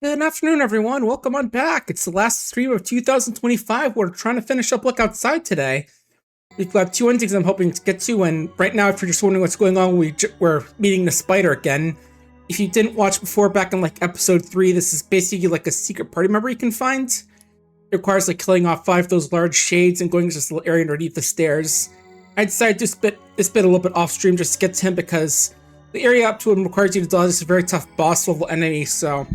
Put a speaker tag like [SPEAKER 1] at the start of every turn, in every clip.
[SPEAKER 1] Good afternoon, everyone. Welcome on back. It's the last stream of 2025. We're trying to finish up Look Outside today. We've got two endings I'm hoping to get to, and right now, if you're just wondering what's going on, we're meeting the spider again. If you didn't watch before, back in like episode 3, this is basically like a secret party member you can find. It requires like killing off 5 of those large shades and going to this little area underneath the stairs. I decided to spit this bit a little bit off stream just to get to him because the area up to him requires you to dodge this very tough boss level enemy, so...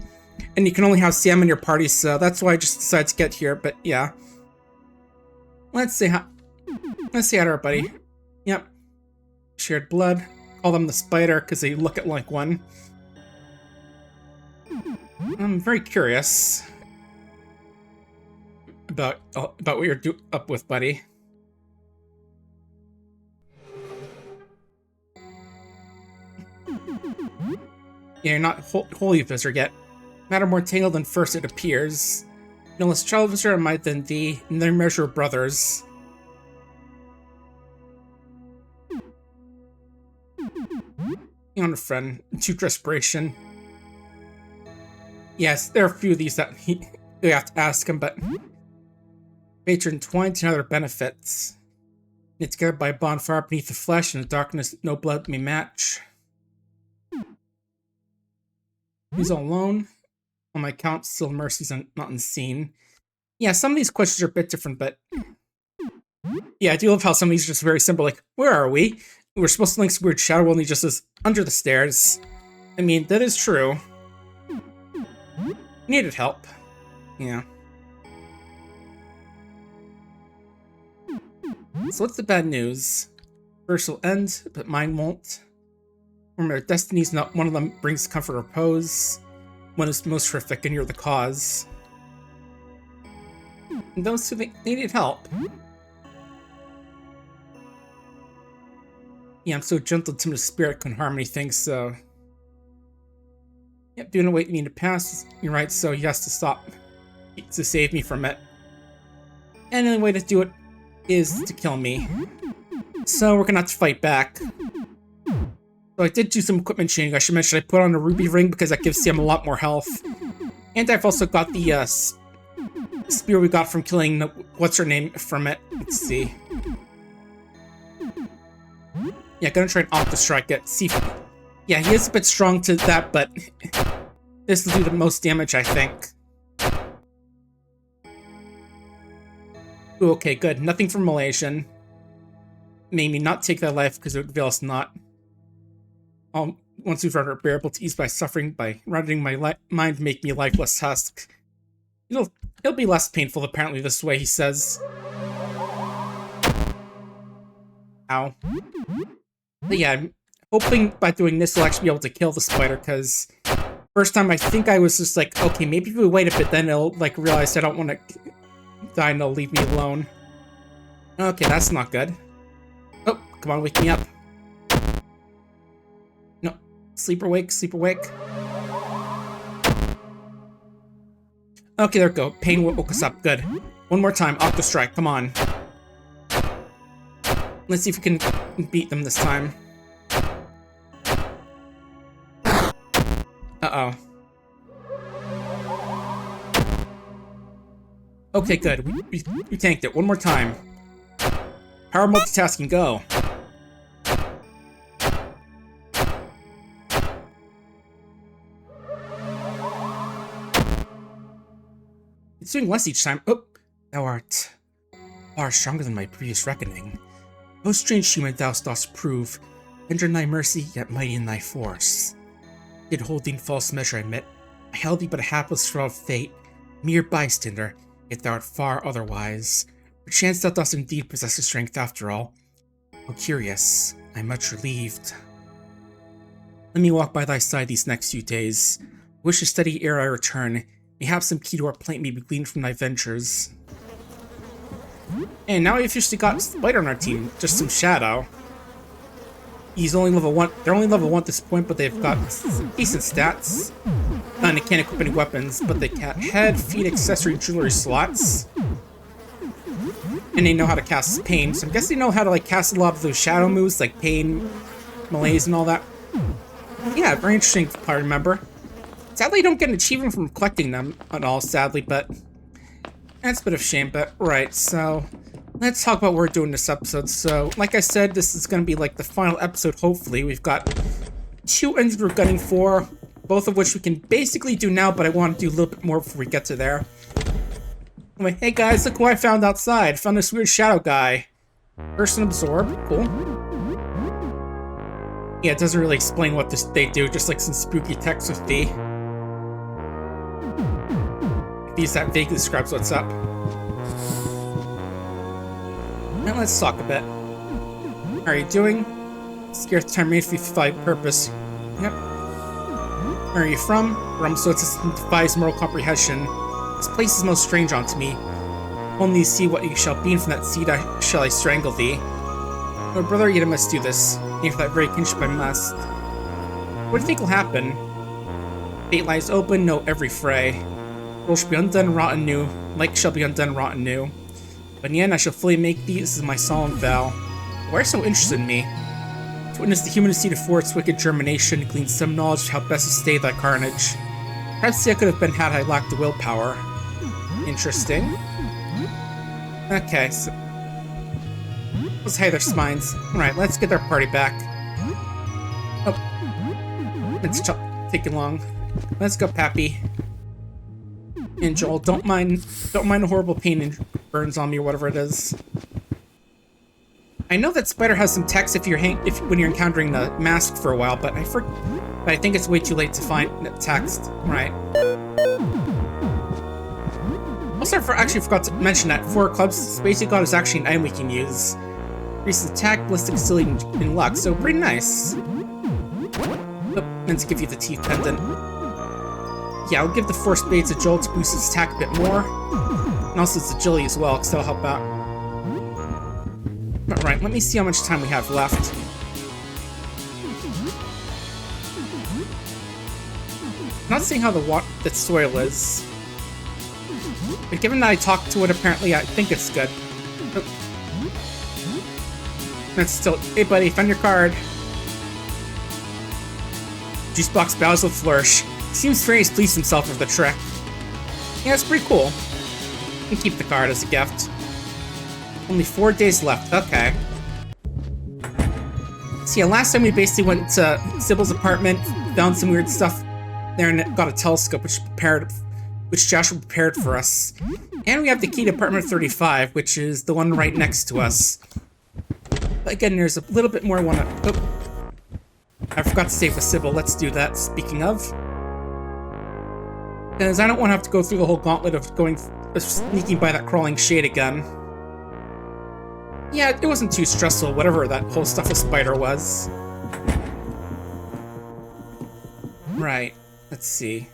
[SPEAKER 1] And you can only have Sam in your party, so that's why I just decided to get here, but yeah. Let's say hi to everybody. Yep. Shared blood. Call them the spider, because they look like one. I'm very curious about what you're up with, buddy. Yeah, you're not wholly visitor yet. Matter more tangled than first it appears. No less child visitor am I than thee, in their measure of brothers. Hang on, friend. Too desperation. Yes, there are a few of these that you have to ask him, but nature entwined to other benefits. Knit together by a bonfire beneath the flesh, and the darkness no blood may match. He's all alone. On my count, still mercy's not unseen. Yeah, some of these questions are a bit different, but... Yeah, I do love how some of these are just very simple, like, where are we? We're supposed to link some weird shadow only just as under the stairs. I mean, that is true. Needed help. Yeah. So what's the bad news? First will end, but mine won't. Remember, destiny's not one of them brings comfort or repose. One is most horrific, and you're the cause. And those two, they need help. Yeah, I'm so gentle to the spirit couldn't harm anything, so... Yep, doing a wait need to pass. You're right, so he has to stop to save me from it. And the only way to do it is to kill me. So we're gonna have to fight back. So I did do some equipment changing. I should mention I put on a ruby ring because that gives Sam a lot more health. And I've also got the spear we got from killing what's her name from it. Let's see. Yeah, gonna try and Octa Strike it. See if, yeah, he is a bit strong to that, but this will do the most damage, I think. Ooh, okay, good. Nothing from Malaysian. Made me not take that life because it would avail us not. Once we've rendered it bearable to ease by suffering by rendering my mind make me lifeless husk. It'll be less painful apparently this way, he says. Ow. But yeah, I'm hoping by doing this we'll actually be able to kill the spider, because first time I think I was just like, okay, maybe if we wait a bit, then it'll like realize I don't want to die and it'll leave me alone. Okay, that's not good. Oh, come on, wake me up. Sleep or wake, sleep or wake. Okay, there we go. Pain woke us up. Good. One more time. Octa Strike. Come on. Let's see if we can beat them this time. Uh-oh. Okay, good. We tanked it. One more time. Power multitasking. Go. It's doing less each time. Oh, thou art far stronger than my previous reckoning. O strange human thou dost prove, tender in thy mercy, yet mighty in thy force. Yet holding false measure, I admit, I held thee but a hapless thrall of fate, mere bystander, yet thou art far otherwise. Perchance thou dost indeed possess the strength after all. Oh, curious, I am much relieved. Let me walk by thy side these next few days. Wish a steady ere I return. Mayhap some key to our plant may be gleaned from thy ventures. And now we officially got Spider on our team, just some Shadow. He's only level 1. They're only level 1 at this point, but they've got decent stats. And they can't equip any weapons, but they can head, feet, accessory, jewelry slots. And they know how to cast Pain, so I'm guessing they know how to like cast a lot of those Shadow moves, like Pain, Malaise, and all that. Yeah, very interesting, if I remember. Sadly, I don't get an achievement from collecting them at all, sadly, but that's a bit of a shame. But, right, so let's talk about what we're doing this episode. So, like I said, this is going to be like the final episode, hopefully. We've got 2 engines we're gunning for, both of which we can basically do now, but I want to do a little bit more before we get to there. Anyway, hey guys, look what I found outside. Found this weird shadow guy. Person absorb, cool. Yeah, it doesn't really explain what they do, just like some spooky text with the... These that vaguely describes what's up. Now let's talk a bit. How are you doing? Scarce time made for you purpose. Yep. Where are you from? Rum, so it defies moral comprehension. This place is most strange unto me. Only see what you shall be, and from that seed shall I strangle thee. Oh, brother, yet I must do this. And for that very kinship I must. What do you think will happen? Fate lies open, know every fray. Roll shall be undone, rotten new. Like shall be undone, rotten new. But in the end, I shall fully make thee. This is my solemn vow. Why are you so interested in me? To witness the human seed for its wicked germination, glean some knowledge of how best to stay thy carnage. Perhaps I could have been had I lacked the willpower. Interesting. Okay, so let's hide their spines. Alright, let's get our party back. Oh, it's taking long. Let's go, Pappy. And Joel, don't mind the horrible pain and burns on me or whatever it is. I know that Spider has some text when you're encountering the mask for a while, but I think it's way too late to find the text. Right. Also, I actually forgot to mention that for clubs, Spacey God is actually an item we can use. Increases attack, ballistic, facility, and luck, so pretty nice. Oh, let's give you the teeth pendant. Yeah, I'll give the Force Blade to Joel to boost his attack a bit more. And also its agility as well, because that'll help out. Alright, let me see how much time we have left. Not seeing how the soil is. But given that I talked to it, apparently I think it's good. Oh. That's still... Hey buddy, found your card. Juicebox bows with flourish. Seems very pleased himself with the trick. Yeah, it's pretty cool. You can keep the card as a gift. Only 4 days left, okay. So yeah, last time we basically went to Sybil's apartment, found some weird stuff there, and got a telescope, which Joshua prepared for us. And we have the key to apartment 35, which is the one right next to us. But again, there's a little bit more I want to... Oh. I forgot to save with Sybil. Let's do that, speaking of. Because I don't want to have to go through the whole gauntlet of sneaking by that crawling shade again. Yeah, it wasn't too stressful, whatever that whole stuff with Spider was. Right, let's see.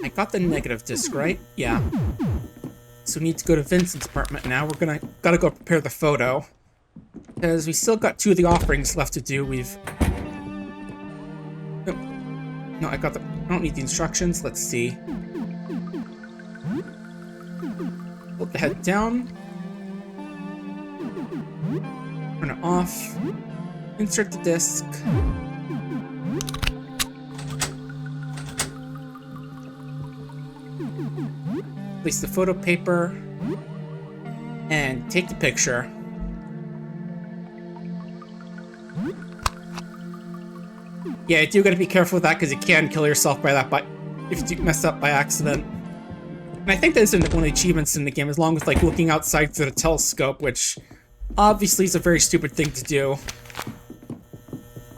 [SPEAKER 1] I got the negative disc, right? Yeah. So we need to go to Vincent's apartment now. We're gotta go prepare the photo. Because we still got 2 of the offerings left to do. No, I don't need the instructions. Let's see. Put the head down. Turn it off. Insert the disc. Place the photo paper. And take the picture. Yeah, you do gotta be careful with that because you can kill yourself by that if you mess up by accident. And I think that isn't one of the achievements in the game, as long as like looking outside through the telescope, which obviously is a very stupid thing to do.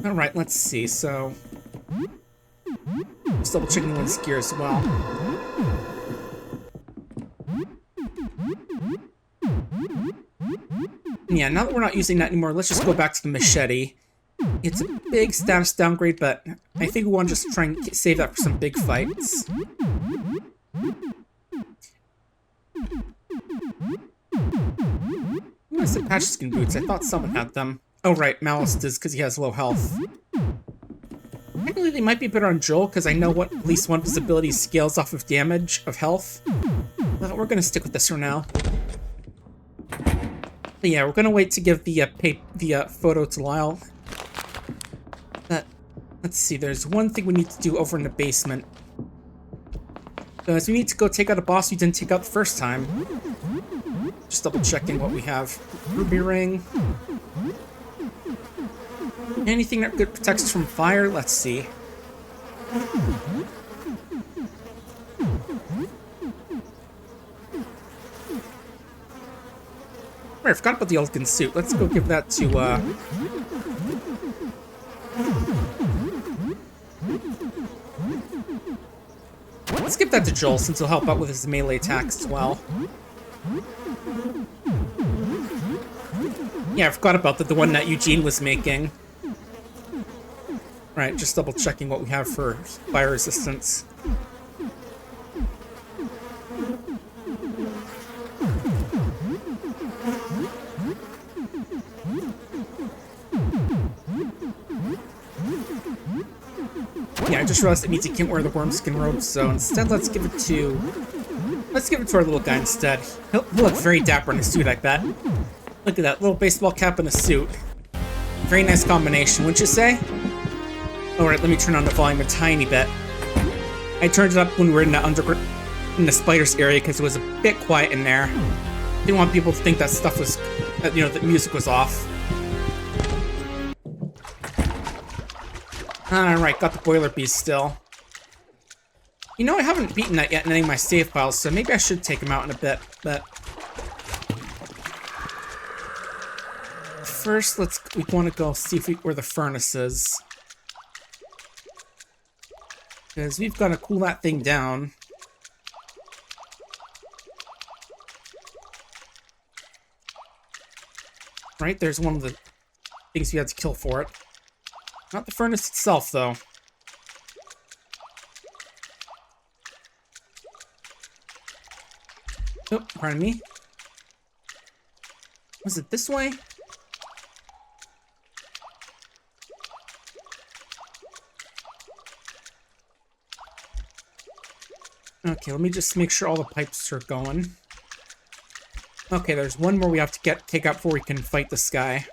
[SPEAKER 1] Alright, let's see, so... Just double checking one's gear as well. Yeah, now that we're not using that anymore, let's just go back to the machete. It's a big status downgrade, but I think we want to just try and save that for some big fights. Who has the patch skin boots? I thought someone had them. Oh right, Malice does because he has low health. Technically they might be better on Joel because I know what at least one of his abilities scales off of damage of health. But we're gonna stick with this for now. But yeah, we're gonna wait to give the photo to Lyle. Let's see, there's one thing we need to do over in the basement. Because we need to go take out a boss we didn't take out the first time. Just double checking what we have. Ruby ring. Anything that good protects us from fire? Let's see. I forgot about the Elkin suit. Let's go give that to, let's give that to Joel, since he'll help out with his melee attacks as well. Yeah, I forgot about the one that Eugene was making. Right, just double checking what we have for fire resistance. Yeah, I just realized it means he can't wear the worm skin robe, so instead let's give it to our little guy instead. He'll look very dapper in a suit, I bet. Look at that, little baseball cap and a suit. Very nice combination, wouldn't you say? Alright, let me turn on the volume a tiny bit. I turned it up when we were in the spiders area because it was a bit quiet in there. Didn't want people to think that stuff was, that the music was off. Alright, got the boiler beast still. You know, I haven't beaten that yet in any of my save files, so maybe I should take him out in a bit, but... First, we want to go see where the furnace is. Because we've got to cool that thing down. Right, there's one of the things we had to kill for it. Not the furnace itself, though. Oh, pardon me. Was it this way? Okay, let me just make sure all the pipes are going. Okay, there's one more we have to take out before we can fight this guy.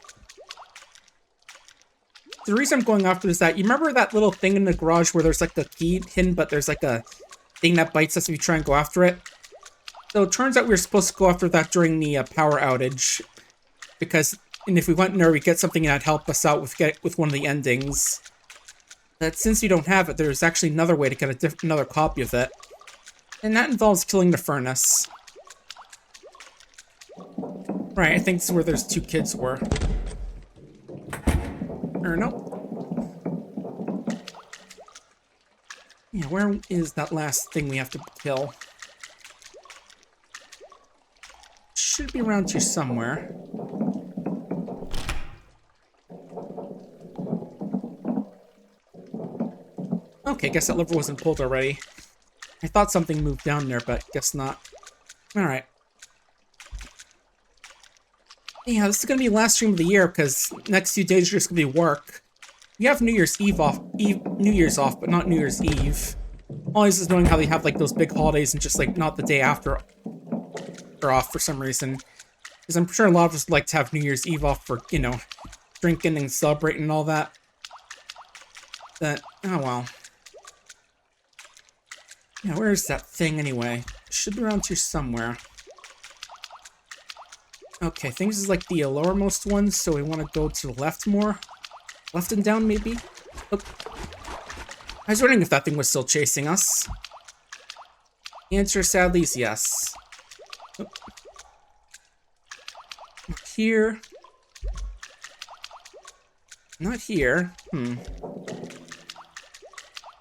[SPEAKER 1] The reason I'm going after is that, you remember that little thing in the garage where there's like the key hidden, but there's like a thing that bites us if you try and go after it? So it turns out we were supposed to go after that during the power outage. And if we went in there, we'd get something that'd help us out with one of the endings. But since we don't have it, there's actually another way to get another copy of it. And that involves killing the furnace. Right, I think this is where those two kids were. Or no. Yeah, where is that last thing we have to kill? Should be around here somewhere. Okay, guess that lever wasn't pulled already. I thought something moved down there, but guess not. Alright. Yeah, this is gonna be the last stream of the year because next few days are just gonna be work. We have New Year's Eve off, New Year's off, but not New Year's Eve. Always is knowing how they have like those big holidays and just like not the day after are off for some reason. Because I'm sure a lot of us like to have New Year's Eve off for, you know, drinking and celebrating and all that. But, oh well. Yeah, where is that thing anyway? It should be around here somewhere. Okay, things is like the lowermost ones, so we want to go to the left more. Left and down, maybe? Oh. I was wondering if that thing was still chasing us. The answer, sadly, is yes. Oh. Not here. Not here.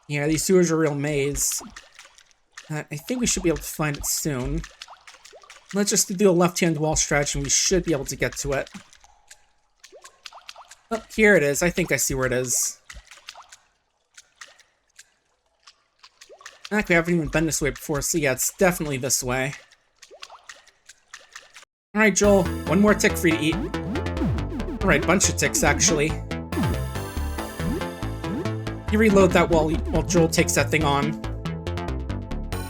[SPEAKER 1] Yeah, these sewers are a real maze. I think we should be able to find it soon. Let's just do a left-hand wall strategy and we should be able to get to it. Oh, here it is. I think I see where it is. Actually, I haven't even been this way before, so yeah, it's definitely this way. Alright, Joel. One more tick for you to eat. Alright, bunch of ticks, actually. You reload that while Joel takes that thing on.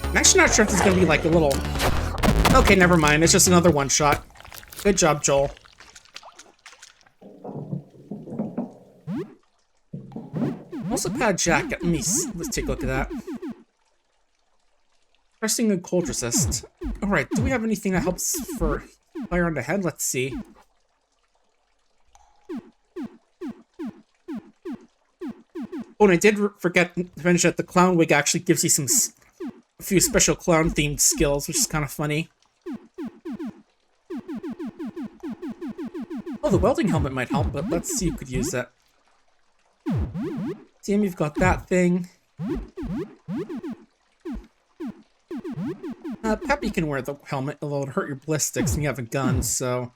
[SPEAKER 1] I'm actually not sure if there's gonna be like a little... Okay, never mind. It's just another one-shot. Good job, Joel. Also, pad jacket. Let's take a look at that. Pressing and cold resist. Alright, do we have anything that helps for fire on the head? Let's see. Oh, and I did forget to mention that the clown wig actually gives you a few special clown-themed skills, which is kind of funny. Oh, the welding helmet might help, but let's see who could use that. Damn, you've got that thing. Peppy can wear the helmet, although it'll hurt your ballistics and you have a gun, so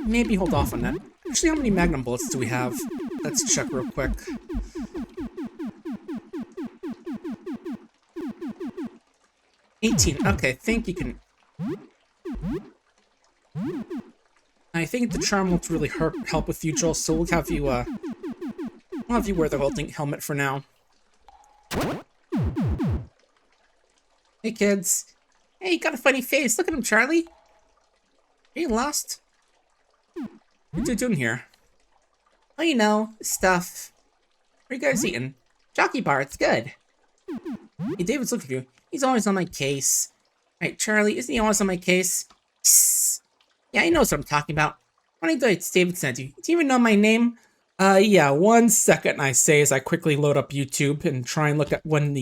[SPEAKER 1] maybe hold off on that. Actually, how many magnum bullets do we have? Let's check real quick. $18. Okay, I think you can... I think the charm won't really help with you, Joel, so we'll have you wear the welding helmet for now. Hey, kids. Hey, you got a funny face. Look at him, Charlie. Are you lost? What are you doing here? Oh, you know, stuff. What are you guys eating? Jockey bar, it's good. Hey, David's looking at you. He's always on my case. Right, Charlie, isn't he always on my case? Psst. Yeah, he knows what I'm talking about. How many dates David sent you? Do you even know my name? Yeah, 1 second, I say, as I quickly load up YouTube and try and look at when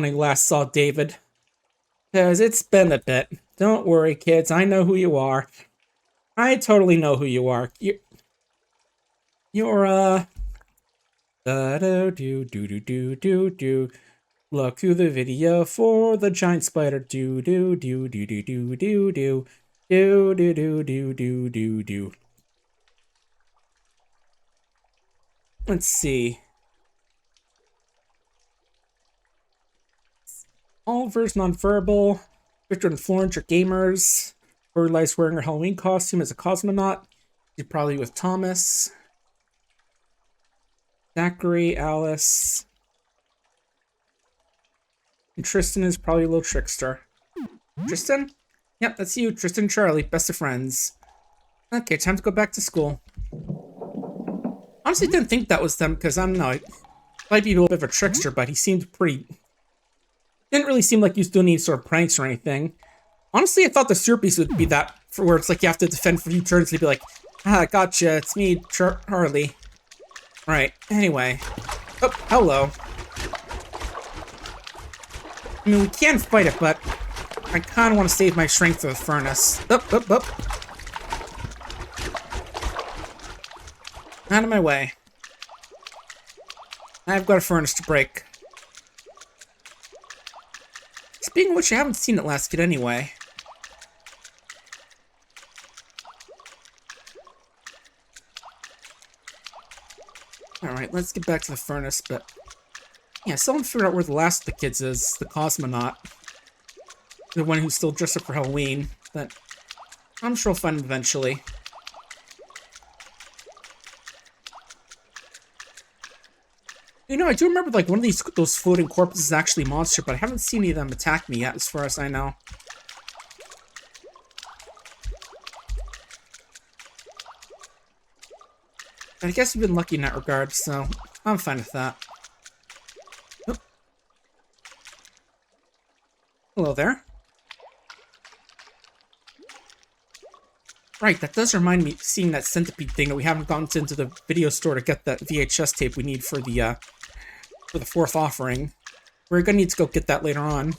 [SPEAKER 1] I last saw David. Because it's been a bit. Don't worry, kids, I know who you are. I totally know who you are. You're, do-do-do-do-do-do-do. Look through the video for the giant spider. Do-do-do-do-do-do-do. Do-do-do-do-do-do-do. Let's see. Oliver's nonverbal. Victor and Florence are gamers. Lorelai's wearing her Halloween costume as a cosmonaut. She's probably with Thomas. Zachary, Alice. And Tristan is probably a little trickster. Tristan? Yep, that's you, Tristan and Charlie, best of friends. Okay, time to go back to school. Honestly, didn't think that was them, because I don't know, might be a little bit of a trickster, but he seemed pretty... Didn't really seem like he was doing any sort of pranks or anything. Honestly, I thought the Serpies would be that, for where it's like you have to defend for a few turns, they'd be like, ah, gotcha, it's me, Charlie. Right, anyway. Oh, hello. I mean, we can fight it, but I kind of want to save my strength for the furnace. Up, up, up. Out of my way. I've got a furnace to break. Speaking of which, I haven't seen it last kid anyway. Alright, let's get back to the furnace, but... Yeah, someone figured out where the last of the kids is, the cosmonaut. The one who's still dressed up for Halloween, but... I'm sure we'll find him eventually. You know, I do remember, like, one of those floating corpses is actually a monster, but I haven't seen any of them attack me yet, as far as I know. I guess we've been lucky in that regard, so I'm fine with that. Oh. Hello there. Right, that does remind me of seeing that centipede thing that we haven't gone into the video store to get that VHS tape we need for the fourth offering. We're gonna need to go get that later on.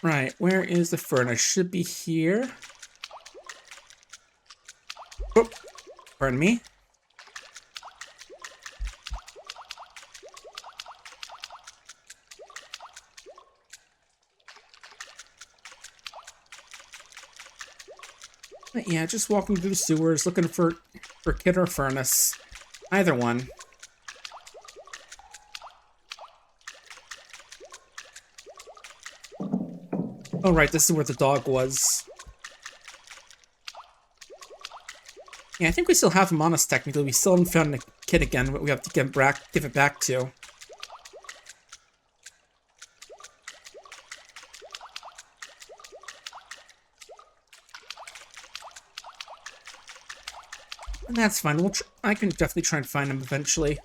[SPEAKER 1] Right, where is the furnace? Should be here. Oh, pardon me. But yeah, just walking through the sewers, looking for kid or furnace. Either one. Oh right, this is where the dog was. Yeah, I think we still have him on us technically. We still haven't found the kid again, but we have to give it back to. And that's fine. I can definitely try and find him eventually.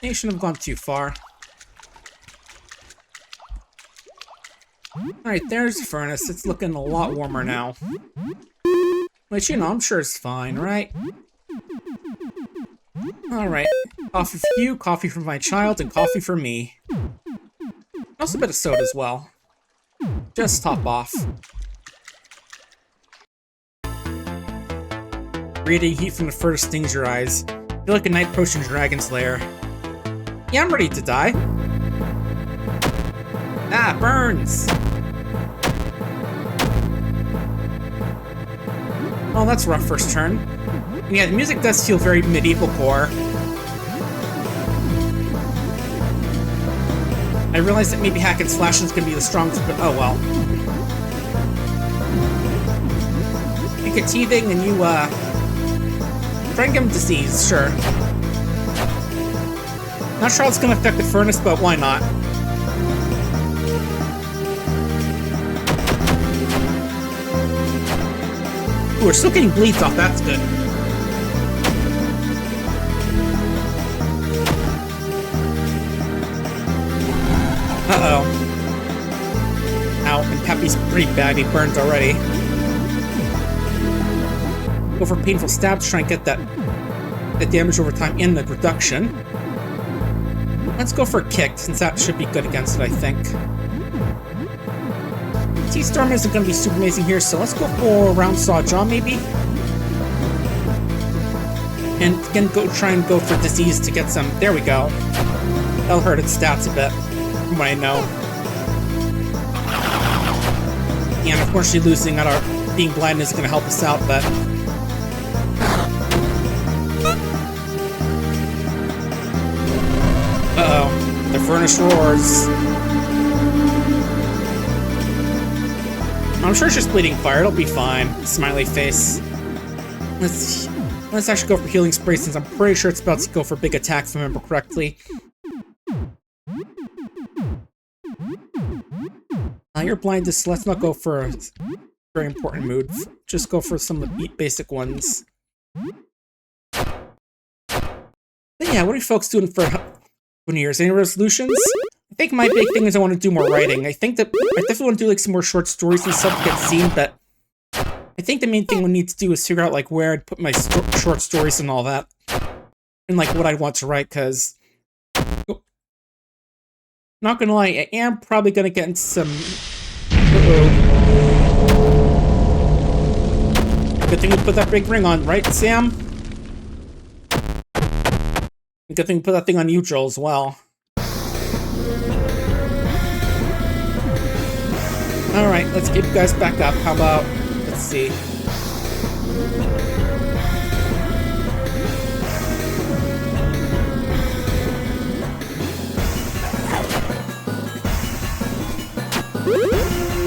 [SPEAKER 1] They shouldn't have gone too far. Alright, there's the furnace. It's looking a lot warmer now. Which, you know, I'm sure it's fine, right? Alright. Coffee for you, coffee for my child, and coffee for me. Also a bit of soda as well. Just top off. Radiating heat from the furnace stings your eyes. Feel like a night approaching dragon's lair. Yeah, I'm ready to die. Ah, burns! Oh, that's a rough first turn. And yeah, the music does feel very medieval core. I realize that maybe hack and slash is gonna be the strongest, but oh well. You get teething and you, try and give him disease, sure. Not sure how it's gonna affect the furnace, but why not? Ooh, we're still getting bleeds off, that's good. Uh-oh. Ow, and Peppy's pretty bad, he burned already. Go for painful stabs, try and get that damage over time in the reduction. Let's go for a kick, since that should be good against it, I think. T-Storm isn't going to be super amazing here, so let's go for Round Saw Jaw, maybe? And again, try and go for Disease to get some... There we go. That'll hurt its stats a bit, from what I know. Yeah, and unfortunately losing on our being blind isn't going to help us out, but... Uh-oh. The furnace roars. I'm sure it's just bleeding fire. It'll be fine. Smiley face. Let's actually go for healing spray since I'm pretty sure it's about to go for big attack if I remember correctly. You're blinded, so let's not go for a very important mood. Just go for some of the basic ones. But yeah, what are you folks doing for New Year's? Any resolutions? I think my big thing is I want to do more writing. I think that I definitely want to do like some more short stories and stuff to get seen, but I think the main thing we need to do is figure out like where I'd put my short stories and all that, and like what I'd want to write. Because not gonna lie, I am probably gonna get into some. Good thing we put that big ring on, right, Sam? Good thing we put that thing on you, Joel, as well. Alright, let's get you guys back up. How about, let's see.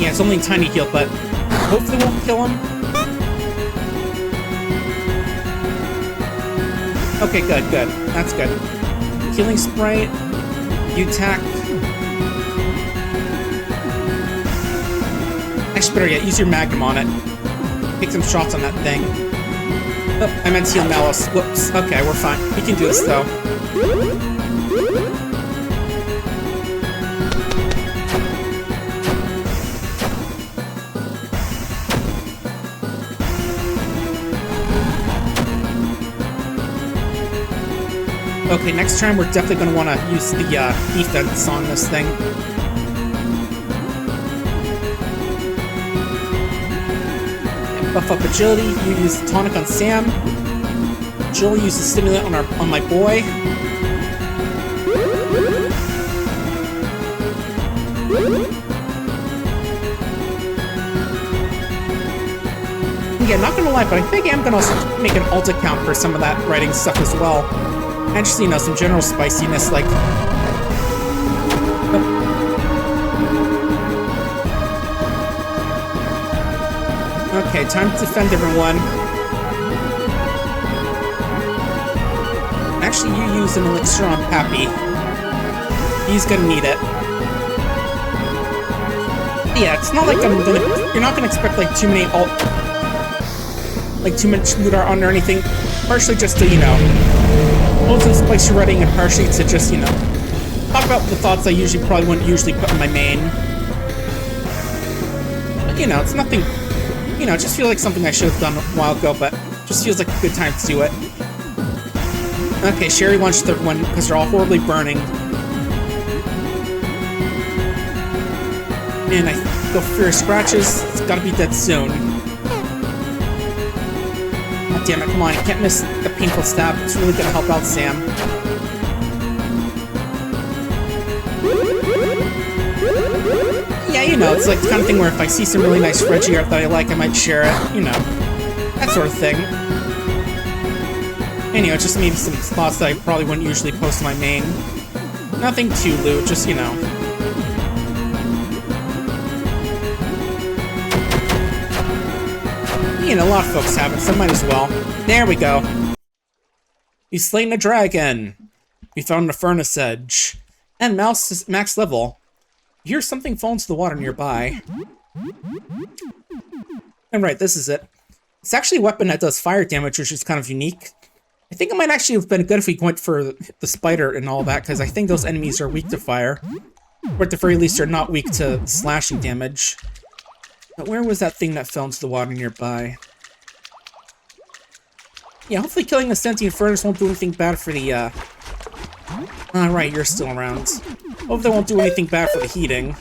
[SPEAKER 1] Yeah, it's only a tiny heal, but hopefully won't kill him. Okay, good, good. That's good. Healing spray. You attack. Actually, better yet, use your magnum on it. Take some shots on that thing. Oh, I meant to heal Malice. Whoops. Okay, we're fine. We can do this, though. Okay, next time we're definitely going to want to use the defense on this thing. And buff up agility. You use the tonic on Sam. Joel uses stimulant on my boy. Yeah, not gonna lie, but I think I'm gonna also make an alt account for some of that writing stuff as well. And just, you know, some general spiciness, like... Okay, time to defend everyone. Actually, you use an elixir on Pappy. He's gonna need it. Yeah, it's not like you're not gonna expect, like, too many like, too much loot art on or anything. Partially just to, you know... Most of the spikes you're writing and partially to just, you know, talk about the thoughts I probably wouldn't usually put in my main. But, you know, it's nothing, you know, it just feels like something I should have done a while ago, but just feels like a good time to do it. Okay, Sherry launched the one because they're all horribly burning. And I go for fear of scratches. It's gotta be dead soon. Oh, damn it, come on, you can't miss the painful stab. It's really gonna help out Sam. Yeah, you know, it's like the kind of thing where if I see some really nice Reggie art that I like, I might share it. You know, that sort of thing. Anyway, just maybe some thoughts that I probably wouldn't usually post to my main. Nothing too lewd, just, you know. You know, a lot of folks have it, so might as well. There we go. You slain a dragon. We found a furnace edge. And mouse is max level. You hear something fall into the water nearby. And right, this is it. It's actually a weapon that does fire damage, which is kind of unique. I think it might actually have been good if we went for the spider and all that, because I think those enemies are weak to fire. Or at the very least, they're not weak to slashing damage. But where was that thing that fell into the water nearby? Yeah, hopefully killing the sentient furnace won't do anything bad for the, Alright, you're still around. Hope they won't do anything bad for the heating.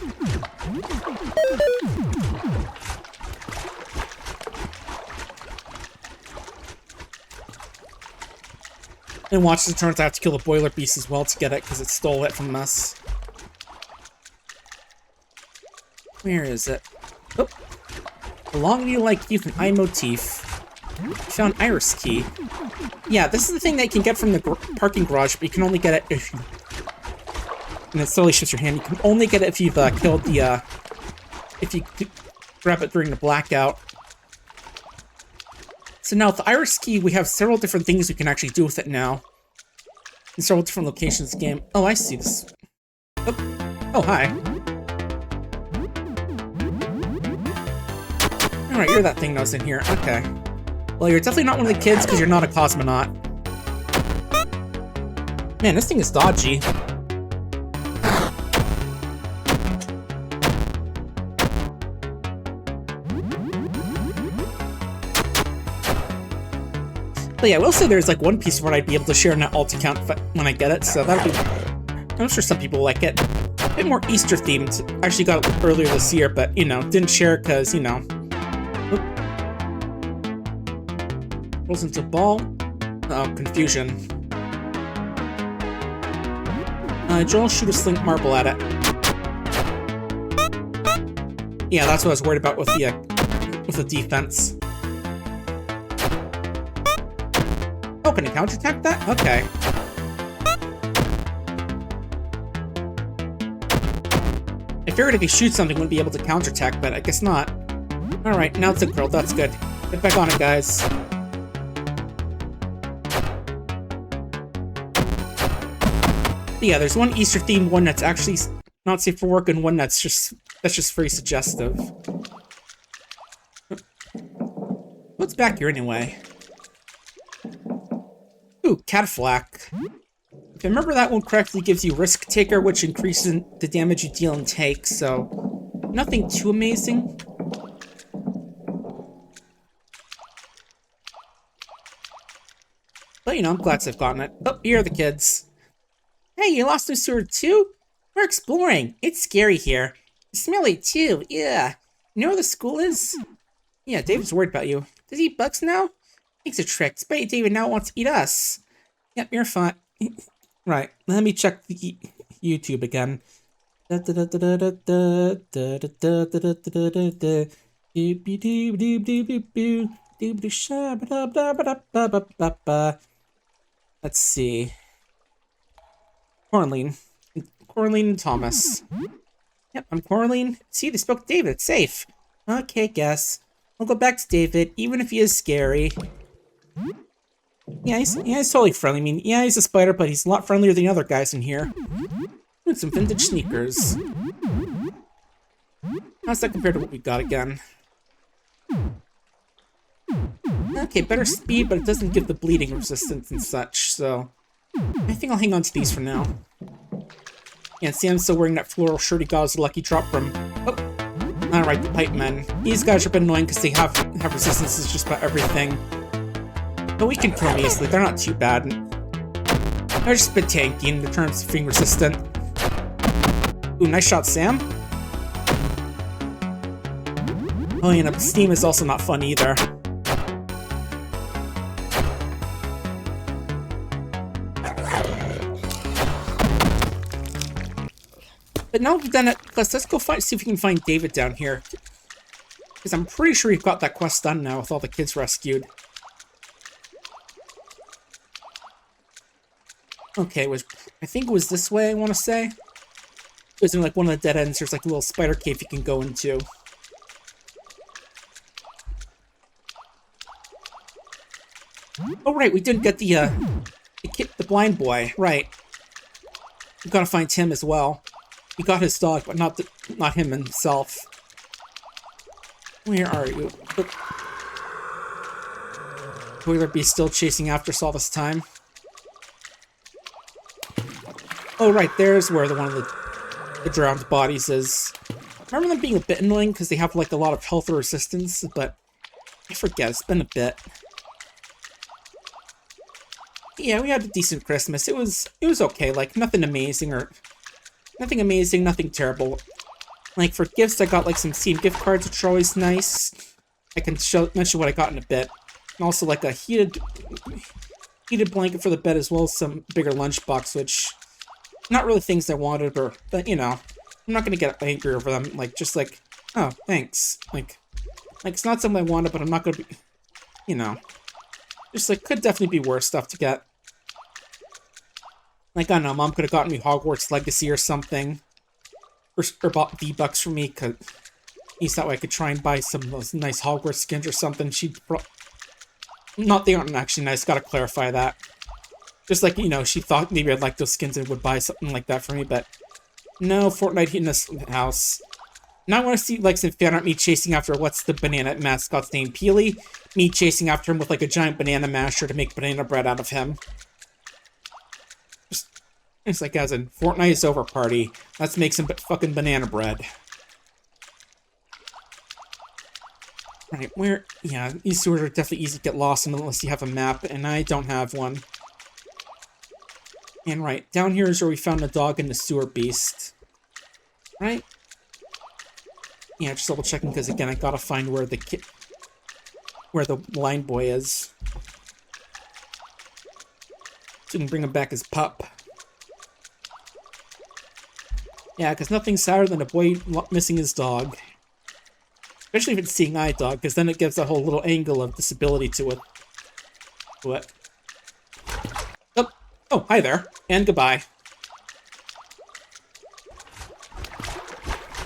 [SPEAKER 1] And watch as it turns out to kill the boiler beast as well to get it, because it stole it from us. Where is it? Oh. Belonging to you like you've an eye motif. You found iris key. Yeah, this is the thing that you can get from the parking garage, but you can only get it if you... And it slowly shifts your hand. You can only get it if you've killed the, if you grab it during the blackout. So now with the iris key, we have several different things we can actually do with it now. In several different locations in the game. Oh, I see this. Oh hi. Alright, you're that thing that was in here. Okay. Well, you're definitely not one of the kids because you're not a cosmonaut. Man, this thing is dodgy. But yeah, I will say there's like one piece of art I'd be able to share in that alt account when I get it, so that'll be... I'm sure some people like it. A bit more Easter themed. Actually got it earlier this year, but, you know, didn't share it because, you know... Rolls into a ball. Oh, confusion. Joel shoot a slink marble at it. Yeah, that's what I was worried about with the defense. Oh, can I counterattack that? Okay. I figured if he shoots something, wouldn't be able to counterattack, but I guess not. Alright, now it's a girl. That's good. Get back on it, guys. Yeah, there's one Easter themed one that's actually not safe for work, and one that's just very suggestive. What's back here anyway? Ooh, Cataflack. If I remember that one correctly, gives you Risk Taker, which increases the damage you deal and take, so nothing too amazing. But, you know, I'm glad to have gotten it. Oh, here are the kids. Hey, you lost a sword too? We're exploring. It's scary here. Smelly too, yeah. You know where the school is? Yeah, David's worried about you. Does he eat bugs now? Thanks a trick. But David now wants to eat us. Yep, you're fine. Right, let me check the YouTube again. Let's see. Coraline and Thomas. Yep, I'm Coraline. See, they spoke to David. It's safe. Okay, guess. We'll go back to David, even if he is scary. Yeah, he's totally friendly. I mean, yeah, he's a spider, but he's a lot friendlier than the other guys in here. And some vintage sneakers. How's that compared to what we got again? Okay, better speed, but it doesn't give the bleeding resistance and such, so... I think I'll hang on to these for now. Yeah, Sam's still wearing that floral shirt he got as a lucky drop from... Oh, alright, the pipe men. These guys are a bit annoying because they have resistances just about everything. But we can kill them easily, they're not too bad. They're just a bit tanky in terms of being resistant. Ooh, nice shot, Sam. Oh, and steam is also not fun either. But now we've done it, let's go see if we can find David down here. Because I'm pretty sure we've got that quest done now with all the kids rescued. Okay, I think it was this way, I want to say. It was in like one of the dead ends, there's like a little spider cave you can go into. Oh right, we didn't get the blind boy, right. We've got to find him as well. We got his dog, but not him himself. Where are you? Will there be still chasing after us all this time? Oh right, there's where one of the drowned bodies is. I remember them being a bit annoying because they have like a lot of health or resistance, but I forget, it's been a bit. Yeah, we had a decent Christmas. It was okay, like nothing amazing, nothing terrible. Like for gifts, I got like some Steam gift cards, which are always nice. I can mention what I got in a bit. And also like a heated blanket for the bed, as well as some bigger lunchbox, which not really things I wanted, but you know, I'm not gonna get angry over them. Like just like, oh, thanks. Like it's not something I wanted, but I'm not gonna be, you know, just like could definitely be worse stuff to get. Like, I don't know, Mom could have gotten me Hogwarts Legacy or something. Or bought V-Bucks for me, because at least that way I could try and buy some of those nice Hogwarts skins or something. Not, they aren't actually nice, gotta clarify that. Just like, you know, she thought maybe I'd like those skins and would buy something like that for me, but... No, Fortnite in this house. Now I want to see, like, some fan art me chasing after, what's the banana mascot's name? Peely? Me chasing after him with, like, a giant banana masher to make banana bread out of him. It's like, as in, Fortnite is over, party. Let's make some fucking banana bread. Right, where... Yeah, these sewers are definitely easy to get lost in unless you have a map, and I don't have one. And right, down here is where we found the dog and the sewer beast. Right? Yeah, just double checking, because again, I gotta find where the blind boy is. So we can bring him back as pup. Yeah, because nothing's sadder than a boy missing his dog. Especially if it's seeing eye dog, because then it gives a whole little angle of disability to it. What? Oh, hi there. And goodbye.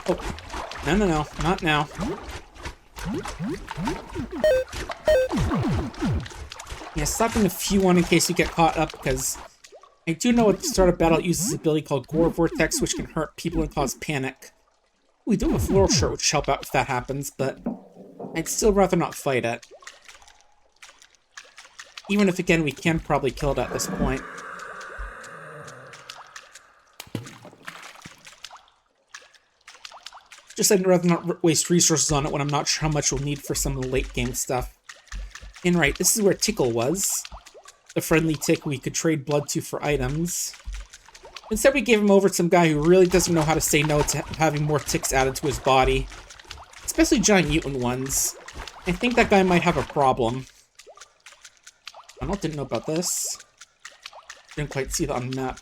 [SPEAKER 1] Oh. No. Not now. Yeah, stopping a few on in case you get caught up, because... I do know at the start of battle it uses an ability called Gore Vortex, which can hurt people and cause panic. We do have a floral shirt, which help out if that happens, but I'd still rather not fight it. Even if, again, we can probably kill it at this point. Just I'd rather not waste resources on it when I'm not sure how much we'll need for some of the late game stuff. And right, this is where Tickle was. The friendly tick we could trade blood to for items. Instead, we gave him over to some guy who really doesn't know how to say no to having more ticks added to his body. Especially giant mutant ones. I think that guy might have a problem. I didn't know about this. Didn't quite see that on the map.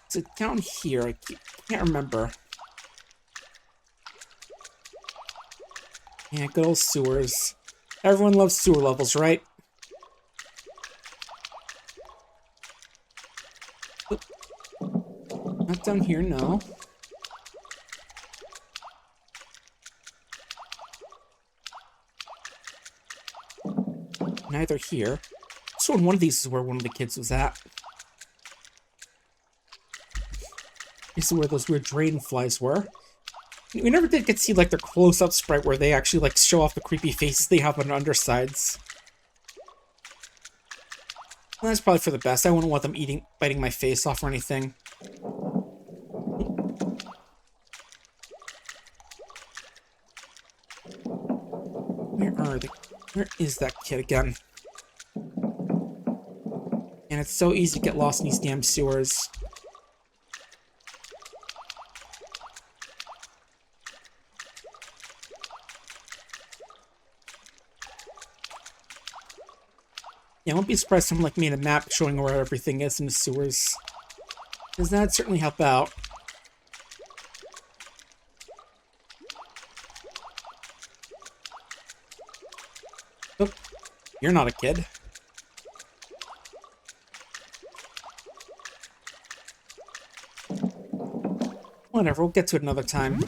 [SPEAKER 1] Is it down here? I can't remember. Yeah, good old sewers. Everyone loves sewer levels, right? Oop. Not down here, no. Neither here. So one of these is where one of the kids was at. This is where those weird dragonflies were. We never did get to see, like, their close-up sprite where they actually, like, show off the creepy faces they have on their undersides. Well, that's probably for the best. I wouldn't want them biting my face off or anything. Where is that kid again? And it's so easy to get lost in these damn sewers. Yeah, I won't be surprised if someone like made a map showing where everything is in the sewers. Because that'd certainly help out. Oh, you're not a kid. Whatever, we'll get to it another time.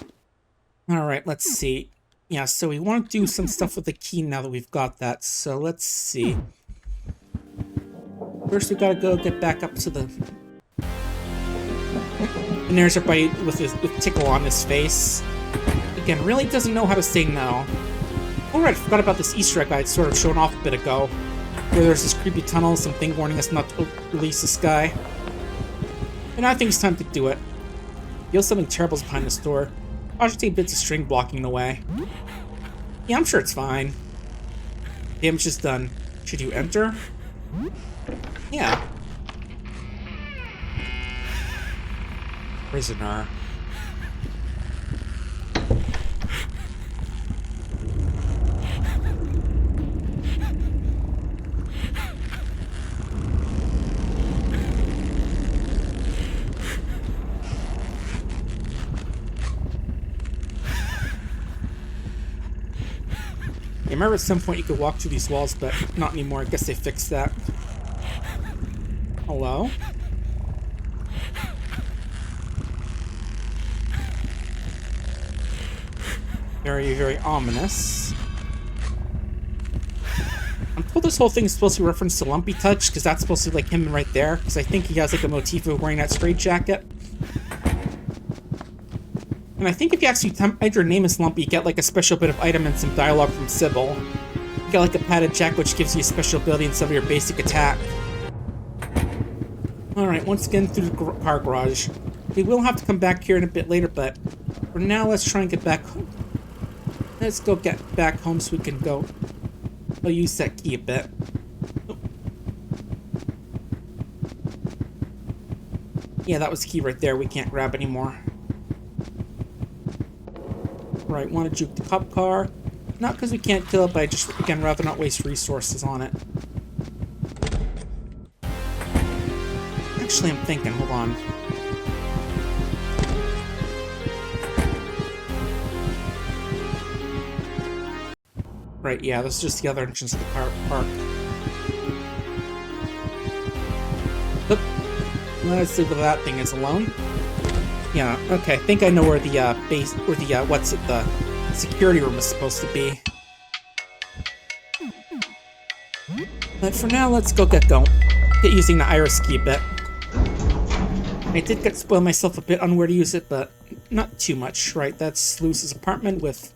[SPEAKER 1] Alright, let's see. Yeah, so we want to do some stuff with the key now that we've got that, so let's see. First, we gotta go get back up to the... And there's everybody with tickle on his face. Again, really doesn't know how to say no. Alright, I forgot about this Easter egg I had sort of shown off a bit ago. Where there's this creepy tunnel, something warning us not to release this guy. And I think it's time to do it. Feel something terrible's behind this door. I'll just take bits of string blocking the way. Yeah, I'm sure it's fine. Damage is done. Should you enter? Yeah. Prisoner. I remember at some point you could walk through these walls, but not anymore. I guess they fixed that. Hello? Very, very ominous. I'm told this whole thing is supposed to be reference to Lumpy Touch, because that's supposed to be like him right there, because I think he has like a motif of wearing that straitjacket. And I think if you actually type your name as Lumpy, you get like a special bit of item and some dialogue from Sybil. You get like a padded check, which gives you a special ability instead of your basic attack. Alright, once again through the car garage. We will have to come back here in a bit later, but for now, let's try and get back home. Let's go get back home so we can go... I'll use that key a bit. Oh. Yeah, that was the key right there. We can't grab anymore. Right, want to juke the cop car. Not because we can't kill it, but I just, again, rather not waste resources on it. Actually, I'm thinking, hold on. Right, yeah, this is just the other entrance to the car park. Oop. Let's see where that thing is alone. Yeah, okay, I think I know where the, base, where the, the security room is supposed to be. But for now, let's go get going. Get using the iris key a bit. I did get spoiled myself a bit on where to use it, but not too much, right? That's Lewis's apartment with...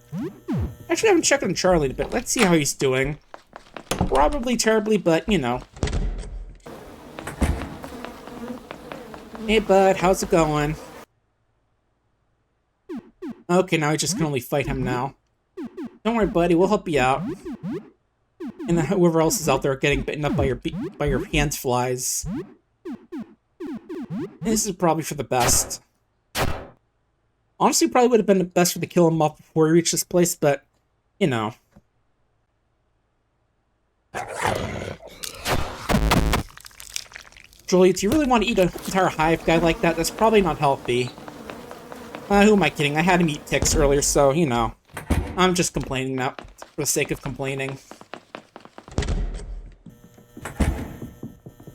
[SPEAKER 1] Actually, I haven't checked on Charlie in a bit. Let's see how he's doing. Probably terribly, but, you know. Hey, bud, how's it going? Okay, now I just can only fight him now. Don't worry, buddy, we'll help you out. And then whoever else is out there getting bitten up by your hand flies. This is probably for the best. Honestly, probably would have been the best for to kill him off before he reached this place, but, you know. Julie, do you really want to eat an entire hive guy like that? That's probably not healthy. Who am I kidding? I had him eat ticks earlier, so, you know. I'm just complaining now, for the sake of complaining.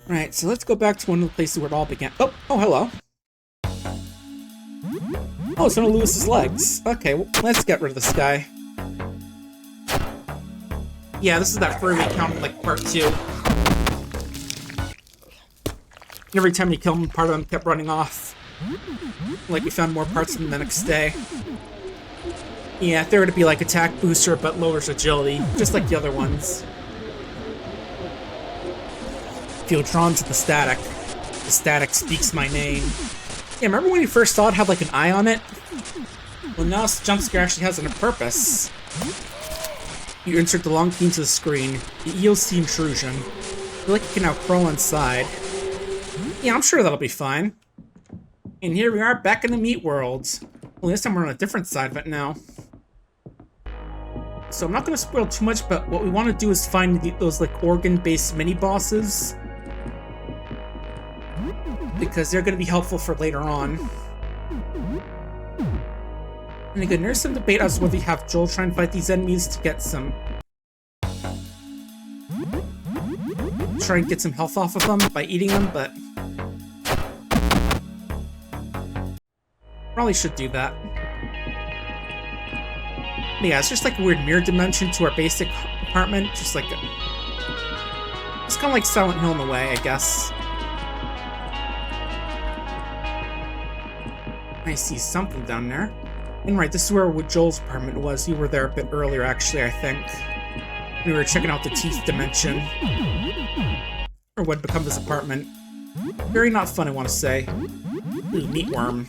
[SPEAKER 1] Right, so let's go back to one of the places where it all began. Oh, hello. Oh, it's one of Lewis's legs. Okay, well, let's get rid of this guy. Yeah, this is that furry we counted like part 2. Every time you kill him, part of him kept running off. Like we found more parts of him the next day. Yeah, they're to be like attack booster, but lowers agility, just like the other ones. Feel drawn to the static. The static speaks my name. Yeah, remember when you first saw it had like an eye on it? Well, now this jump scare actually has a purpose. You insert the long key into the screen. It yields the intrusion. I feel like you can now crawl inside. Yeah, I'm sure that'll be fine. And here we are back in the meat world. Well, this time we're on a different side of it now. So I'm not going to spoil too much, but what we want to do is find those like organ-based mini-bosses. Because they're going to be helpful for later on. And again, there's some debate as to whether you have Joel try and fight these enemies to get some... Try and get some health off of them by eating them, but... Probably should do that. But yeah, it's just like a weird mirror dimension to our basic apartment, just like a... It's kind of like Silent Hill in a way, I guess. I see something down there. And right, this is where Joel's apartment was. You were there a bit earlier, actually, I think. We were checking out the teeth dimension. Or what had become his apartment. Very not fun, I want to say. Ooh, meatworm.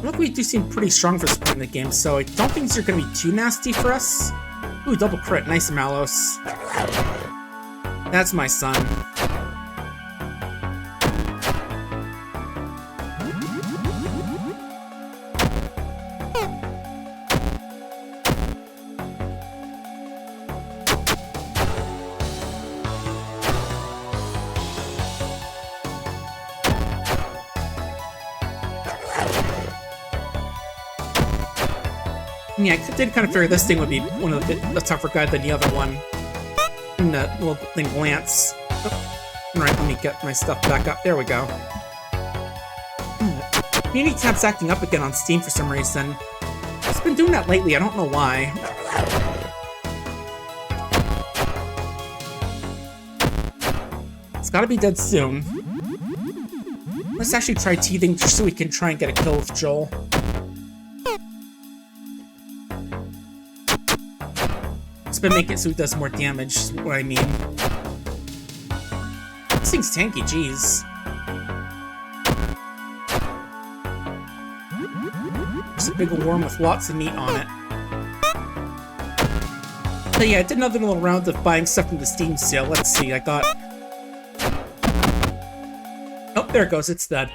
[SPEAKER 1] Look, we do seem pretty strong for this point in the game, so I don't think these are going to be too nasty for us. Ooh, double crit. Nice, Malos. That's my son. Yeah, I did kind of figure this thing would be one of the tougher guy than the other one. And the little thing Lance. Oh. Alright, let me get my stuff back up. There we go. Community tab's acting up again on Steam for some reason. It's been doing that lately, I don't know why. It's gotta be dead soon. Let's actually try teething just so we can try and get a kill with Joel. It's been making it so he does more damage, is what I mean. This thing's tanky, jeez. There's a big worm with lots of meat on it. But yeah, I did another little round of buying stuff from the Steam sale. Let's see, I got... Oh, there it goes, it's dead.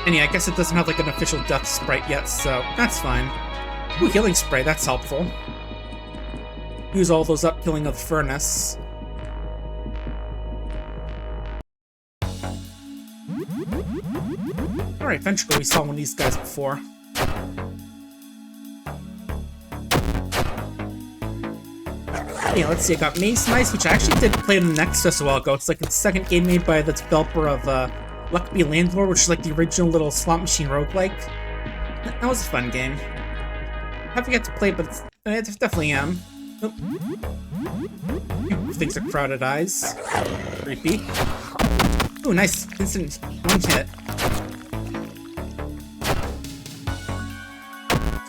[SPEAKER 1] And yeah, I guess it doesn't have like an official death sprite yet, so that's fine. Ooh, healing spray, that's helpful. Use all those up killing of the furnace. Alright, Ventricle, we saw one of these guys before. Yeah, let's see, I got Maze Mice, which I actually did play in the Nexus a while ago. It's like the second game made by the developer of Lucky Landlord, which is like the original little slot machine roguelike. That was a fun game. I haven't yet to play, but I definitely am. Oh. Things are crowded eyes. Creepy. Ooh, nice instant one hit.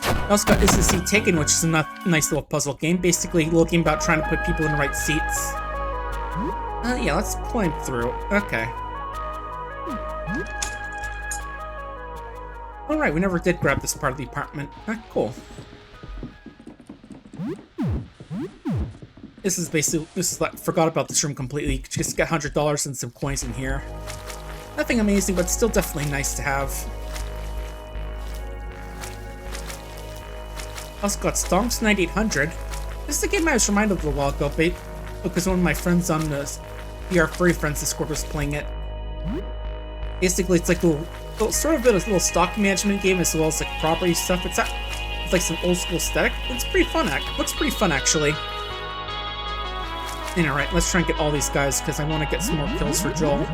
[SPEAKER 1] I also got Is the Seat Taken, which is a nice little puzzle game. Basically, a little game about trying to put people in the right seats. Yeah, let's climb through. Okay. Alright, we never did grab this part of the apartment. Ah, cool. This is like, forgot about this room completely. Just get $100 and some coins in here. Nothing amazing, but still definitely nice to have. Also got Stonks 9800. This is a game I was reminded of a while ago, because one of my friends on the VR Furry Friends Discord was playing it. Basically, it's like a little sort of a little stock management game as well as like property stuff. It's like some old school aesthetic. It's pretty fun. Looks pretty fun actually. And alright, let's try and get all these guys because I want to get some more kills for Joel.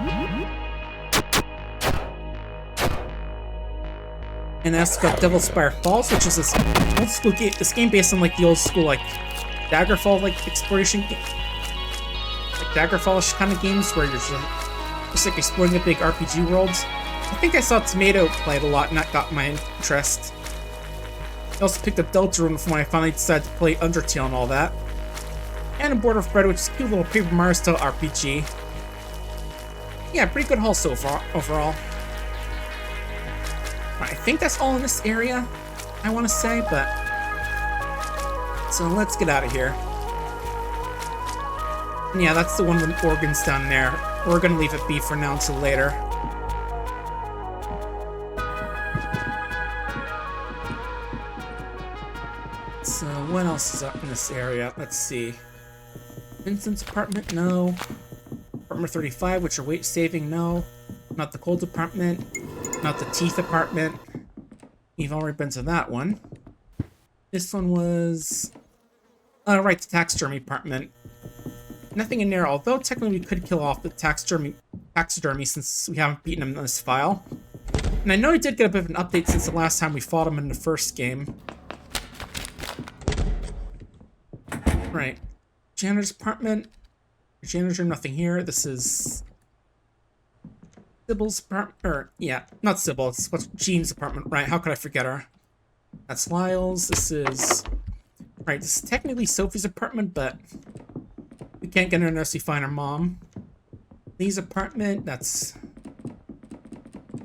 [SPEAKER 1] And that's got Devil's Spire Falls, which is this old school game. This game based on like the old school like Daggerfall like exploration game, like Daggerfall-ish kind of games where you're just like exploring a big RPG world. I think I saw Tomato played a lot, and that got my interest. I also picked up Deltarune when I finally decided to play Undertale and all that. And a Board of Bread, which is a cute little Paper Mario style RPG. Yeah, pretty good haul so far, overall. Right, I think that's all in this area, I want to say, but... So let's get out of here. And yeah, that's the one with the organs down there. We're gonna leave it be for now until later. So, what else is up in this area? Let's see. Vincent's apartment? No. Apartment 35, which are weight saving? No. Not the cold apartment. Not the teeth apartment. We've already been to that one. This one was... Oh, right, the taxidermy apartment. Nothing in there, although technically we could kill off the taxidermy since we haven't beaten him in this file. And I know he did get a bit of an update since the last time we fought him in the first game. Right. Janitor's apartment. Janitor, nothing here. This is... Sybil's apartment. Or, yeah, not Sybil. It's what's Jean's apartment. Right, how could I forget her? That's Lyle's. This is... Right, this is technically Sophie's apartment, but... We can't get her unless we find her mom. Lee's apartment, that's...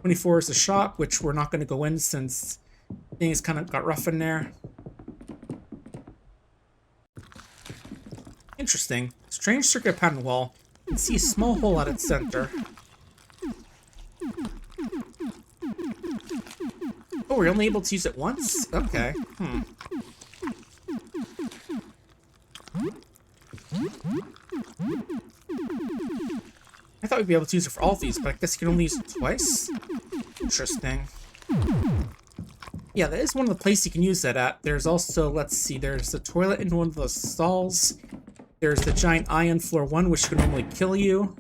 [SPEAKER 1] 24 is the shop, which we're not going to go in since things kind of got rough in there. Interesting. Strange circuit pattern wall. You can see a small hole at its center. Oh, we're only able to use it once? Okay. I thought we'd be able to use it for all of these, but I guess you can only use it twice? Interesting. Yeah, that is one of the places you can use that at. There's also, let's see, there's the toilet in one of those stalls. There's the giant eye on floor 1, which can normally kill you.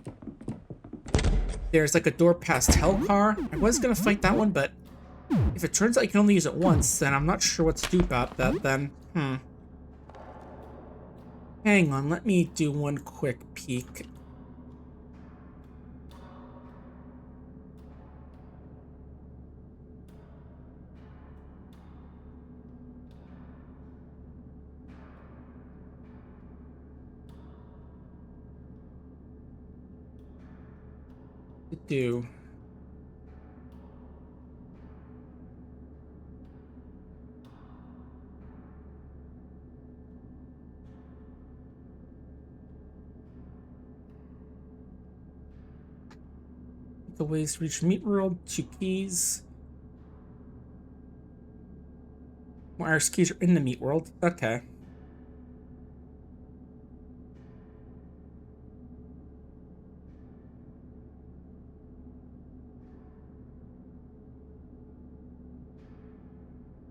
[SPEAKER 1] There's like a door past Hellcar. I was gonna fight that one, but if it turns out you can only use it once, then I'm not sure what to do about that then. Hang on, let me do one quick peek. Do. The ways to reach Meat World, 2 keys. Iris keys are in the Meat World. Okay.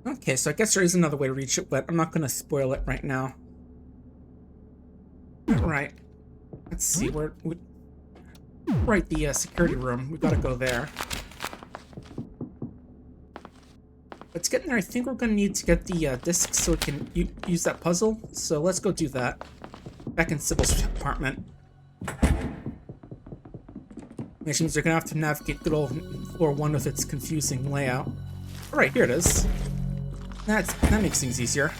[SPEAKER 1] Okay, so I guess there is another way to reach it, but I'm not going to spoil it right now. Right. Let's see, where... Right, the security room. We've got to go there. Let's get in there. I think we're going to need to get the discs so we can use that puzzle. So let's go do that. Back in Sybil's apartment. Which means they're going to have to navigate good old floor 1 with its confusing layout. Alright, here it is. That makes things easier.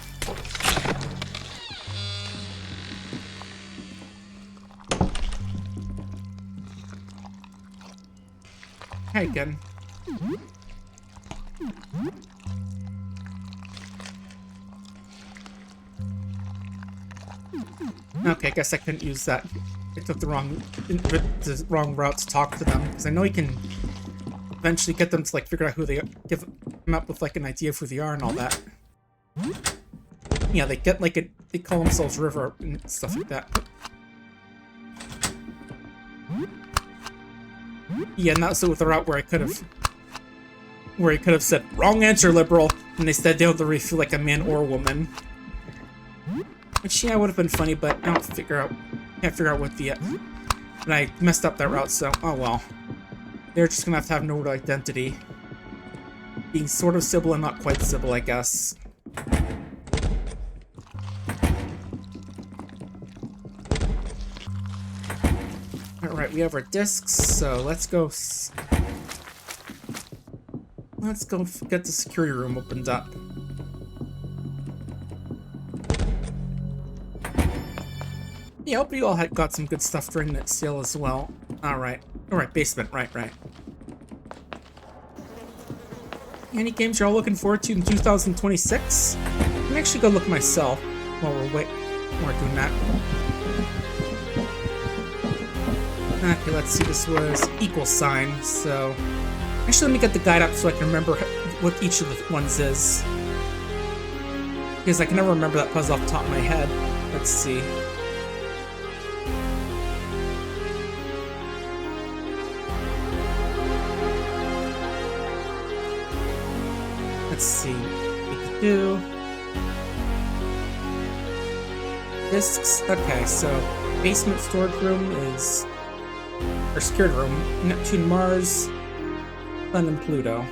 [SPEAKER 1] Hi again. Okay, I guess I couldn't use that. I took the wrong route to talk to them, because I know you can eventually get them to like figure out who they are, give them up with like an idea of who they are and all that. Yeah, they get like they call themselves River and stuff like that. Yeah, not so with the route where I could have said wrong answer, liberal, and they said they don't really feel like a man or a woman. Which yeah, would have been funny, but I can't figure out what the and I messed up that route, so oh well. They're just gonna have to have no identity. Being sort of Sybil and not quite Sybil, I guess. Alright, we have our discs, so let's go... let's go get the security room opened up. Yeah, I hope you all had got some good stuff during that sale as well. Alright. Alright, basement. Right. Any games you're all looking forward to in 2026? Let me actually go look myself while we're doing that. Okay, let's see. This was equal sign, so... Actually, let me get the guide up so I can remember what each of the ones is. Because I can never remember that puzzle off the top of my head. Let's see. Let's see. We could do discs. Okay, so basement storage room is, or security room. Neptune, Mars, Sun, and Pluto.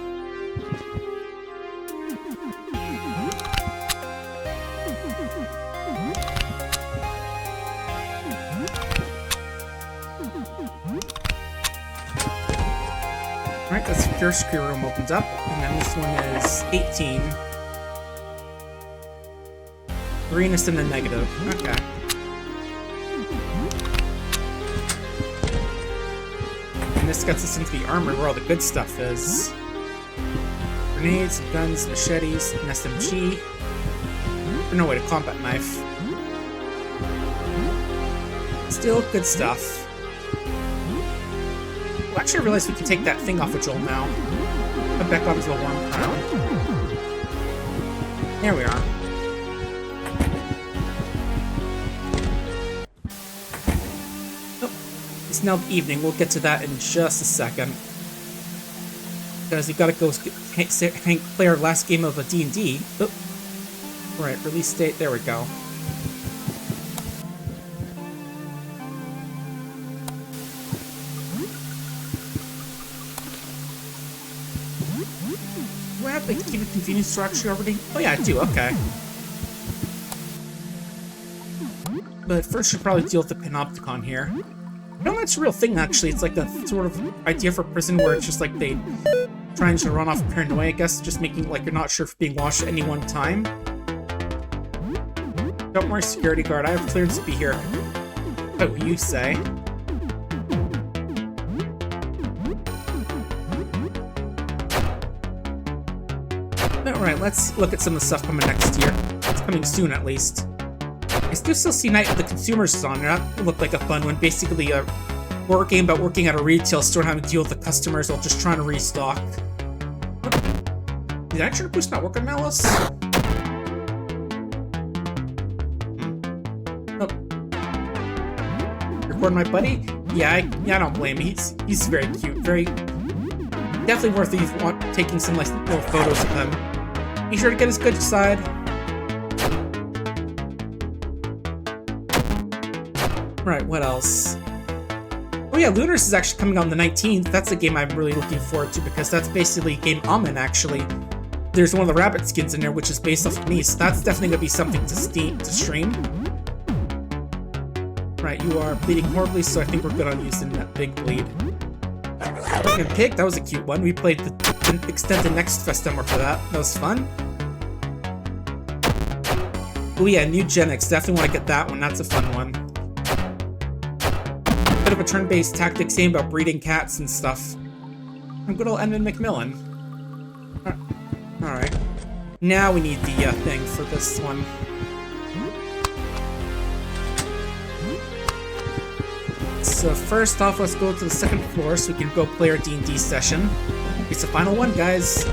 [SPEAKER 1] Alright, that's your security room opens up, and then this one is 18. Green is in the negative. Okay. And this gets us into the armory where all the good stuff is. Grenades, guns, machetes, an SMG. Or no, wait, a combat knife. Still good stuff. Well, actually, I realized we can take that thing off of Joel now. Put back onto the warm crown. There we are. Oh, it's now the evening. We'll get to that in just a second. Because we've got to go play our last game of a D&D. Oh. Right, release date. There we go. Do I have to keep a convenience store actually already? Oh yeah, I do, okay. But first should probably deal with the Panopticon here. No, that's a real thing actually. It's like a sort of idea for prison where it's just like they trying to run off paranoia, I guess, just making like you're not sure if being watched at any one time. Don't worry, security guard, I have clearance to be here. Oh, you say? Alright, let's look at some of the stuff coming next year. It's coming soon, at least. I still see Night of the Consumers is on there. That looked like a fun one. Basically, a horror game about working at a retail store and having to deal with the customers while just trying to restock. Did Action Boost not work on Malice? Oh. Recording my buddy? Yeah, I don't blame him. He's very cute. Very... Definitely worth it if you want taking some like little photos of him. Be sure to get his good side. Right, what else? Oh yeah, Lunars is actually coming out on the 19th. That's a game I'm really looking forward to because that's basically a game I'm in, actually. There's one of the rabbit skins in there, which is based off of me, so that's definitely going to be something to stream. Right, you are bleeding horribly, so I think we're good on using that big bleed. And Pig, that was a cute one. We played the extended Next Fest demo for that. That was fun. Oh yeah, New Gen X. Definitely want to get that one. That's a fun one. Bit of a turn-based tactics game about breeding cats and stuff. From good old Edmund McMillan. Alright. Now we need the thing for this one. So first off, let's go to the second floor so we can go play our D&D session. It's the final one, guys.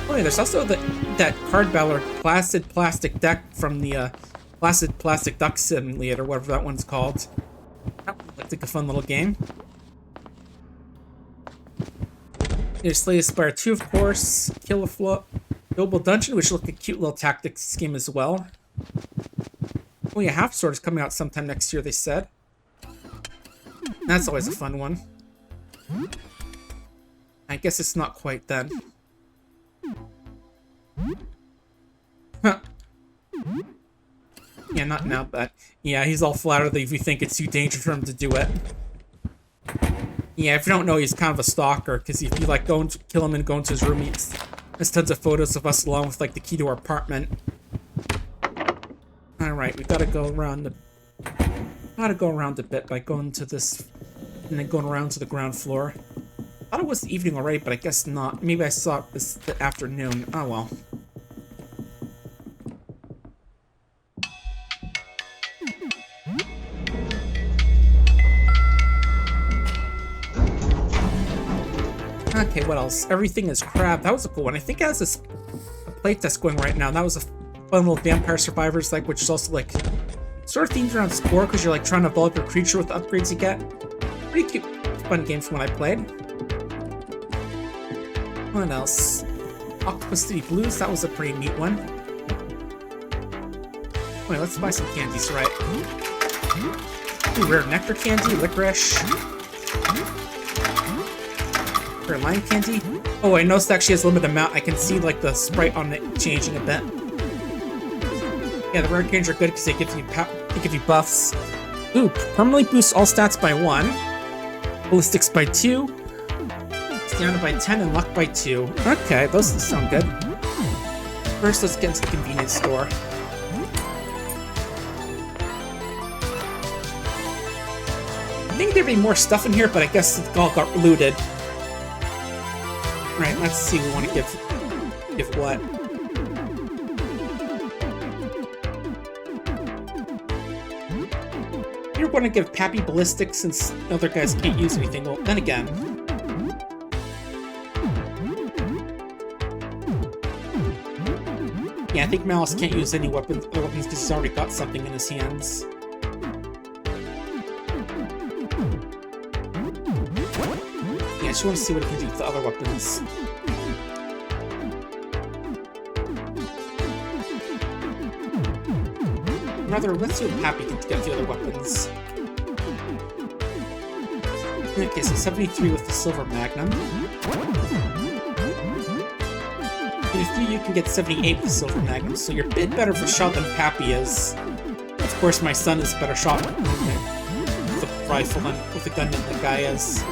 [SPEAKER 1] Oh yeah, there's also that card battle or Placid Plastic Deck from the Placid Plastic Duck Simulator, whatever that one's called. That looks like a fun little game. There's Slay Spire 2, of course. Kill a Float. Noble Dungeon, which looks like a cute little tactics game as well. Oh yeah, Half Sword is coming out sometime next year, they said. That's always a fun one. I guess it's not quite then. Huh. Yeah, not now, but... Yeah, he's all flattered that if we think it's too dangerous for him to do it. Yeah, if you don't know, he's kind of a stalker, because if you, like, go and kill him and go into his room, there's tons of photos of us along with, like, the key to our apartment. Alright, we gotta go around a bit by going to this, and then going around to the ground floor. I thought it was the evening already, but I guess not. Maybe I saw it this the afternoon. Oh well. Okay, what else? Everything is crab. That was a cool one. I think it has a playtest going right now. That was a fun little Vampire Survivors, like, which is also, like, sort of themed around Spore, because you're, like, trying to evolve your creature with the upgrades you get. Pretty cute, fun game from when I played. What else? Octopus City Blues, that was a pretty neat one. Wait, let's buy some candies, right? Ooh, rare nectar candy, licorice. Rare lime candy. Oh, I noticed it actually has a limited amount. I can see, like, the sprite on it changing a bit. Yeah, the rare candies are good because they give you buffs. Ooh, permanently boosts all stats by 1. Ballistics by 2. Stamina by 10 and luck by 2. Okay, those sound good. First, let's get into the convenience store. I think there'd be more stuff in here, but I guess it all got looted. Right, let's see. We want to give what? You're going to give Pappy Ballistics since other guys can't use anything. Well, then again. Yeah, I think Malice can't use any weapons because he's already got something in his hands. Yeah, she wants to see what he can do with the other weapons. Rather, let's see what Pappy can get the other weapons. Okay, so 73 with the Silver Magnum. And you can get 78 with the Silver Magnum, so you're a bit better of a shot than Pappy is. Of course, my son is a better shot with a rifle than with a gun than the guy is.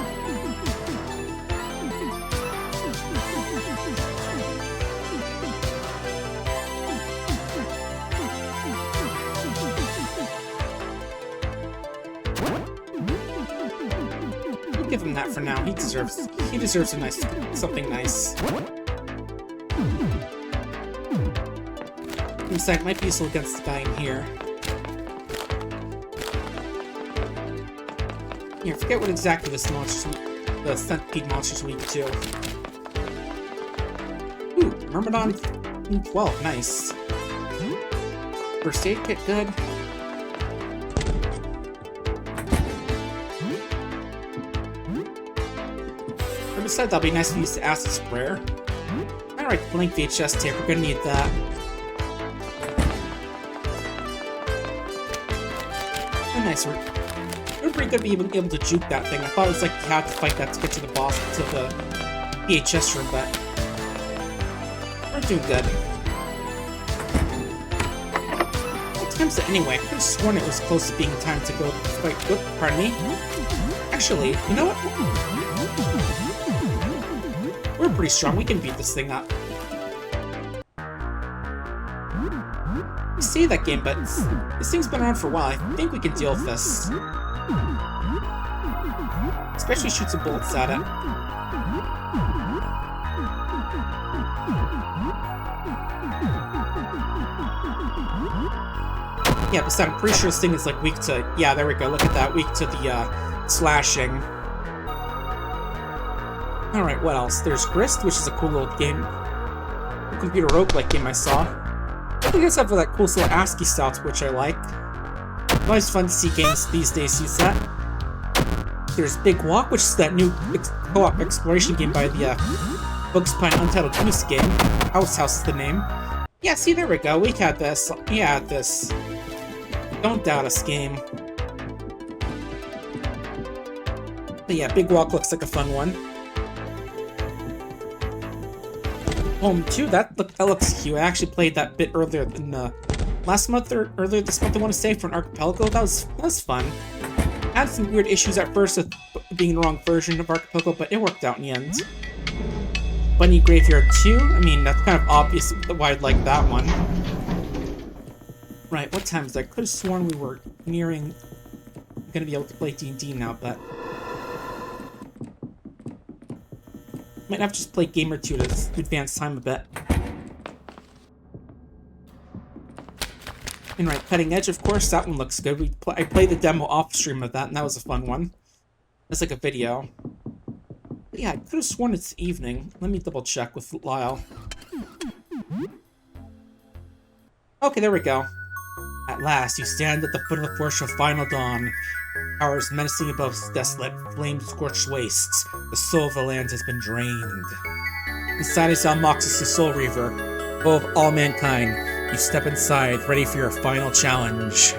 [SPEAKER 1] Give him that for now. He deserves a something nice. Inside might be useful against the guy in here. Here, forget what exactly the centipede monster's weak to. Ooh, Myrmidon 12, nice. First aid kit, good. Besides, that'll be nice to use the acid sprayer. Alright, blank VHS tape, we're gonna need that. Oh, nice. We're pretty good being able to juke that thing. I thought it was like you had to fight that to get to the boss, to the VHS room, but we're doing good. What time is it anyway? I could have sworn it was close to being time to go fight. Whoop, pardon me. Actually, you know what? We're pretty strong. We can beat this thing up. You see that game, but this thing's been around for a while. I think we can deal with this. Especially shoot some bullets at it. Yeah, but I'm pretty sure this thing is like weak to... Yeah, there we go. Look at that. Weak to the slashing. Alright, what else? There's Grist, which is a cool little game. A computer roguelike game I saw. I think it's have that cool little ASCII style, which I like. It's always fun to see games these days use that. There's Big Walk, which is that new co-op exploration game by the Bugs Pine Untitled Goose game. House is the name. Yeah, see, there we go. We had this. We had this. Don't doubt us, game. But yeah, Big Walk looks like a fun one. Home 2, that looks cute. I actually played that bit earlier in last month or earlier this month, I want to say, for an archipelago. That was fun. Had some weird issues at first with being the wrong version of Archipelago, but it worked out in the end. Bunny Graveyard 2? I mean, that's kind of obvious why I'd like that one. Right, what time is it? I could have sworn we were nearing gonna be able to play D&D now, but might have to just play Game or 2 to advance time a bit. And right, Cutting Edge, of course, that one looks good. I played the demo off stream of that, and that was a fun one. It's like a video. But yeah, I could have sworn it's evening. Let me double check with Lyle. Okay, there we go. At last, you stand at the foot of the forest of Final Dawn. Towers menacing above desolate, flame-scorched wastes. The soul of the land has been drained. Inside is Almoxis, the Soul Reaver, foe of all mankind. You step inside, ready for your final challenge.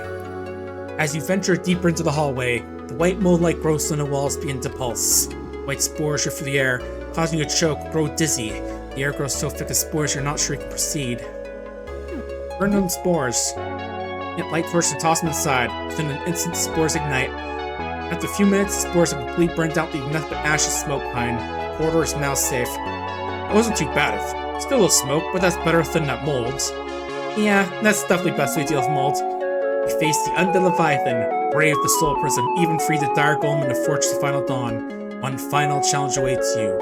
[SPEAKER 1] As you venture deeper into the hallway, the white mold-like growths on the walls begin to pulse. White spores drift through the air, causing you to choke, grow dizzy. The air grows so thick with spores you're not sure you can proceed. Burn them spores. Get light torch and toss them inside. Within an instant, the spores ignite. After a few minutes, the spores have completely burned out, leaving nothing but ash and smoke behind. The corridor is now safe. It wasn't too bad. Still a little smoke, but that's better than that mold. Yeah, that's definitely the best way to deal with mold. You face the undead Leviathan, brave the Soul Prism, even free the dire golem in the Fortress of Final Dawn. One final challenge awaits you.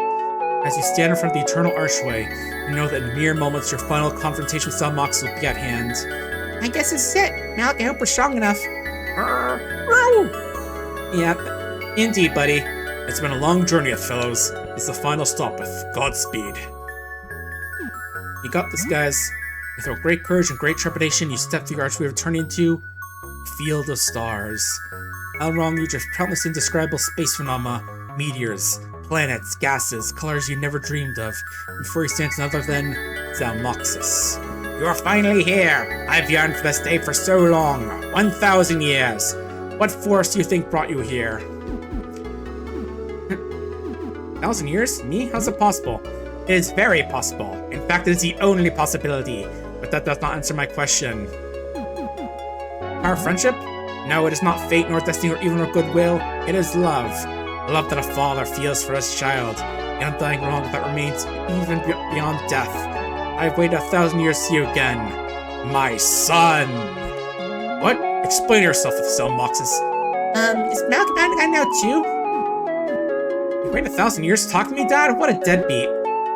[SPEAKER 1] As you stand in front of the Eternal Archway, you know that in mere moments your final confrontation with Salmox will be at hand. I guess this is it. Malik, I hope we're strong enough. Yeah, indeed, buddy. It's been a long journey, fellows. It's the final stop with Godspeed. You got this, guys. With great courage and great trepidation, you step through the archway, turning into Field of Stars. How wrong you drift countless indescribable space phenomena, meteors, planets, gases, colors you never dreamed of. Before you stand none other than Zalmoxis. You're finally here! I've yearned for this day for so long. 1,000 years. What force do you think brought you here? 1,000 years? Me? How's it possible? It is very possible. In fact, it is the only possibility. But that does not answer my question. Our friendship? No, it is not fate, nor destiny, or even our goodwill. It is love. Love that a father feels for his child. The undying wrong that remains even beyond death. I've waited 1,000 years to see you again. My son! What? Explain yourself with Salmoxis. Is Malcolm a guy now too? You waited 1,000 years to talk to me, Dad? What a deadbeat.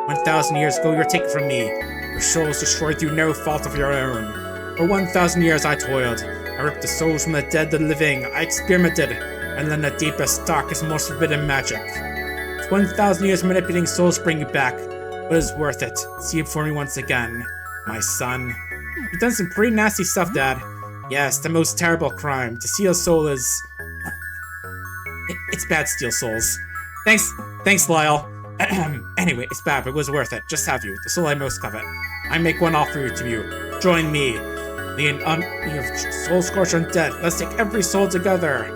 [SPEAKER 1] 1,000 years ago, you were taken from me. Your soul was destroyed through no fault of your own. For 1,000 years I toiled. I ripped the souls from the dead to the living. I experimented, and learned the deepest, darkest, most forbidden magic. 1,000 years manipulating souls bring you back, but it's worth it. See it for me once again, my son. You've done some pretty nasty stuff, Dad. Yes, the most terrible crime. To steal a soul is... It's bad to steal souls. Thanks, Lyle. Anyway, it's bad, but it was worth it. Just have you, the soul I most covet. I make one offer to you. Join me. The soul scorched undead. Let's take every soul together.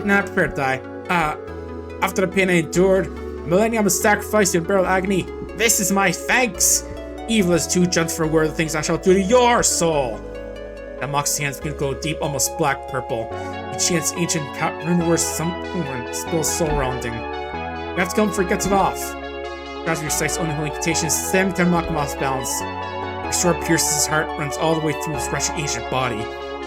[SPEAKER 1] Not prepared to die. After the pain I endured, a millennium of sacrifice and burial agony, this is my thanks. Evil is too gentle for a word of the things I shall do to your soul. That Mox's hands begin to glow deep, almost black-purple. He chants ancient rune words, spills soul rounding. You have to come before he gets it off. As recites only holy incantations, slamming to knock him off balance. The sword pierces his heart, runs all the way through his wretched ancient body.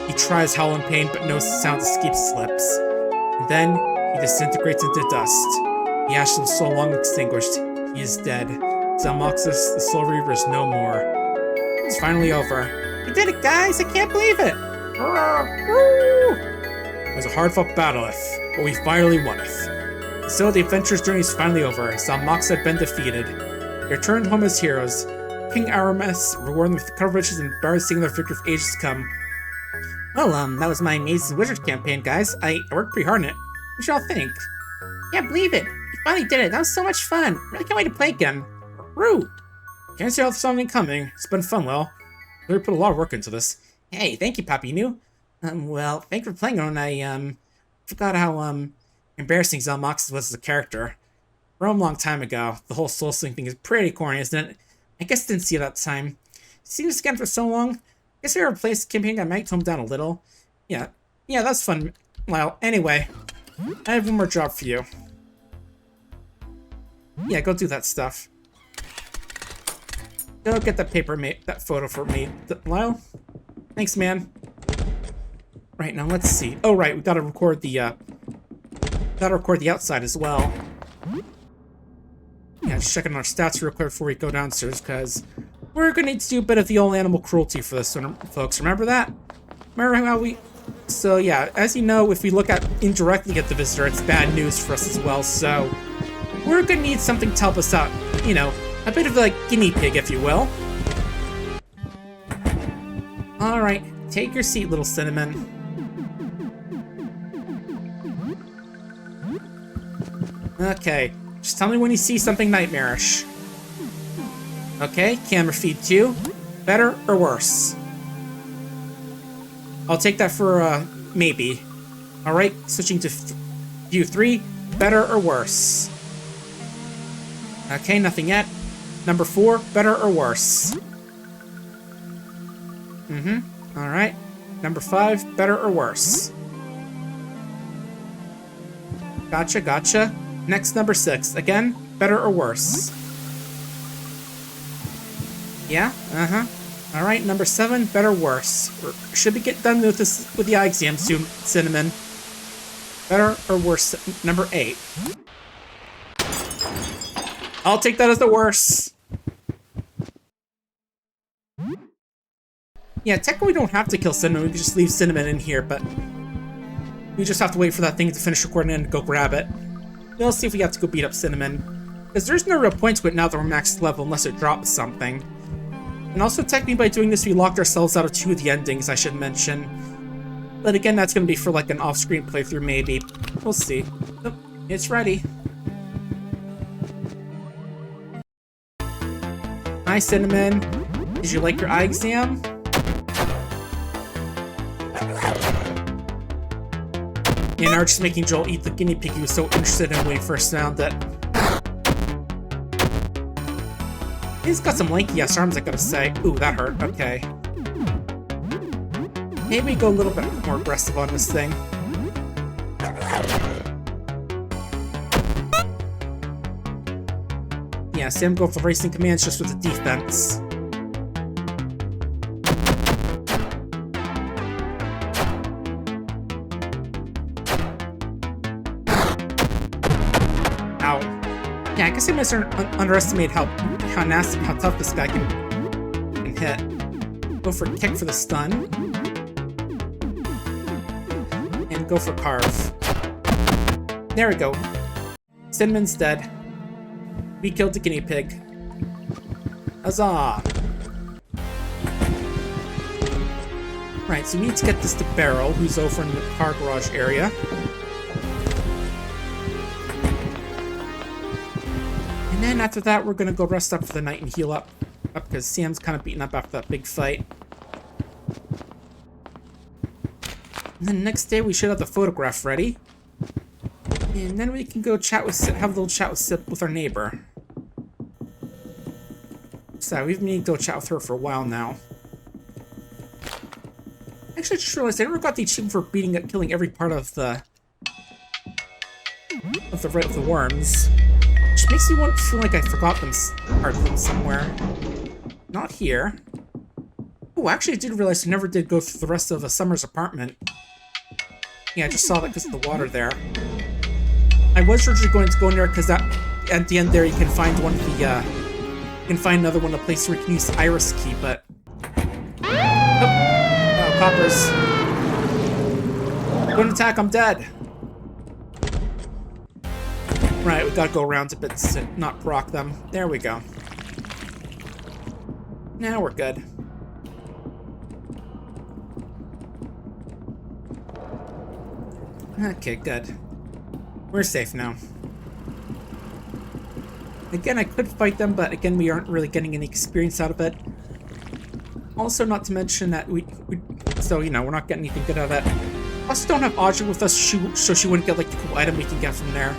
[SPEAKER 1] He tries howl in pain, but no sound escapes his lips. And then, he disintegrates into dust. The ashes of soul long extinguished. He is dead. Zalmoxis, the Soul Reaver, is no more. It's finally over. We did it, guys! I can't believe it! It was a hard-fought battle, but we finally won it. So the adventurer's journey is finally over. Zalmoxis had been defeated. They returned home as heroes. King Aramis rewarded them with coverages and embarrassing their victory for ages to come. Well, that was my amazing wizard campaign, guys. I worked pretty hard on it. What y'all think? Can't believe it. We finally did it. That was so much fun. Really can't wait to play again. Woo! Can't see how there's something coming. It's been fun, well. We put a lot of work into this. Hey, thank you, Papi Nu. Well, thanks for playing on. I forgot how, embarrassing Zalmoxis was as a character. A long time ago. The whole soul sling thing is pretty corny, isn't it? I guess I didn't see it at the time. See this again for so long? I guess we replaced the campaign. I might tone down a little. Yeah, that's fun. Well, anyway. I have one more job for you. Yeah, go do that stuff. Go get that paper, mate. That photo for me. Lyle? Thanks, man. Right, now let's see. Oh, right, we gotta record the, outside as well. Yeah, just checking our stats real quick before we go downstairs, because we're gonna need to do a bit of the old animal cruelty for this one, folks. Remember that? Remember how we... So, yeah, as you know, if we look at indirectly at the visitor, it's bad news for us as well, so... We're gonna need something to help us out. You know, a bit of a guinea pig, if you will. Alright, take your seat, little cinnamon. Okay, just tell me when you see something nightmarish. Okay, camera feed 2. Better or worse? I'll take that for, maybe. Alright, switching to view 3. Better or worse? Okay, nothing yet. Number 4, better or worse? Alright. Number 5, better or worse? Gotcha, gotcha. Next, number 6. Again, better or worse? Yeah? Alright, number 7, better or worse? Should we get done with this with the eye exam soon, Cinnamon? Better or worse? Number 8. I'll take that as the worst. Yeah, technically we don't have to kill Cinnamon, we can just leave Cinnamon in here, but we just have to wait for that thing to finish recording and go grab it. We'll see if we have to go beat up Cinnamon. Because there's no real point to it now that we're max level unless it drops something. And also technically by doing this we locked ourselves out of 2 of the endings, I should mention. But again, that's going to be for like an off-screen playthrough maybe. We'll see. Oh, it's ready. Hi, Cinnamon. Did you like your eye exam? And now we're just making Joel eat the guinea pig he was so interested in when he first found it. He's got some lanky ass arms, I gotta say. Ooh, that hurt. Okay. Maybe go a little bit more aggressive on this thing. Yeah, Sam go for racing commands just with the defense. Ow. Yeah, I guess I underestimated how nasty, how tough this guy can hit. Go for kick for the stun. And go for carve. There we go. Cinnamon's dead. We killed the guinea pig. Huzzah! Right, so we need to get this to Beryl, who's over in the car garage area. And then after that, we're gonna go rest up for the night and heal up because Sam's kind of beaten up after that big fight. And then next day, we should have the photograph ready. And then we can go chat with, have a little chat with our neighbor. So we've been needing to go chat with her for a while now. Actually, I just realized I never got the achievement for killing every part of the worms, which makes me feel like I forgot part of them somewhere. Not here. Oh, actually, I did realize I never did go through the rest of Summer's apartment. Yeah, I just saw that because of the water there. I was originally going to go in there because at the end there you can find one of the you can find another one, a place where you can use the iris key, but oh, coppers. Don't attack, I'm dead. Right, we gotta go around a bit to not proc them. There we go. Now we're good. Okay, good. We're safe now. Again, I could fight them, but again, we aren't really getting any experience out of it. Also, not to mention that so, you know, we're not getting anything good out of it. Also, don't have Audrey with us, so she wouldn't get, like, the cool item we can get from there.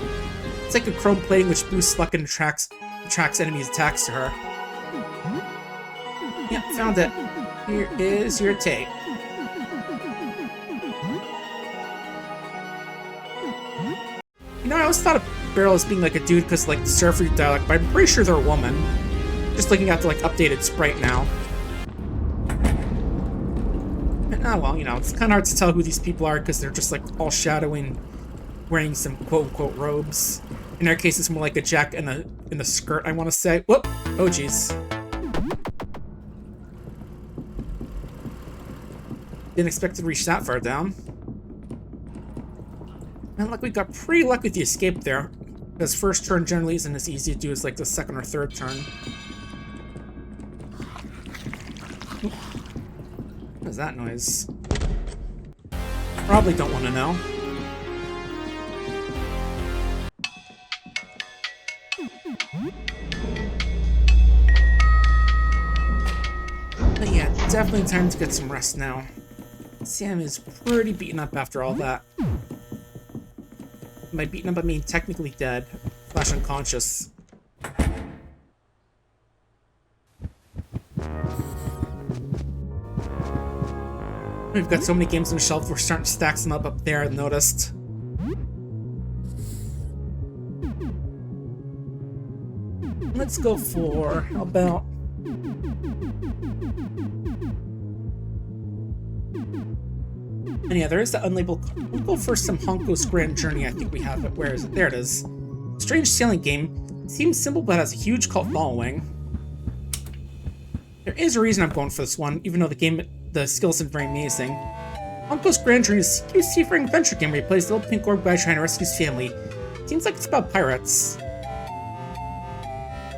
[SPEAKER 1] It's like a chrome plating which boosts luck and attracts enemies' attacks to her. Yep, found it. Here is your tape. You know, I always thought of Beryl as being like a dude because like the surfer dialect, but I'm pretty sure they're a woman. Just looking at the like updated sprite now. Ah, well, you know, it's kind of hard to tell who these people are because they're just like all shadowing, wearing some quote-unquote robes. In our case, it's more like a jacket and a skirt, I want to say. Whoop! Oh, jeez. Didn't expect to reach that far down. And like we got pretty lucky with the escape there, because first turn generally isn't as easy to do as like the second or third turn. What is that noise? Probably don't want to know. But yeah, definitely time to get some rest now. Sam is pretty beaten up after all that. By beaten up, I mean technically dead, / unconscious. We've got so many games on the shelf, we're starting to stack them up there, I've noticed. Let's go for, how about... And yeah, there is the unlabeled... We'll go for some Honko's Grand Journey, I think we have it. Where is it? There it is. Strange sailing game. Seems simple, but has a huge cult following. There is a reason I'm going for this one, even though the skill isn't very amazing. Honko's Grand Journey is a cute seafaring adventure game where he plays the little pink orb guy trying to rescue his family. Seems like it's about pirates.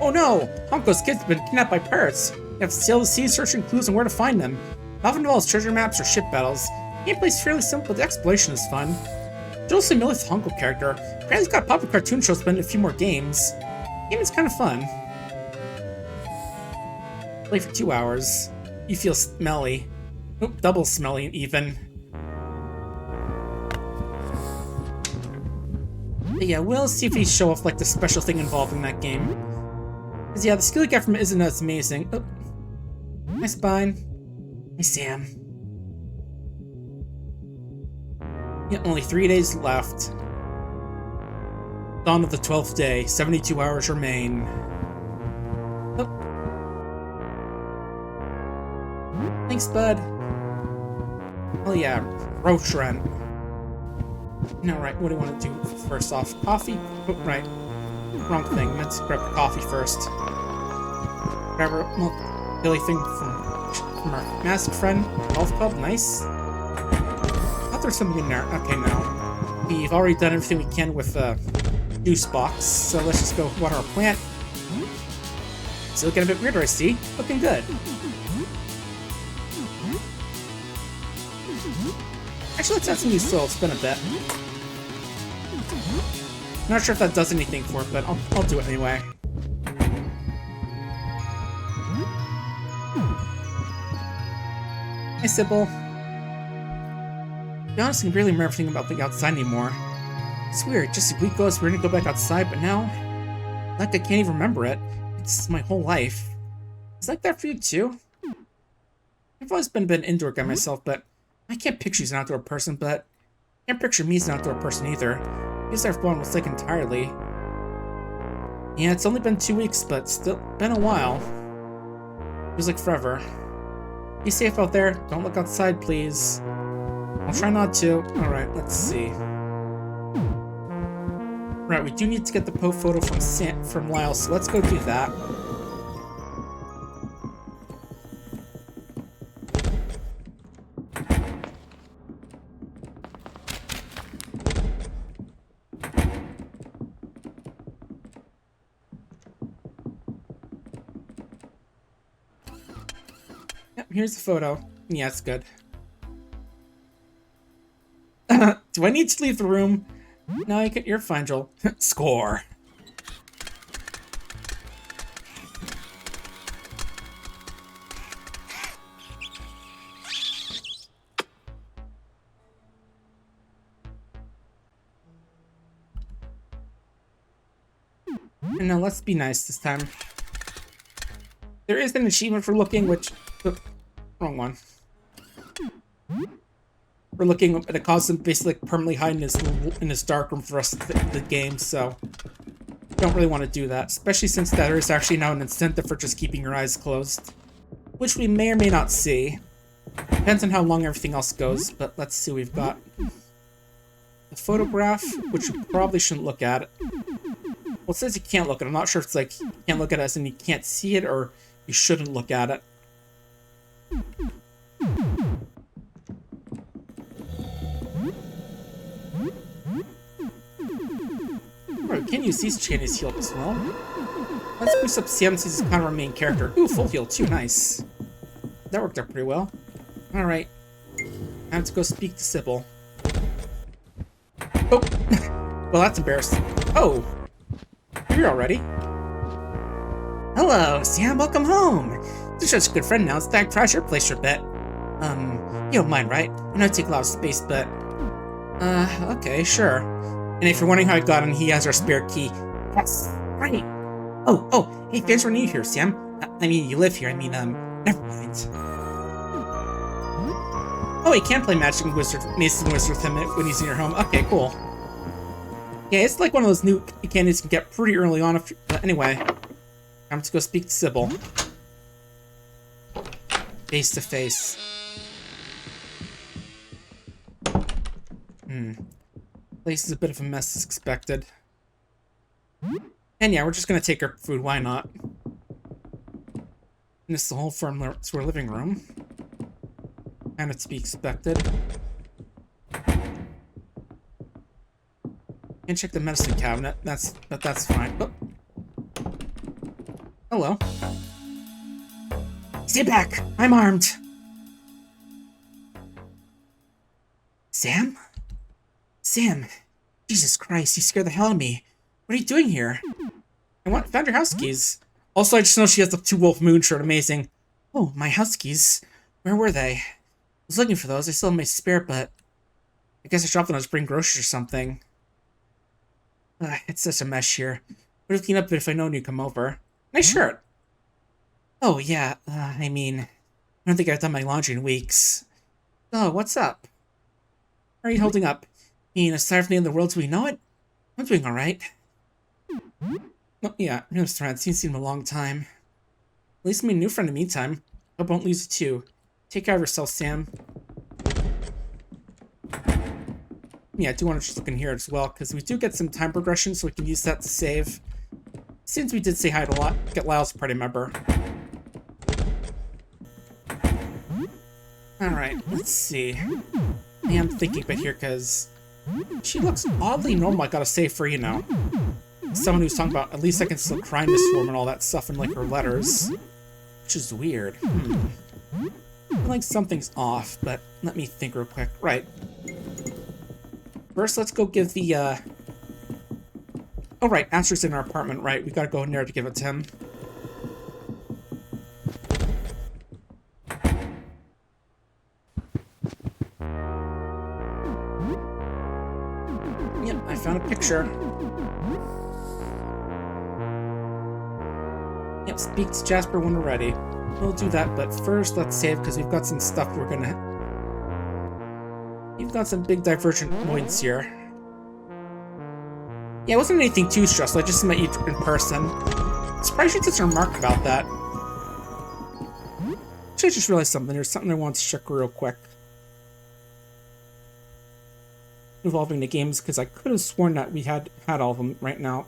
[SPEAKER 1] Oh no! Honko's kids have been kidnapped by pirates. You have to sail the seas searching clues on where to find them. It often involves treasure maps or ship battles. Gameplay is fairly simple, but the exploration is fun. Joel's familiar with the Honko character. Apparently he's got a popular cartoon show spending a few more games. The game is kind of fun. Play for 2 hours. You feel smelly. Oop, double smelly even. But yeah, we'll see if he show off like the special thing involved in that game. Cause yeah, the skill you get from it isn't as amazing. Oh. Hi, Spine. Hey, Sam. Yeah, only 3 days left. Dawn of the 12th day. 72 hours remain. Oh. Thanks, bud. Oh yeah, roach rent. Now, right, what do you want to do first off? Coffee? Oh, right. Wrong thing. Let's grab the coffee first. Grab a little Billy thing from our masked friend. Golf club, nice. I thought there's something in there. Okay, now. We've already done everything we can with the juice box, so let's just go water our plant. It's looking a bit weirder, I see. Looking good. Actually, let's add some new soil. It's been a bit. Not sure if that does anything for it, but I'll do it anyway. Hi, Sybil. To be honest, I can barely remember everything about being outside anymore. It's weird. Just a week ago, we were gonna go back outside, but now, like I can't even remember it. It's my whole life. It's like that for you too. I've always been a bit an indoor guy myself, but I can't picture you as an outdoor person, but I can't picture me as an outdoor person either. I guess I've gone with like entirely. Yeah, it's only been 2 weeks, but still been a while. Feels like forever. Be safe out there. Don't look outside, please. I'll try not to. Alright, let's see. Right, we do need to get the Poe photo from Lyle, so let's go do that. Yep, here's the photo. Yeah, it's good. Do I need to leave the room? No, you're fine, Joel. Score. And now let's be nice this time. There is an achievement for looking, which... Oh, wrong one. we're looking at a cause him basically permanently hide in his dark room for the rest of the game, so don't really want to do that, especially since there is actually now an incentive for just keeping your eyes closed, which we may or may not see. Depends on how long everything else goes, but let's see what we've got. The photograph, which you probably shouldn't look at. Well, it says you can't look at it. I'm not sure if it's like you can't look at it as in you can't see it, or you shouldn't look at it. Alright, can use these chains healed as well. Let's boost up Sam since he's kind of our main character. Ooh, full heal too, nice. That worked out pretty well. Alright. I have to go speak to Sybil. Oh! Well, that's embarrassing. Oh! You're here already? Hello, Sam, welcome home! You're such a good friend now, it's time to trash your place for a bit. You don't mind, right? I know I take a lot of space, but... okay, sure. And if you're wondering how I got in, he has our spare key. Yes, right! Oh, hey, thanks for being here, Sam. I mean, you live here, never mind. Oh, you can play Magic Mason Wizard with him when he's in your home. Okay, cool. Yeah, it's like one of those new candies you can get pretty early on. But anyway, I'm to go speak to Sybil. Face to face. Place is a bit of a mess as expected. And yeah, we're just gonna take her food, why not? And this is the whole firm to our living room. And it's to be expected. And check the medicine cabinet. But that's fine. Oh. Hello. Stay back! I'm armed! Sam? Sam! Jesus Christ, you scared the hell out of me. What are you doing here? Found your house keys. Also, I just know she has the 2-wolf moon shirt. Amazing. Oh, my house keys. Where were they? I was looking for those. I still have my spare, but I guess I dropped them. I was bringing groceries or something. It's such a mess here. Would have cleaned up if I known you'd come over. Nice shirt. Oh, yeah. I don't think I've done my laundry in weeks. Oh, what's up? How are you holding up? Aside from the end of the world as we know it? I'm doing alright. Oh, yeah, Mr. Haven't seen him in a long time. At least I'm a new friend in the meantime. Hope I won't lose you too. Take care of yourself, Sam. Yeah, I do want to just look in here as well, because we do get some time progression, so we can use that to save. Since we did say hi to get Lyle's party member. Alright, let's see. I am thinking a bit here, because she looks oddly normal, I gotta say, for, someone who's talking about, at least I can still cry in this form and all that stuff in, like, her letters. Which is weird. I feel like something's off, but let me think real quick. Right. First, let's go give the, Oh, right, Asher's in our apartment, right. We gotta go in there to give it to him. Yep, I found a picture. Yep, speak to Jasper when we're ready. We'll do that, but first let's save, because we've got some stuff we're gonna... We've got some big divergent points here. Yeah, it wasn't anything too stressful, I just met you in person. I'm surprised you did some remark about that. Actually, I just realized something. There's something I want to check real quick. Involving the games, because I could have sworn that we had all of them right now.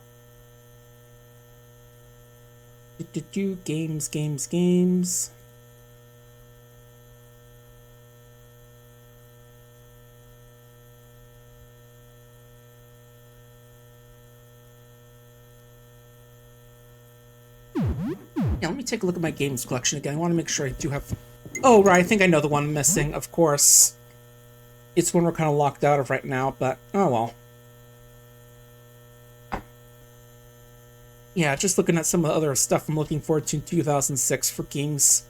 [SPEAKER 1] Games. Yeah, let me take a look at my games collection again. I want to make sure I do have... Oh, right, I think I know the one I'm missing, of course. It's one we're kind of locked out of right now, but oh well. Yeah, just looking at some of the other stuff I'm looking forward to in 2006 for games.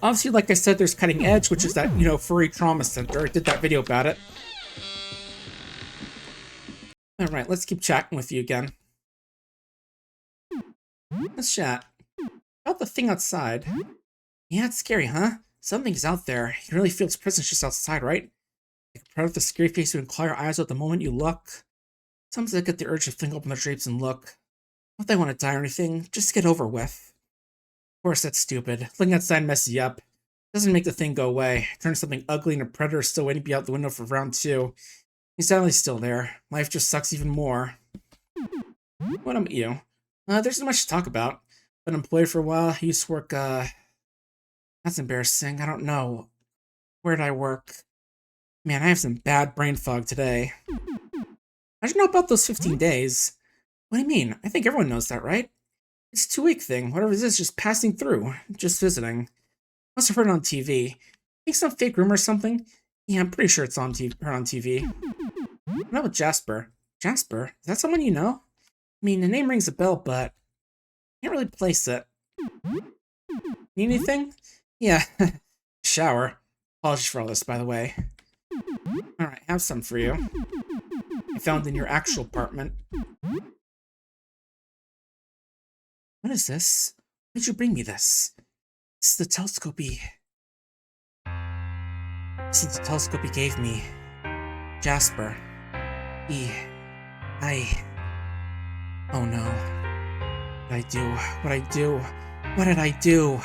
[SPEAKER 1] Obviously, like I said, there's Cutting Edge, which is that, furry trauma center. I did that video about it. Alright, let's keep chatting with you again. Let's chat. About the thing outside. Yeah, it's scary, huh? Something's out there. You can really feel its presence just outside, right? Like a predator with a scary face who can claw your eyes out the moment you look. Sometimes I get the urge to fling open the drapes and look. Not that I want to die or anything, just to get over with. Of course, that's stupid. Looking outside messes you up. Doesn't make the thing go away. Turns something ugly and a predator still waiting to be out the window for round 2. He's sadly still there. Life just sucks even more. What about you? There's not much to talk about. Been employed for a while. I used to work, that's embarrassing. I don't know. Where did I work? Man, I have some bad brain fog today. How'd you know about those 15 days? What do you mean? I think everyone knows that, right? It's a 2-week thing. Whatever it is, just passing through. Just visiting. Must have heard it on TV. Think some fake rumor or something? Yeah, I'm pretty sure it's on TV. What about Jasper? Jasper? Is that someone you know? I mean, the name rings a bell, but I can't really place it. Need anything? Yeah. Shower. Apologies for all this, by the way. Alright, have some for you. I found in your actual apartment. What is this? Why did you bring me this? This is the telescope he gave me. Jasper. Oh no. What did I do? What did I do?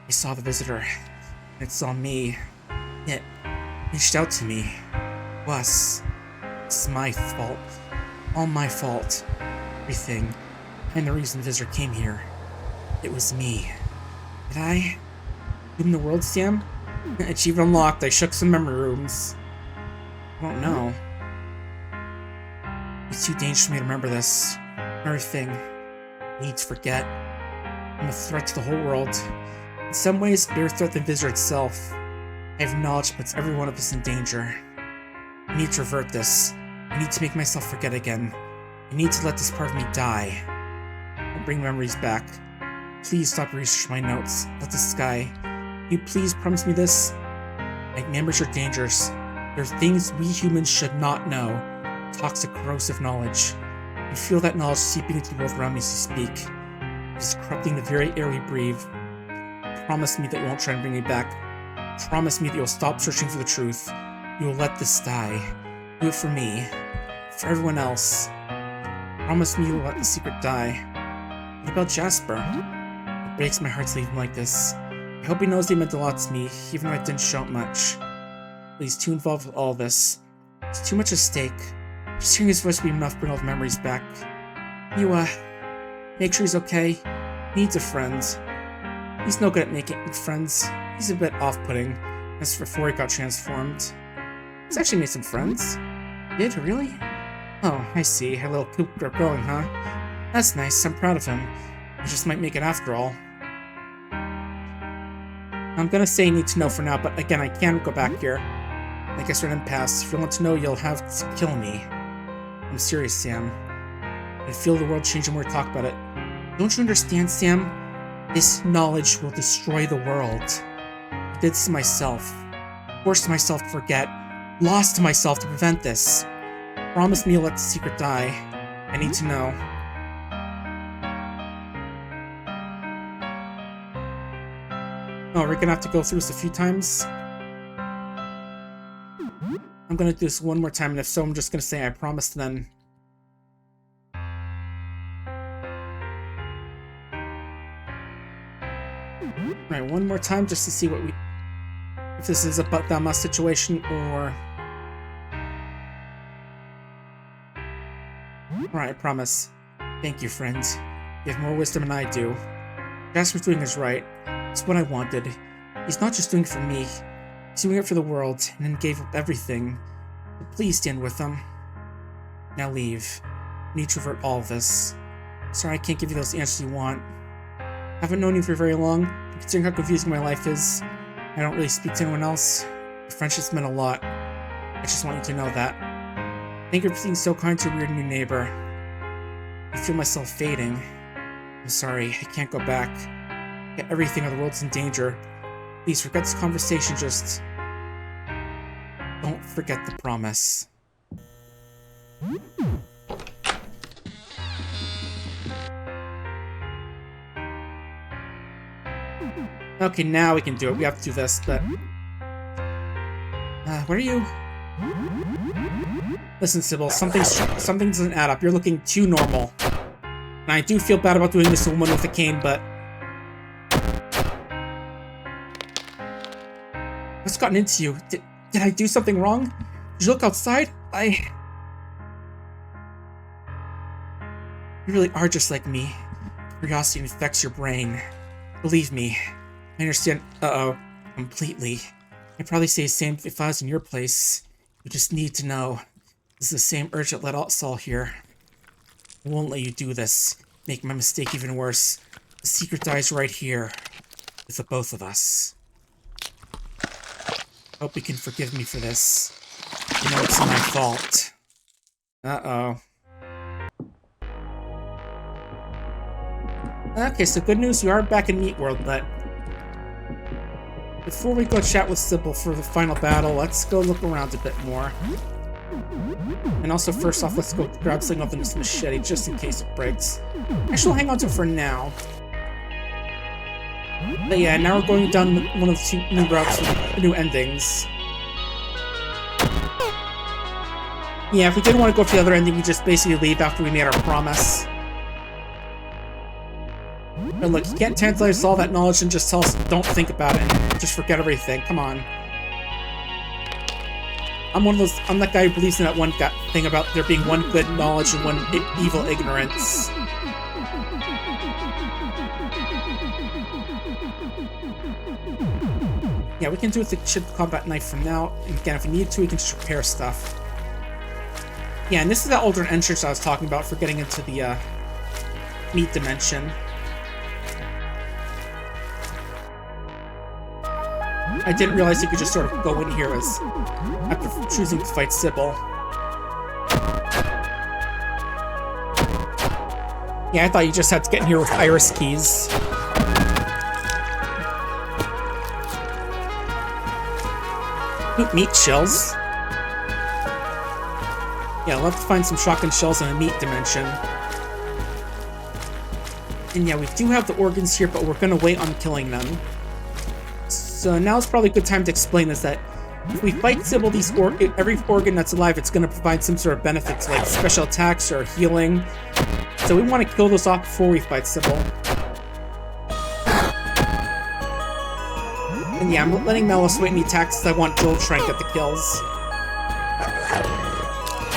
[SPEAKER 1] I saw the visitor. And it saw me. It reached out to me. It's my fault. All my fault. Everything. And the reason the visitor came here. It was me. Did I? Doom the world, Sam? Achievement unlocked. I shook some memory rooms. I don't know. It's too dangerous for me to remember this. Everything. I need to forget. I'm a threat to the whole world. In some ways, bigger threat than Visitor itself. I have knowledge that puts every one of us in danger. I need to revert this. I need to make myself forget again. I need to let this part of me die. I'll bring memories back. Please stop researching my notes. Let the sky. Can you please promise me this? My memories are dangerous. There are things we humans should not know. Toxic, corrosive knowledge. I feel that knowledge seeping into the world around me as you speak. It is corrupting the very air we breathe. Promise me that you won't try and bring me back. Promise me that you'll stop searching for the truth. You will let this die. Do it for me. For everyone else. Promise me you will let the secret die. What about Jasper? It breaks my heart to leave him like this. I hope he knows he meant a lot to me, even though I didn't show it much. But he's too involved with all this. There's too much at stake. Just hearing his voice will be enough to bring all the memories back. You, make sure he's okay. He needs a friend. He's no good at making friends. He's a bit off-putting. As before he got transformed. He's actually made some friends. Did? Really? Oh, I see. A little poop growing, huh? That's nice. I'm proud of him. He just might make it after all. I'm gonna say need to know for now, but again, I can't go back here. I guess we're in an impasse. If you want to know, you'll have to kill me. I'm serious, Sam. I feel the world changing when we talk about it. Don't you understand, Sam? This knowledge will destroy the world. I did this to myself. Forced myself to forget. Lost to myself to prevent this. Promise me you'll let the secret die. I need to know. Oh, we're gonna have to go through this a few times. I'm gonna do this one more time, and if so, I'm just gonna say I promised then. Alright, one more time just to see what we... if this is a but-that-must situation, or... Alright, I promise. Thank you, friends. You have more wisdom than I do. Jasper's doing is right. It's what I wanted. He's not just doing it for me. He's doing it for the world, and then gave up everything. So please stand with him. Now leave. I need to avert all of this. Sorry I can't give you those answers you want. I haven't known you for very long, but considering how confusing my life is, I don't really speak to anyone else. Your friendship's meant a lot. I just want you to know that. Thank you for being so kind to your weird new neighbor. I feel myself fading. I'm sorry, I can't go back. Get everything or the world's in danger. Please forget this conversation, just... don't forget the promise. Okay, now we can do it. We have to do this, but... where are you? Listen, Sybil, something doesn't add up. You're looking too normal. And I do feel bad about doing this to a woman with a cane, but... What's gotten into you? Did I do something wrong? Did you look outside? You really are just like me. Curiosity infects your brain. Believe me. I understand, completely. I'd probably say the same if I was in your place. You just need to know. This is the same urge that led us all here. I won't let you do this. Make my mistake even worse. The secret dies right here. With the both of us. Hope you can forgive me for this. You know it's my fault. Uh-oh. Okay, so good news, you are back in Meat World, but... Before we go chat with Sybil for the final battle, let's go look around a bit more. And also, first off, let's go grab something off this machete, just in case it breaks. Actually, we'll hang on to it for now. But yeah, now we're going down one of the two new routes with new endings. Yeah, if we didn't want to go for the other ending, we just basically leave after we made our promise. But look, you can't tantalize us all that knowledge and just tell us don't think about it and just forget everything. Come on. I'm that guy who believes in that one thing about there being one good knowledge and one evil ignorance. Yeah, we can do it with the chip combat knife from now. And again, if we need to, we can just repair stuff. Yeah, and this is that alternate entrance I was talking about for getting into the meat dimension. I didn't realize you could just sort of go in here as after choosing to fight Sybil. Yeah, I thought you just had to get in here with iris keys. Meat shells. Yeah, I'll have to find some shotgun shells in a meat dimension. And yeah, we do have the organs here, but we're gonna wait on killing them. So now is probably a good time to explain is that if we fight Sybil, every organ that's alive, it's going to provide some sort of benefits like special attacks or healing. So we want to kill those off before we fight Sybil. And yeah, I'm letting Malus wait in the attacks because I want Joel to try and get the kills.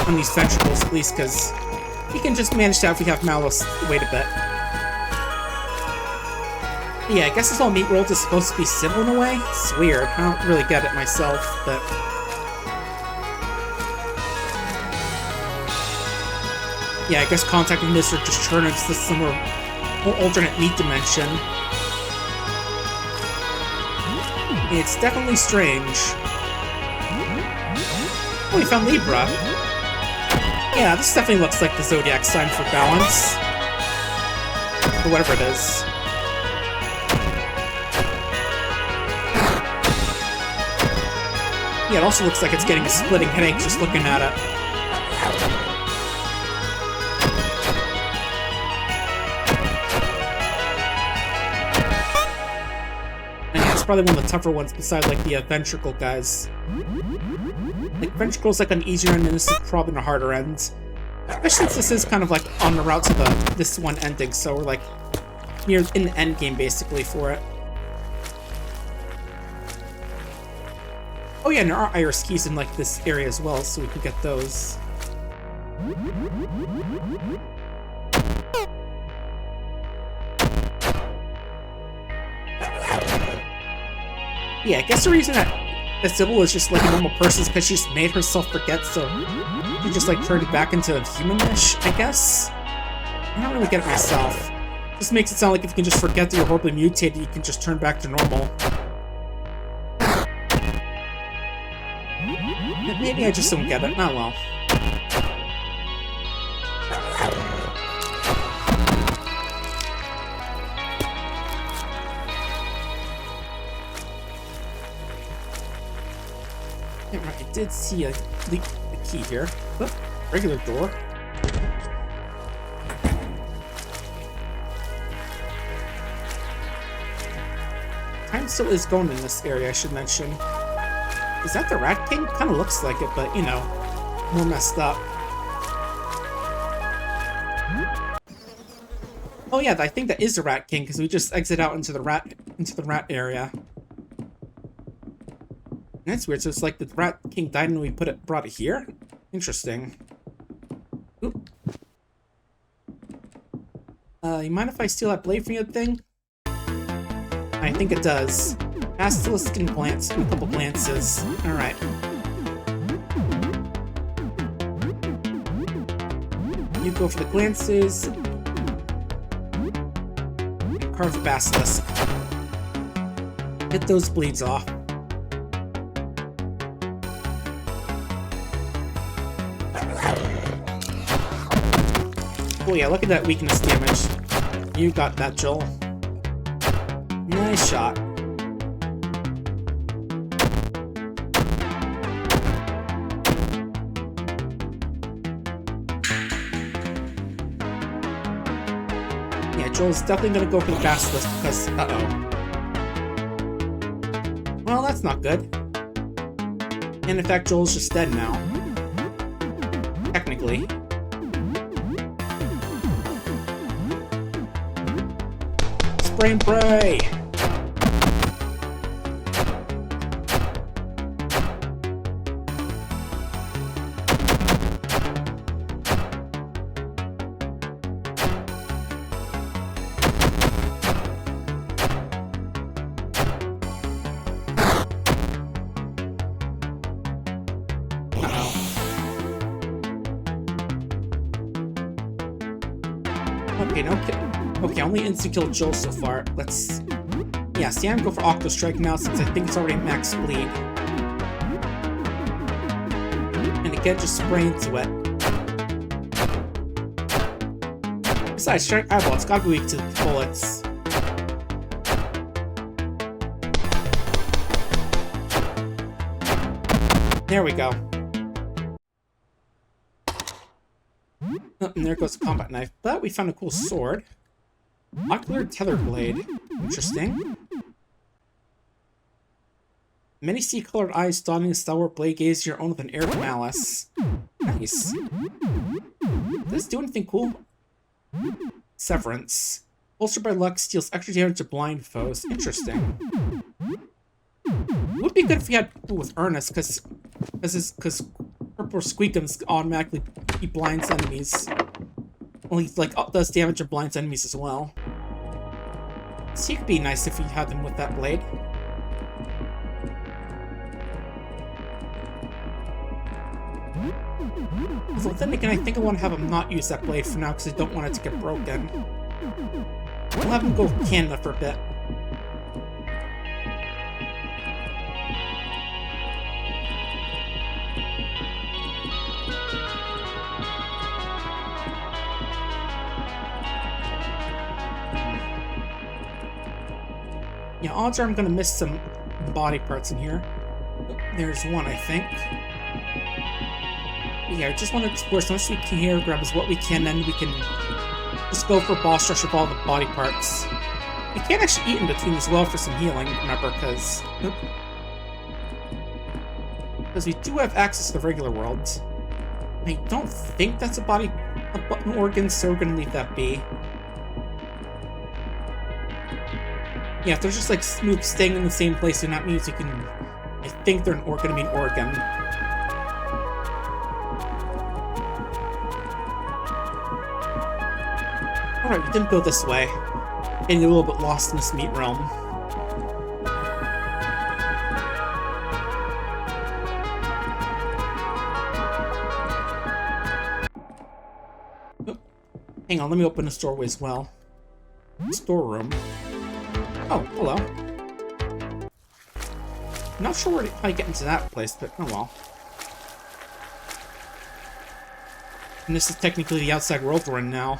[SPEAKER 1] On these ventricles, at least, because he can just manage that if we have Malus wait a bit. Yeah, I guess this whole Meat World is supposed to be Sybil in a way. It's weird. I don't really get it myself, but... Yeah, I guess contacting this or just turn into some more alternate meat dimension. It's definitely strange. Oh, we found Libra. Yeah, this definitely looks like the Zodiac sign for balance. Or whatever it is. Yeah, it also looks like it's getting a splitting headache just looking at it. And yeah, it's probably one of the tougher ones besides like the ventricle guys. Like ventricle's like an easier end and this is probably a harder end. Especially since this is kind of like on the route to this one ending, so we're like near in the end game basically for it. Oh yeah, and there are iris keys in like this area as well, so we can get those. Yeah, I guess the reason that Sybil is just like a normal person is because she's made herself forget, so she just like turned it back into human-ish, I guess? I don't really get it myself. Just makes it sound like if you can just forget that you're horribly mutated, you can just turn back to normal. Maybe I just don't get it. Oh well. Yeah, right, I did see a key here. Oh, regular door. Time still is going in this area, I should mention. Is that the Rat King? Kind of looks like it, but, you know, more messed up. Oh yeah, I think that is the Rat King, because we just exit out into the rat area. That's weird, so it's like the Rat King died and we brought it here? Interesting. Oop. You mind if I steal that blade from you thing? I think it does. Basilisk and glance, a couple glances. Alright. You go for the glances. And carve the basilisk. Get those bleeds off. Oh yeah, look at that weakness damage. You got that, Joel. Nice shot. Yeah, Joel's definitely gonna go for the basilisk because, uh-oh. Well, that's not good. And in fact, Joel's just dead now. Technically. Spray and pray! Okay, no. Okay, only insta-killed Joel so far. Let's... Yeah, Sam go for Octo Strike now since I think it's already max bleed. And again, just spray into it. Besides, Strike Eyeball, it's gotta be weak to the bullets. There we go. Oh, and there goes the combat knife. But we found a cool sword. Ocular Tether Blade. Interesting. Many sea-colored eyes dawning a stalwart blade gaze your own with an air of malice. Nice. Does this do anything cool? Severance. Bolstered by luck, steals extra damage to blind foes. Interesting. It would be good if we had people with Earnest, because Purple Squeakums automatically he blinds enemies. Well, he like does damage to blinds enemies as well. So it could be nice if we had them with that blade. So then again, I think I want to have him not use that blade for now because I don't want it to get broken. We'll have him go with Canada for a bit. Yeah, odds are I'm gonna miss some body parts in here. There's one, I think. Yeah, I just want to explore as much as we can here, grab as what we can, then we can just go for boss rush of all the body parts. We can actually eat in between as well for some healing, remember, because we do have access to the regular world. I don't think that's an organ, so we're gonna leave that be. Yeah, if they're just like smooth staying in the same place, then that means you can. I think they're gonna be an organ. Alright, we didn't go this way. Getting a little bit lost in this meat realm. Oh, hang on, let me open this doorway as well. Storeroom. Oh, hello. Not sure how you get into that place, but oh well. And this is technically the outside world we're in now.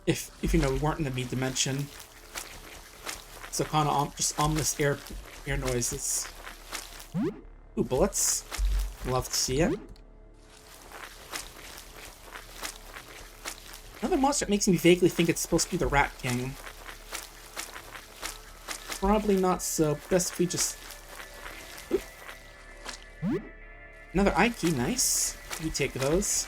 [SPEAKER 1] If you know we weren't in the meat dimension. So kind of just ominous air noises. Ooh, bullets. Love to see it. Another monster that makes me vaguely think it's supposed to be the Rat King. Probably not, so best if we just... Oop. Another eye key, nice. We take those.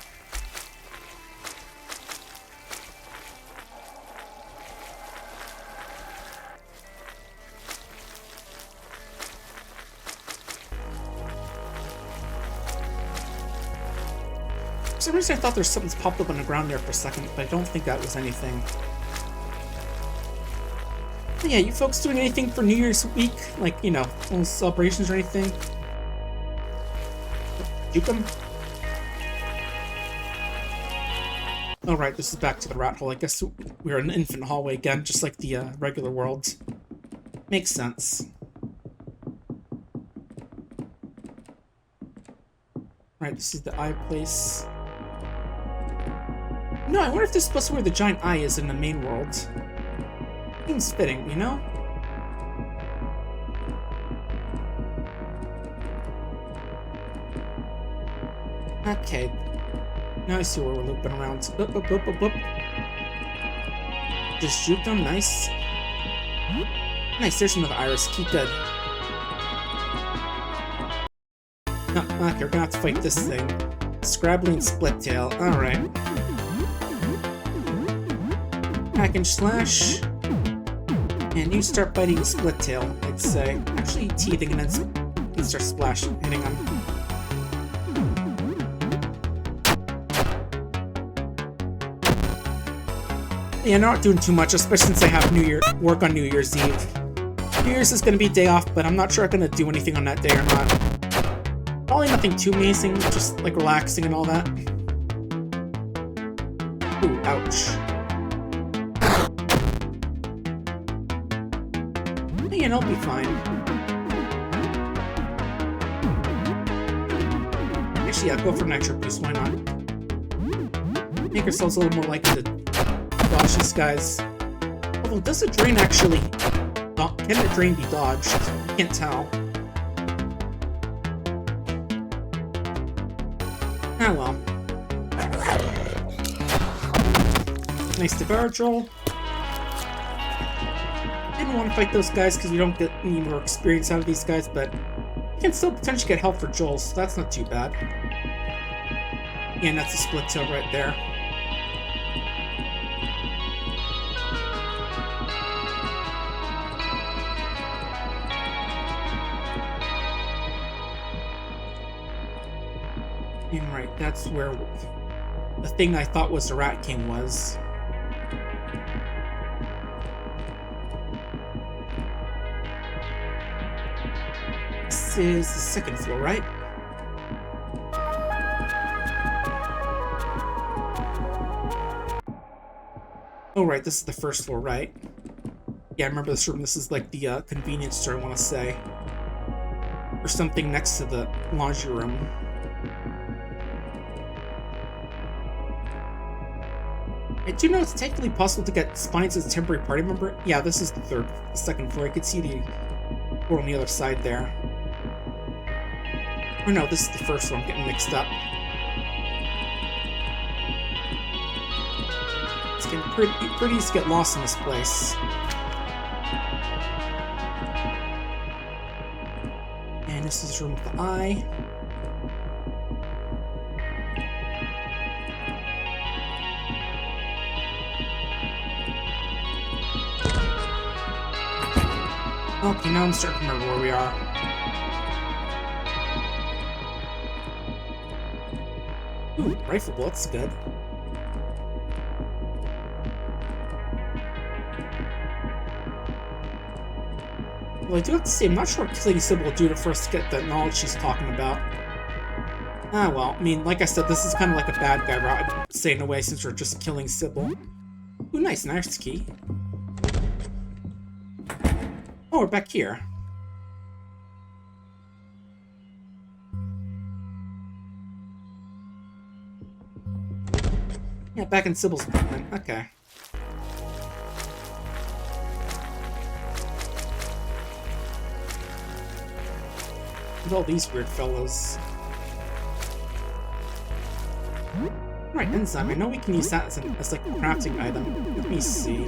[SPEAKER 1] For some reason I thought there's something popped up on the ground there for a second, but I don't think that was anything. But yeah, you folks doing anything for New Year's week? Like, you know, little celebrations or anything? Juke them? Oh right, this is back to the rat hole. I guess we're in an infinite hallway again, just like the regular world. Makes sense. Right, this is the eye place. No, I wonder if this is supposed to be where the giant eye is in the main world. Seems fitting, you know? Okay. Now I see where we're looping around. Oop, oop, oop, oop, oop. Just juke them, nice. Nice, there's another iris. Keep dead. No, okay, we're gonna have to fight this thing. Scrabbling split tail. Alright. Hack and slash. And you start biting the split tail, I'd say. Actually teething and then you start splashing, hitting them. Yeah, not doing too much, especially since I have work on New Year's Eve. New Year's is gonna be a day off, but I'm not sure I'm gonna do anything on that day or not. Probably nothing too amazing, just like relaxing and all that. Ooh, ouch. Hey, and I'll be fine. Actually, yeah, go for an extra boost, why not? Make ourselves a little more likely to dodge these guys. Although, does the drain actually... can the drain be dodged? I can't tell. Ah well. Nice to Virgil. Didn't want to fight those guys because we don't get any more experience out of these guys, but we can still potentially get help for Joel, so that's not too bad. And that's a split tail right there. And right, that's where the thing I thought was the Rat King was. This is the second floor, right? Oh, right, this is the first floor, right? Yeah, I remember this room. This is like the convenience store, I want to say. Or something next to the laundry room. I do know it's technically possible to get Spines as a temporary party member. Yeah, this is the second floor. I could see the door on the other side there. Or no, this is the first one. I'm getting mixed up. It's getting pretty easy to get lost in this place. And this is the room with the eye. Okay, now I'm starting to remember where we are. Ooh, rifle bullets, good. Well, I do have to say, I'm not sure what killing Sybil will do to first get the knowledge she's talking about. Ah, well, I mean, like I said, this is kind of like a bad guy route, I'd say in a way, since we're just killing Sybil. Ooh, nice, nice key. Oh, we're back here. Yeah, back in Sybil's apartment. Okay. With all these weird fellows. Right, enzyme. I know we can use that as like a crafting item. Let me see.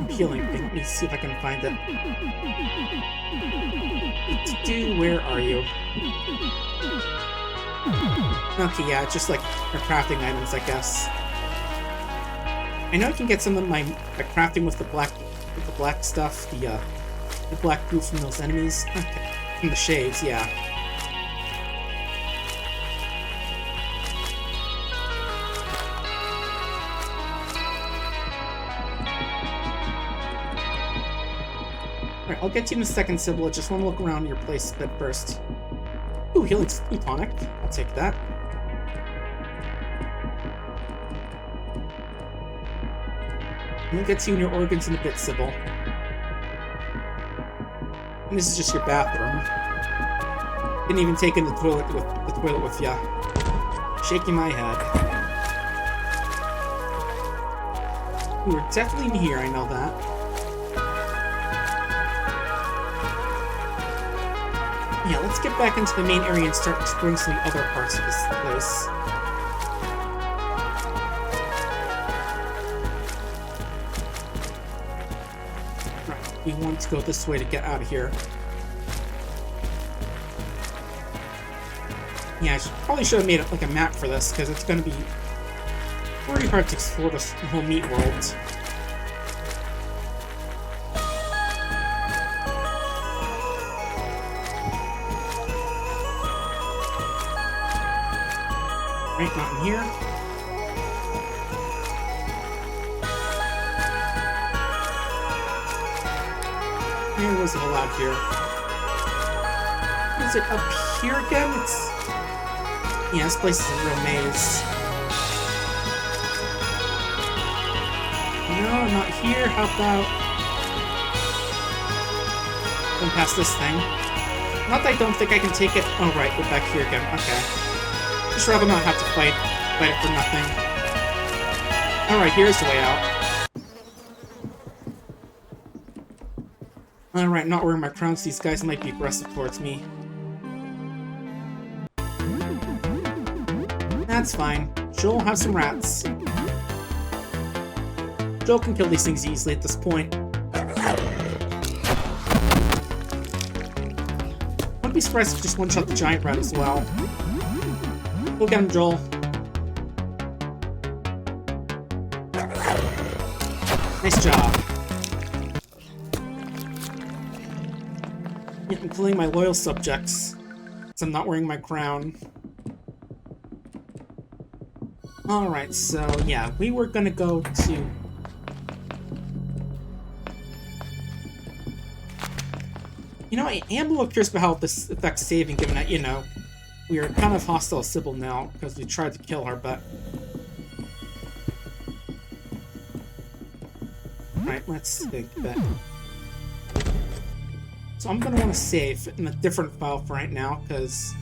[SPEAKER 1] some healing thing. Let me see if I can find it. Where are you? Okay, yeah, it's just like crafting items, I guess. I know I can get some of my crafting with the black stuff, the black goo from those enemies. Okay, from the shades, yeah. Alright, I'll get to you in a second, Sybil. I just want to look around your place a bit first. Ooh, healing tonic. I'll take that. We'll get to you in your organs in a bit, Sybil. And this is just your bathroom. Didn't even take in the toilet with ya. Shaking my head. We were definitely in here, I know that. Yeah, let's get back into the main area and start exploring some of the other parts of this place. Right, we want to go this way to get out of here. Yeah, I probably should have made it like a map for this, because it's going to be pretty hard to explore this whole meat world. Right, not in here. There was a whole lot here. Is it up here again? It's... Yeah, this place is a real maze. No, not here. How about... Going past this thing. Not that I don't think I can take it. Oh, right, we're back here again. Okay. Just rather not have to fight it for nothing. Alright, here's the way out. Alright, not wearing my crown, so these guys might be aggressive towards me. That's fine. Joel will have some rats. Joel can kill these things easily at this point. Wouldn't be surprised if just one-shot the giant rat as well. Go get him, Joel. Nice job. Yeah, I'm killing my loyal subjects, because I'm not wearing my crown. Alright, so yeah, we were gonna go to... You know, I am a little curious about how this affects saving, given that, you know, we are kind of hostile to Sybil now, because we tried to kill her, but... Right, let's think that... So I'm gonna want to save in a different file for right now, because...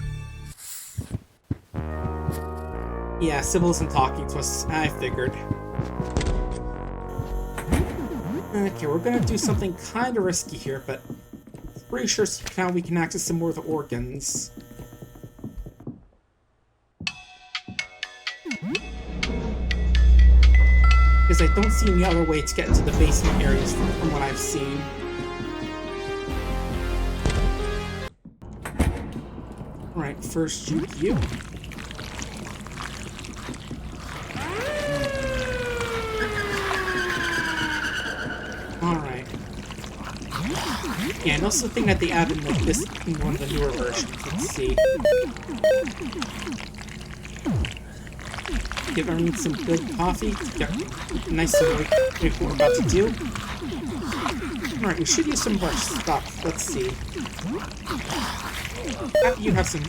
[SPEAKER 1] Yeah, Sybil isn't talking to us. I figured. Okay, we're gonna do something kind of risky here, but... Pretty sure now we can access some more of the organs. Because I don't see any other way to get into the basement areas from what I've seen. Alright, first shoot you. Alright. Yeah, and also the thing that they added in this in one of the newer versions. Let's see. Give everyone some good coffee. Get nice and what we're about to do. Alright, we should use some of our stuff. Let's see. After you have some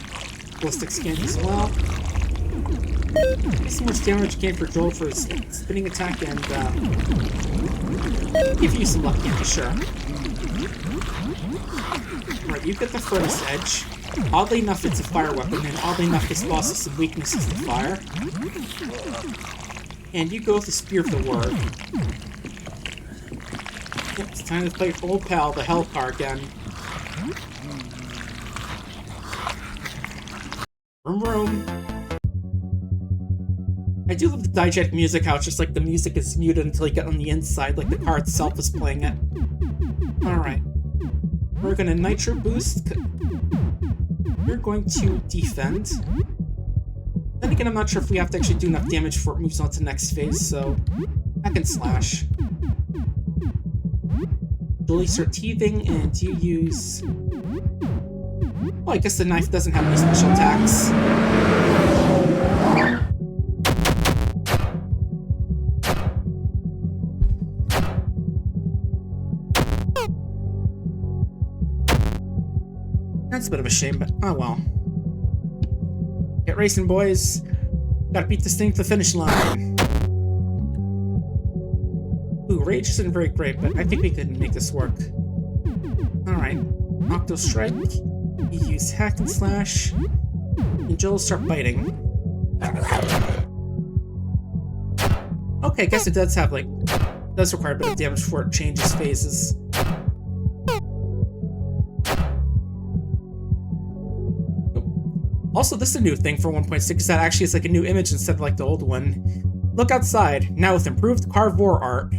[SPEAKER 1] ballistic skins as well. Get some more stamina you can for Joel for his spinning attack, and give you some luck candy, sure. Alright, you get the furnace edge. Oddly enough, it's a fire weapon, and oddly enough, this boss has some weaknesses to fire. And you go with the Spear of the Word. Yep, it's time to play old pal, the Hellcar, again. Vroom vroom. I do love the diegetic music, how it's just like the music is muted until you get on the inside, like the car itself is playing it. Alright. We're gonna nitro boost. We're going to defend. Then again, I'm not sure if we have to actually do enough damage before it moves on to the next phase, so I can slash. Julie, start teething, and you use... Well, I guess the knife doesn't have any special attacks. That's a bit of a shame, but oh well. Get racing, boys. Gotta beat this thing to the finish line. Ooh, Rage isn't very great, but I think we could make this work. Alright. Octo Strike. You use Hack and Slash. And Joel start biting. Okay, I guess it does have, like... does require a bit of damage before it changes phases. Also, this is a new thing for 1.6, is that actually it's like a new image instead of like the old one. Look outside, now with improved carnivore art.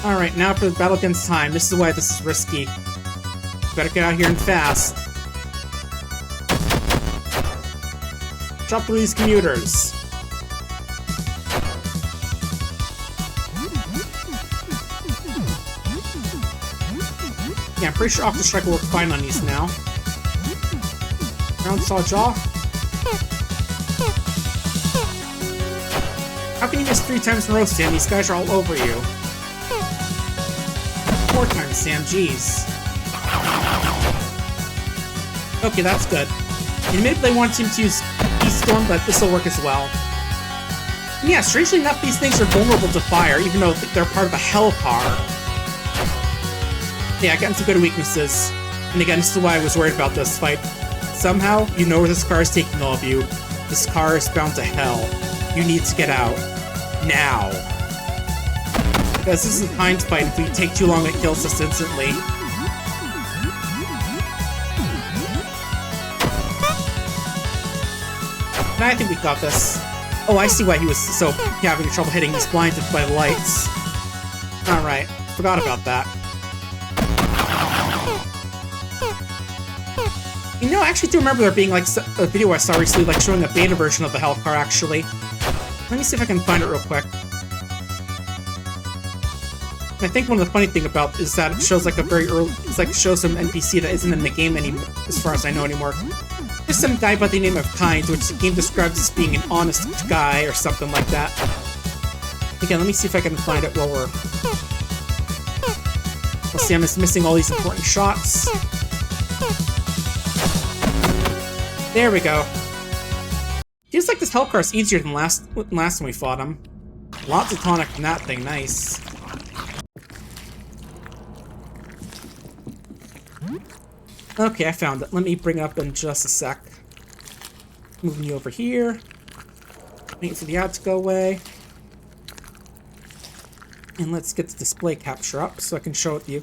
[SPEAKER 1] Alright, now for the battle against time. This is why this is risky. Better get out here and fast. Chop through these commuters. Yeah, I'm pretty sure Octo Strike will work fine on these now. Round Saw Jaw. How can you miss 3 times in a row, Sam? These guys are all over you. 4 times, Sam. Jeez. Okay, that's good. And maybe they want him to use Beast Storm, but this will work as well. And yeah, strangely enough, these things are vulnerable to fire, even though they're part of a Hell car. Yeah, I got some good weaknesses. And again, this is why I was worried about this fight. Somehow, you know where this car is taking all of you. This car is bound to hell. You need to get out. Now. Because this is a timed fight. If we take too long, it kills us instantly. And I think we got this. Oh, I see why he was so having trouble hitting. He's blinded by the lights. Alright, forgot about that. You know, I actually do remember there being, like, a video I saw recently, like, showing a beta version of the Hell car, actually. Let me see if I can find it real quick. And I think one of the funny thing about is that it shows, like, a very early... It's like, shows some NPC that isn't in the game anymore, as far as I know anymore. There's some guy by the name of Kind, which the game describes as being an honest guy, or something like that. Again, let me see if I can find it while we're... Well, Sam is missing all these important shots. There we go. Feels like this Hell car is easier than last time we fought him. Lots of tonic from that thing, nice. Okay, I found it. Let me bring it up in just a sec. Moving you over here. Waiting for the ad to go away. And let's get the display capture up so I can show it to you.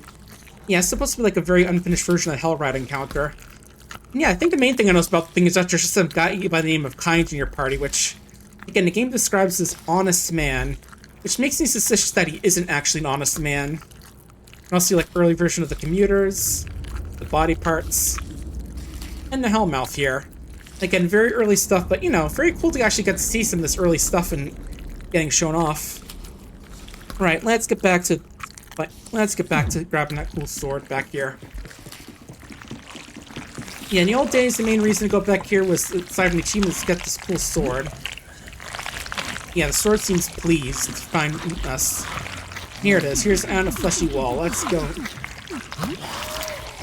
[SPEAKER 1] Yeah, it's supposed to be like a very unfinished version of the Hell Ride encounter. Yeah, I think the main thing I know about the thing is that there's just some guy by the name of Kind in your party, which, again, the game describes as honest man, which makes me suspicious that he isn't actually an honest man. And I'll see, like, early version of the commuters, the body parts, and the Hellmouth here. Again, very early stuff, but, you know, very cool to actually get to see some of this early stuff and getting shown off. Alright, let's get back to grabbing that cool sword back here. Yeah, in the old days, the main reason to go back here was, aside from the achievements, to get this cool sword. Yeah, the sword seems pleased to find us. Here it is. Here's on a fleshy wall. Let's go.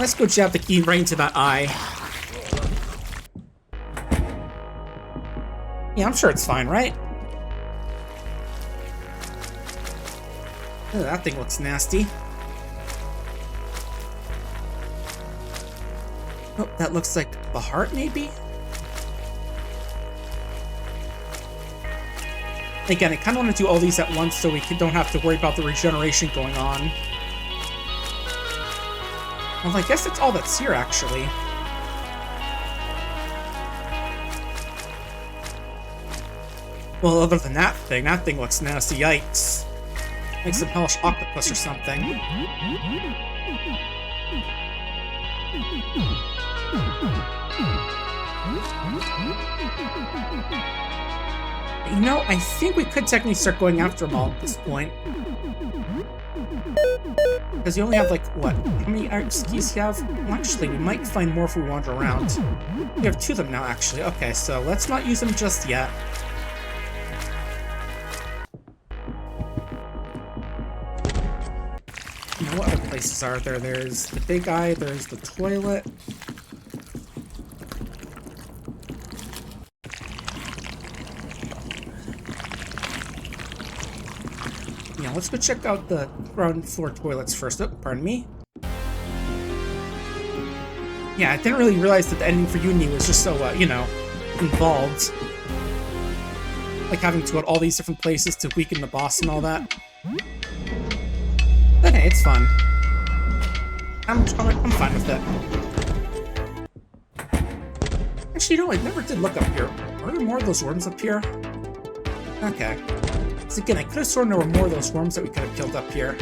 [SPEAKER 1] Let's go jab the key right into that eye. Yeah, I'm sure it's fine, right? Oh, that thing looks nasty. Oh, that looks like the heart, maybe? Again, I kind of want to do all these at once so we don't have to worry about the regeneration going on. Well, I guess that's all that's here, actually. Well, other than that thing looks nasty. Yikes. Like some hellish octopus or something. You know, I think we could technically start going after them all at this point. Because you only have, like, what? How many keys do you have? Well, actually, we might find more if we wander around. We have 2 of them now, actually. Okay, so let's not use them just yet. You know, what other places are there? There's the big eye, there's the toilet. Yeah, let's go check out the ground floor toilets first. Oh, pardon me. Yeah, I didn't really realize that the ending for Uni was just so, you know, involved. Like having to go to all these different places to weaken the boss and all that. But hey, it's fun. I'm fine with it. Actually, you know, I never did look up here. Are there more of those worms up here? Okay. So again, I could have sworn there were more of those worms that we could have killed up here.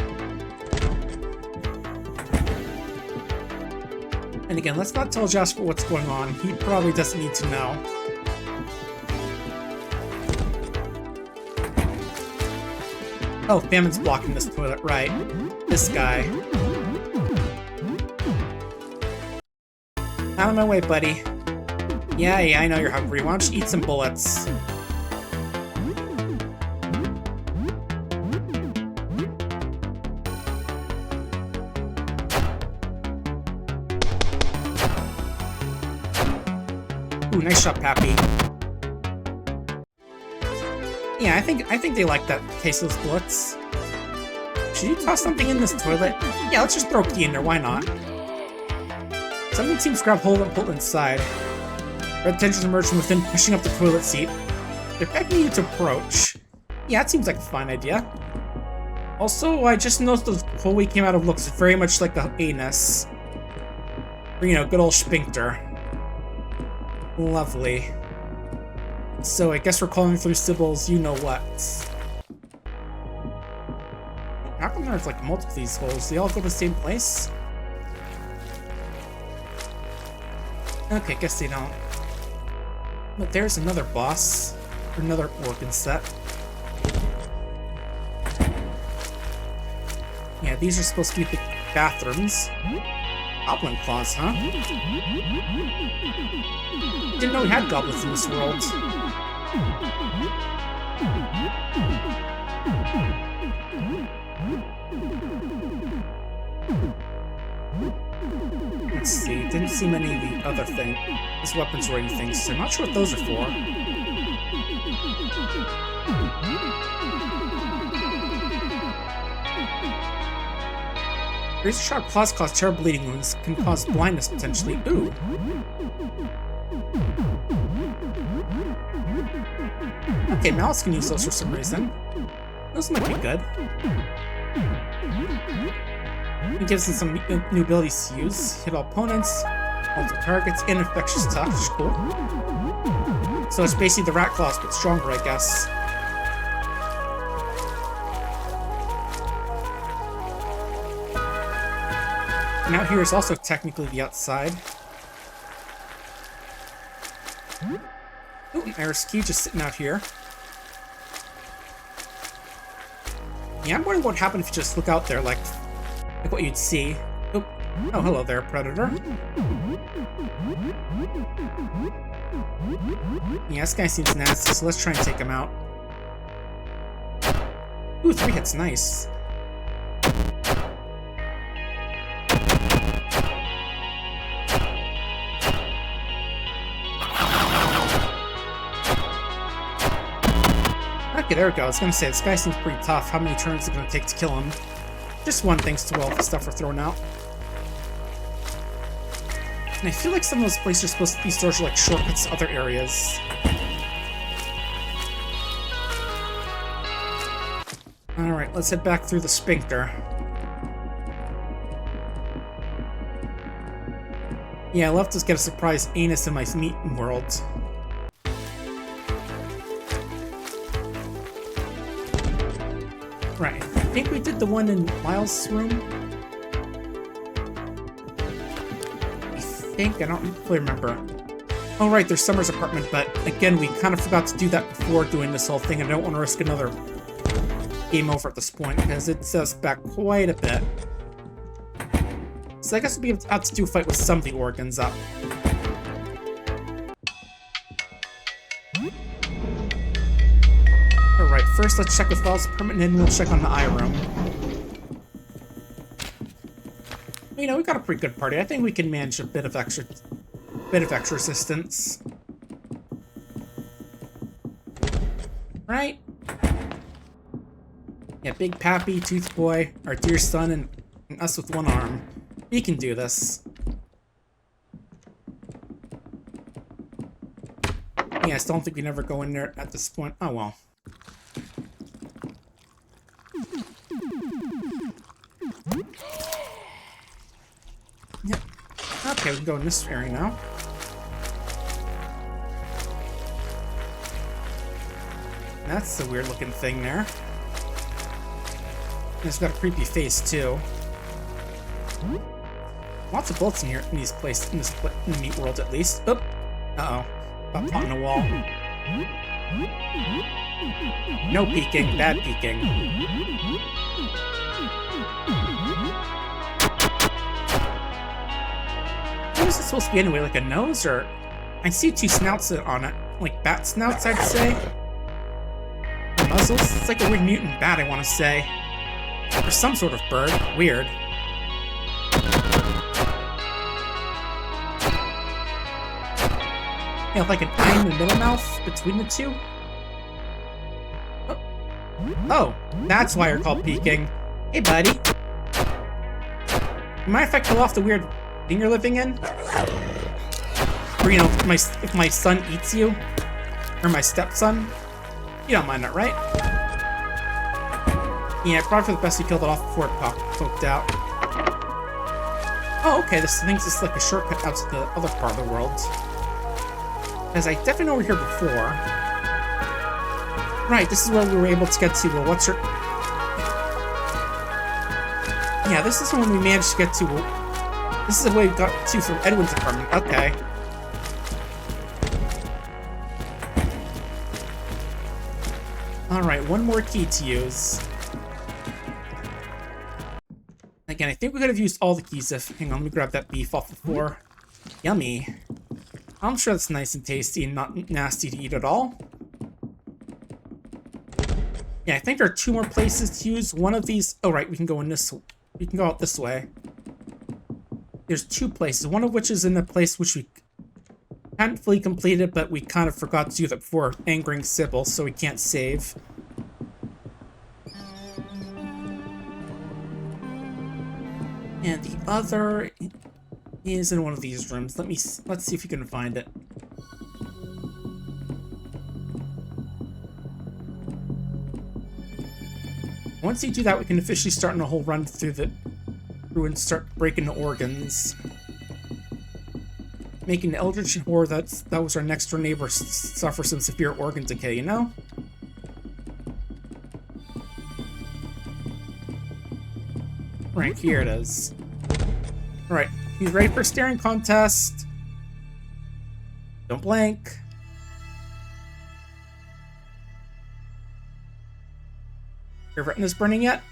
[SPEAKER 1] And again, let's not tell Jasper what's going on. He probably doesn't need to know. Oh, Famine's blocking this toilet, right. This guy. Out of my way, buddy. Yeah, I know you're hungry. Why don't you eat some bullets? Ooh, nice shot, Pappy. Yeah, I think they like that taste of those bullets. Should you toss something in this toilet? Yeah, let's just throw a key in there, why not? Something seems to grab hold and pull inside. Red tensions emerge from within, pushing up the toilet seat. They're begging you to approach. Yeah, that seems like a fine idea. Also, I just noticed the hole we came out of looks very much like the anus. Or, you know, good old sphincter. Lovely. So I guess we're calling through Sybil's you-know-what. How come there's like multiple of these holes? They all go to the same place? Okay, guess they don't. But there's another boss. Or another organ set. Yeah, these are supposed to be the bathrooms. Goblin claws, huh? Didn't know we had goblins in this world. Let's see, didn't see many of the other things. These weapons ready things, so I'm not sure what those are for. Razor sharp claws cause terrible bleeding wounds, can cause blindness potentially. Ooh. Okay, Malice can use those for some reason. Those might be good. It gives them some new abilities to use. Hit all opponents, multiple targets, and infectious touch. Cool. So it's basically the rat claws, but stronger, I guess. And out here is also technically the outside. Ooh, an Iris key just sitting out here. Yeah, I'm wondering what would happen if you just look out there, like what you'd see. Oh, hello there, Predator. Yeah, this guy seems nasty, so let's try and take him out. Ooh, 3 hits, nice. Okay, there we go. I was gonna say, this guy seems pretty tough. How many turns is it gonna take to kill him? Just one, thanks to all the stuff we're throwing out. And I feel like some of those places are supposed to be sort of like shortcuts to other areas. Alright, let's head back through the sphincter. Yeah, I'll have to get a surprise anus in my meat world. Right. I think we did the one in Miles' room. I don't fully remember. Oh, right, there's Summer's apartment, but again, we kind of forgot to do that before doing this whole thing. I don't want to risk another game over at this point, because it sets us back quite a bit. So I guess we'll be out to do a fight with some of the organs up. Alright, first let's check with Miles' apartment, and then we'll check on the eye room. You know, we got a pretty good party. I think we can manage a bit of extra resistance. Right? Yeah, Big Pappy, Tooth Boy, our dear son, and us with one arm. We can do this. Yeah, I still don't think we never go in there at this point. Oh well. Yep. Okay, we can go in this area now. That's the weird looking thing there. And it's got a creepy face too. Lots of bullets in here in these places, in the meat world at least. Oh, uh-oh. Got caught in a wall. No peeking, bad peeking. What is it supposed to be anyway? Like a nose, or I see two snouts on it, like bat snouts, I'd say. Muzzles. It's like a weird mutant bat, I want to say, or some sort of bird. Weird. Yeah, like an eye in the middle mouth between the two. Oh, that's why you're called peeking. Hey, buddy. Mind if I kill off the weird thing you're living in? Or, you know, if my son eats you? Or my stepson? You don't mind that, right? Yeah, probably for the best you killed it off before it poked out. Oh, okay, this thing's just like a shortcut out to the other part of the world. Because I definitely know we're here before. Right, this is where we were able to get to, well, what's her... Yeah, this is when we managed to get to... This is the way we got to from Edwin's apartment. Okay. Alright, one more key to use. Again, I think we could have used all the keys if... Hang on, let me grab that beef off the floor. Yummy. I'm sure that's nice and tasty and not nasty to eat at all. Yeah, I think there are two more places to use. One of these... Oh, right, we can go in this... We can go out this way. There's two places, one of which is in a place which we hadn't fully completed, but we kind of forgot to do that before angering Sybil, so we can't save. And the other is in one of these rooms. Let's see if we can find it. Once you do that, we can officially start on a whole run through and start breaking the organs. Making the eldritch horror that was our next door neighbor suffer some severe organ decay, you know? Right, here it is. Alright, he's ready for a staring contest. Don't blank. Your retina's burning yet?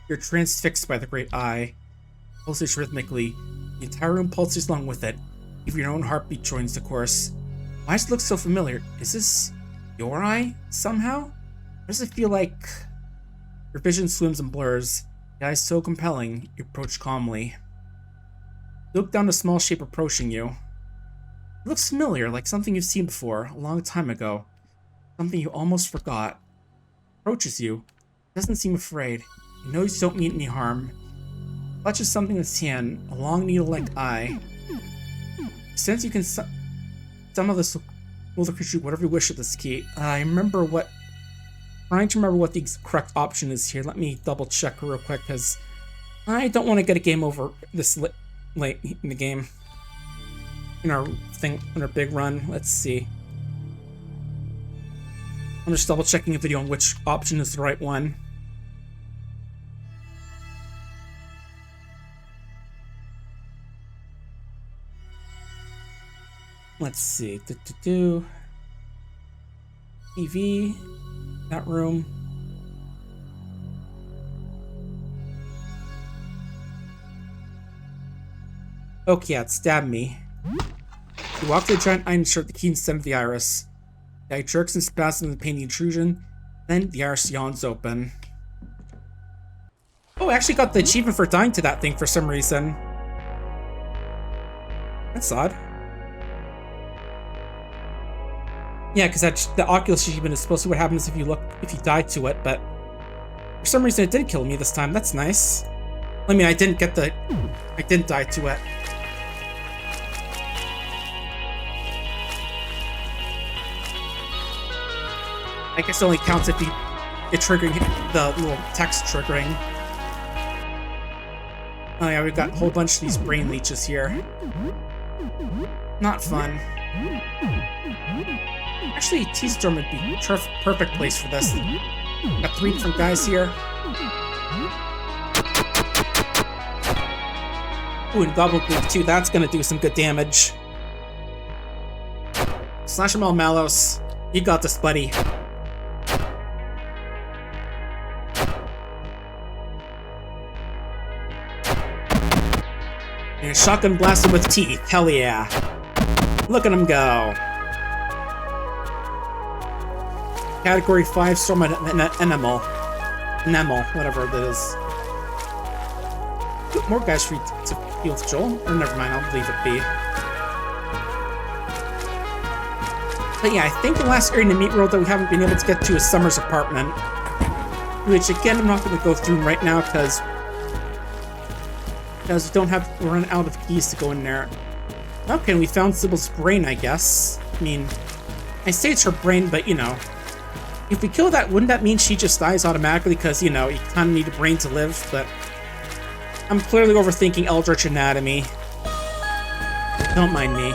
[SPEAKER 1] You're transfixed by the great eye. Pulses rhythmically. The entire room pulses along with it. Even your own heartbeat joins the chorus. Why does it look so familiar? Is this your eye, somehow? Why does it feel like... Your vision swims and blurs. The eye is so compelling, you approach calmly. You look down the small shape approaching you. It looks familiar, like something you've seen before, a long time ago. Something you almost forgot. Approaches you. Doesn't seem afraid. He knows you don't mean any harm. Clutches something in his hand, a long needle-like eye. Since you can some of this will creature whatever you wish with this key. Trying to remember what the correct option is here. Let me double check real quick, because I don't want to get a game over this late in the game. In our big run. Let's see. I'm just double checking a video on which option is the right one. Let's see. TV. That room. Okay, yeah, it stabbed me. You walk to the giant eye and insert the key in the center of the iris. The eye jerks and spasms in the pain of the intrusion. Then the iris yawns open. Oh, I actually got the achievement for dying to that thing for some reason. That's odd. Yeah, because the Oculus achievement is supposed to be what happens if you die to it, but for some reason it didn't kill me this time. That's nice. I mean, I didn't die to it. I guess it only counts if it triggering the little text triggering. Oh yeah, we've got a whole bunch of these brain leeches here. Not fun. Actually, T-Storm would be a perfect place for this. Got 3 different guys here. Ooh, and Gobbledygook too. That's gonna do some good damage. Slash him all Mallows. You got this, buddy. And shotgun blasted with teeth. Hell yeah. Look at him go. Category 5 Storm Enamel. Enamel, whatever it is. More guys for you to heal with Joel. Or never mind, I'll leave it be. But yeah, I think the last area in the meat world that we haven't been able to get to is Summer's apartment. Which again, I'm not going to go through right now because we run out of keys to go in there. Okay, we found Sybil's brain, I guess. I mean, I say it's her brain, but you know, if we kill that, wouldn't that mean she just dies automatically? Because, you know, you kind of need a brain to live, but I'm clearly overthinking Eldritch Anatomy. Don't mind me.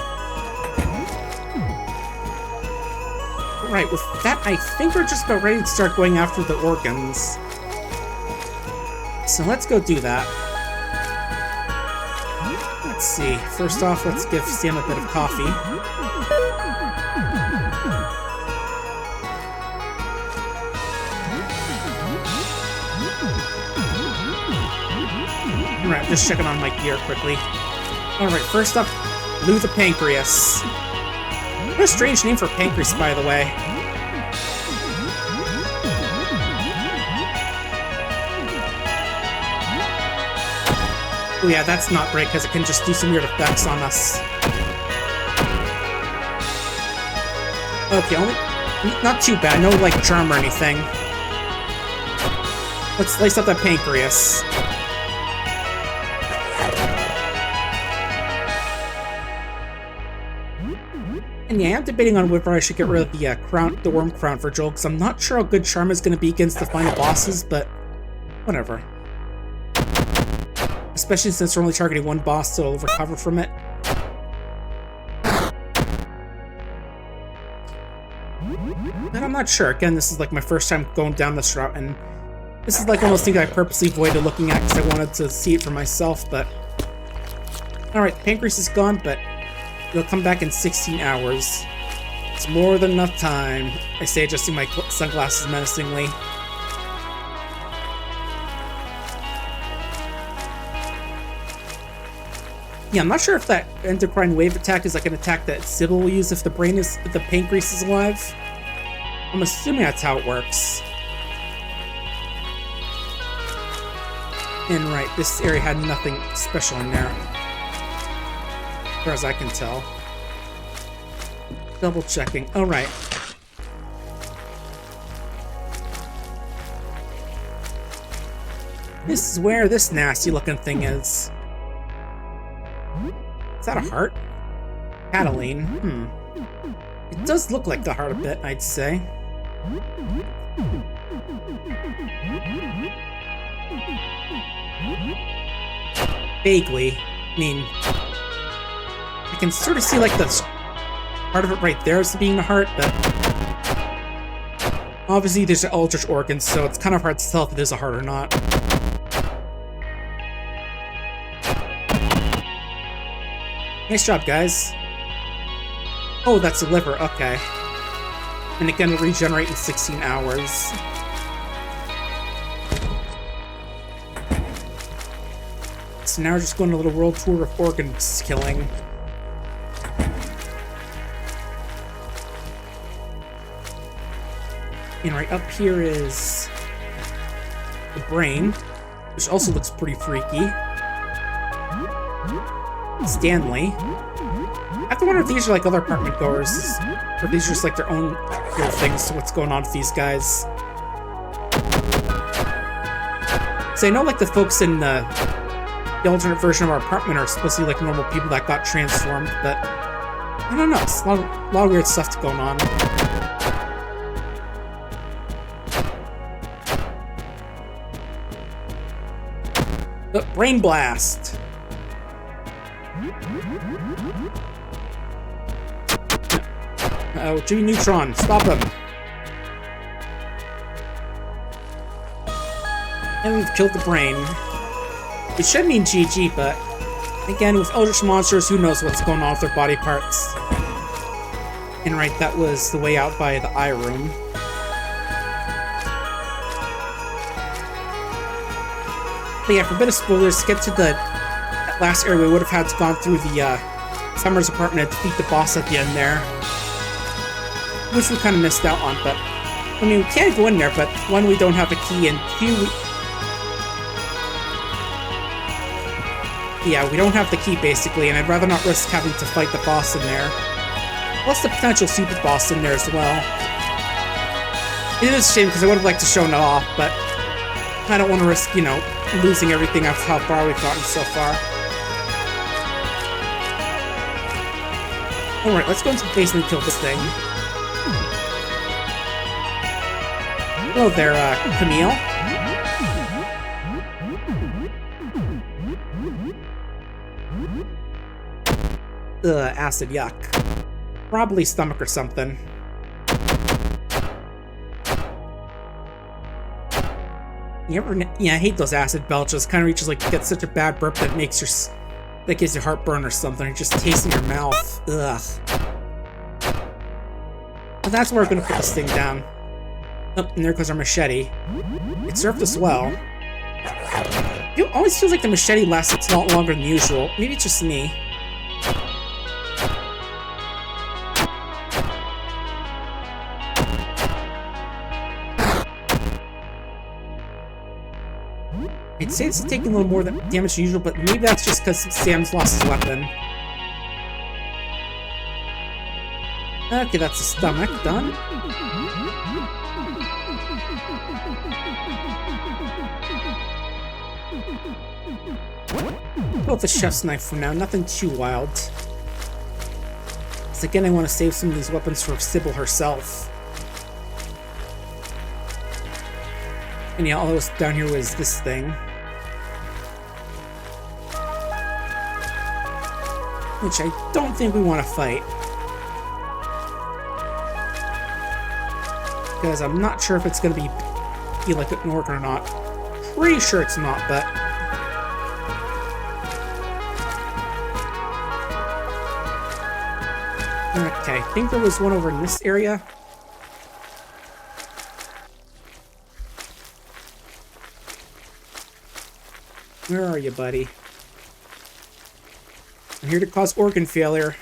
[SPEAKER 1] Right, with that, I think we're just about ready to start going after the organs. So let's go do that. Let's see. First off, let's give Sam a bit of coffee. Alright, just checking on my gear quickly. Alright, first up, Lou the Pancreas. What a strange name for pancreas, by the way. Oh yeah, that's not great, because it can just do some weird effects on us. Okay, not too bad, no, like, charm or anything. Let's slice up that pancreas. And yeah, I'm debating on whether I should get rid of the worm crown for Joel, because I'm not sure how good charm is going to be against the final bosses, but whatever. Especially since we're only targeting one boss, so it'll recover from it. And I'm not sure. Again, this is like my first time going down this route, and this is like one of those things I purposely avoided looking at because I wanted to see it for myself, but... Alright, pancreas is gone, but it'll come back in 16 hours. It's more than enough time. I say, adjusting my sunglasses menacingly. Yeah, I'm not sure if that endocrine wave attack is like an attack that Sybil will use if the pancreas is alive. I'm assuming that's how it works. And right, this area had nothing special in there, as far as I can tell. Double checking. All right. This is where this nasty looking thing is. Is that a heart? Cataline. It does look like the heart a bit, I'd say. Vaguely. I mean, I can sort of see like the part of it right there as being the heart, but Obviously, there's eldritch organs, so it's kind of hard to tell if it is a heart or not. Nice job, guys. Oh, that's a liver. Okay. And again, it'll regenerate in 16 hours. So now we're just going on a little world tour of organs killing. And right up here is the brain, which also looks pretty freaky. Stanley. I have to wonder if these are like other apartment goers, or if these are just like their own little things to what's going on with these guys. So I know like the folks in the alternate version of our apartment are supposed to be like normal people that got transformed, but I don't know. It's a lot of weird stuff going on. Brain blast. Uh-oh, Jimmy Neutron, stop him. And we've killed the brain. It should mean GG, but again, with eldritch monsters, who knows what's going on with their body parts. And right, that was the way out by the eye room. But yeah, for a bit of spoilers, to get to that last area, we would have had to gone through the Summer's apartment and defeat the boss at the end there. Which we kind of missed out on, but I mean, we can go in there, but one, we don't have a key, and two, yeah, we don't have the key basically, and I'd rather not risk having to fight the boss in there. Plus the potential super boss in there as well. It is a shame because I would have liked to show it off, but I don't want to risk, you know, losing everything after how far we've gotten so far. Alright, let's go into the basement and kill this thing. Hello there, Camille. Ugh, acid, yuck. Probably stomach or something. Yeah, I hate those acid belches. Kind of reaches like, you get such a bad burp that makes your, that gives you heartburn or something. It just tastes in your mouth. Ugh. Well, that's where we're gonna put this thing down. Oh, and there goes our machete. It served us well. It always feels like the machete lasts a lot longer than usual. Maybe it's just me. I'd say it's taking a little more damage than usual, but maybe that's just because Sam's lost his weapon. Okay, that's the stomach done. Go with the chef's knife for now, nothing too wild. Because again, I want to save some of these weapons for Sybil herself. And yeah, all that was down here was this thing. Which I don't think we want to fight. Because I'm not sure if it's going to be like an orc or not. Pretty sure it's not, but... Okay, I think there was one over in this area. Where are you, buddy? I'm here to cause organ failure.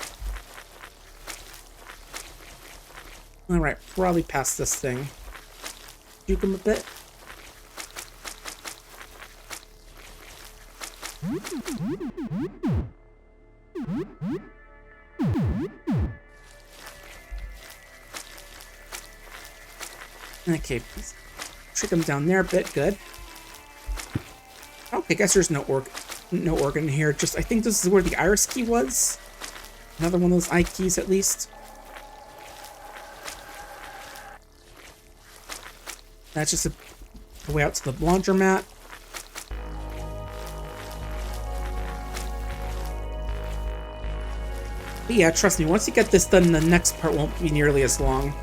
[SPEAKER 1] Alright, probably past this thing. Juke him a bit. Okay, trick him down there a bit, good. Okay, guess there's no organ here. Just, I think this is where the iris key was. Another one of those eye keys, at least. That's just a way out to the laundromat. But yeah, trust me, once you get this done, the next part won't be nearly as long.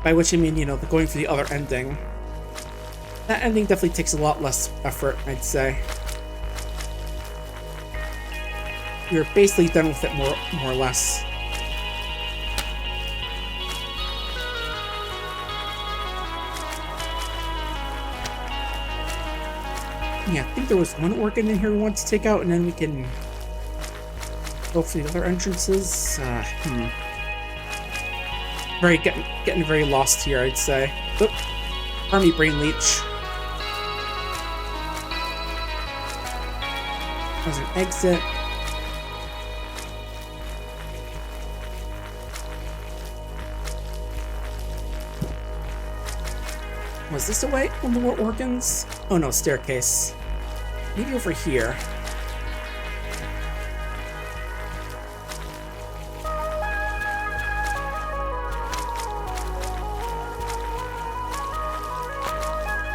[SPEAKER 1] By which I mean, you know, the going for the other ending. That ending definitely takes a lot less effort, I'd say. You're basically done with it more or less. Yeah, I think there was one organ in here we want to take out, and then we can go for the other entrances. Getting very lost here, I'd say. Oop. Army Brain Leech. There's an exit. Was this a way? One more organs? Oh no, staircase. Maybe over here.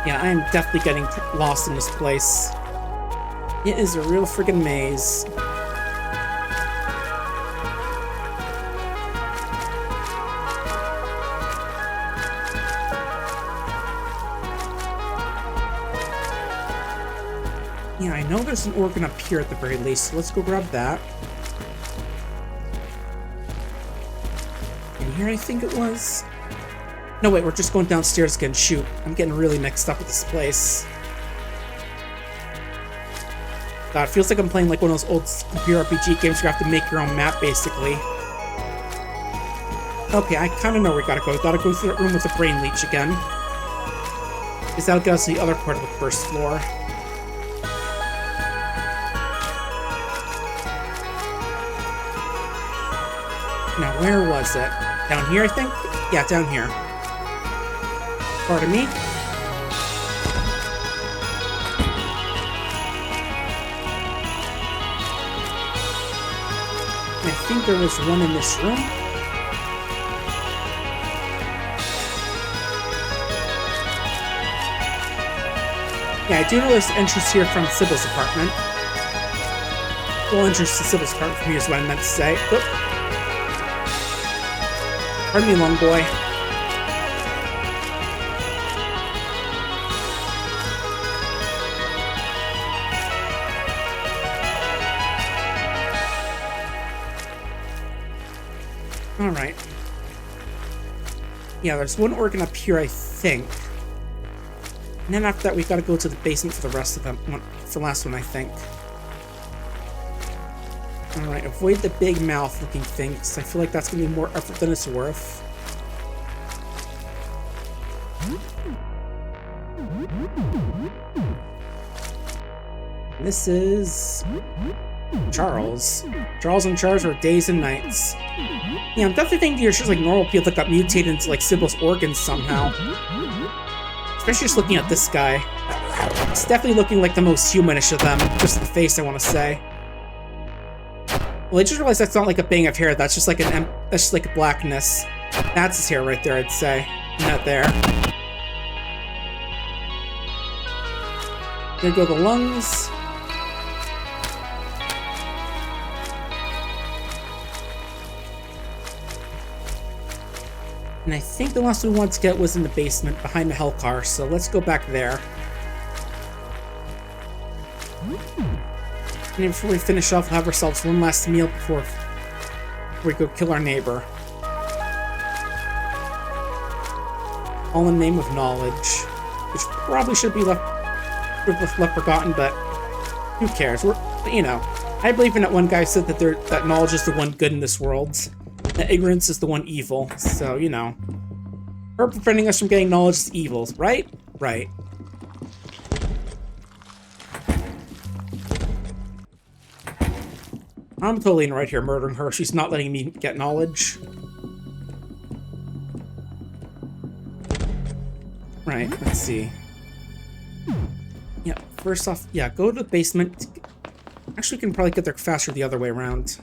[SPEAKER 1] Yeah, I am definitely getting lost in this place. It is a real friggin' maze. Yeah, I know there's an organ up here at the very least, so let's go grab that. And here I think it was. No, wait, we're just going downstairs again. Shoot, I'm getting really mixed up with this place. God, it feels like I'm playing like one of those old computer RPG games where you have to make your own map, basically. Okay, I kind of know where we gotta go. We gotta go through that room with the Brain Leech again. Because that'll get us to the other part of the first floor. Now, where was it? Down here, I think? Yeah, down here. Pardon me? I think there was one in this room. Yeah, I do know there's an entrance here from Sybil's apartment. Well, entrance to Sybil's apartment from here is what I meant to say. Oop. Pardon me, long boy. Alright. Yeah, there's one organ up here, I think. And then after that, we've got to go to the basement for the rest of them. For the last one, I think. Alright, avoid the big mouth looking thing, because I feel like that's going to be more effort than it's worth. This is Charles. Charles and Charles are days and nights. Yeah, I'm definitely thinking you're just like normal people that got mutated into like Sybil's organs somehow. Especially just looking at this guy. It's definitely looking like the most humanish of them. Just the face, I want to say. Well, I just realized that's not like a bang of hair. That's just like that's just like a blackness. That's his hair right there, I'd say. Not there. There go the lungs. And I think the last one we wanted to get was in the basement behind the hell car, so let's go back there. And before we finish off, we'll have ourselves one last meal before we go kill our neighbor. All in the name of knowledge. Which probably should be left forgotten, but who cares? You know, I believe in that one guy said that that knowledge is the one good in this world. That ignorance is the one evil. So, you know. Her preventing us from getting knowledge is evil, right? Right. I'm totally in right here murdering her. She's not letting me get knowledge. Right, let's see. Yeah, first off, yeah, go to the basement. Actually, we can probably get there faster the other way around.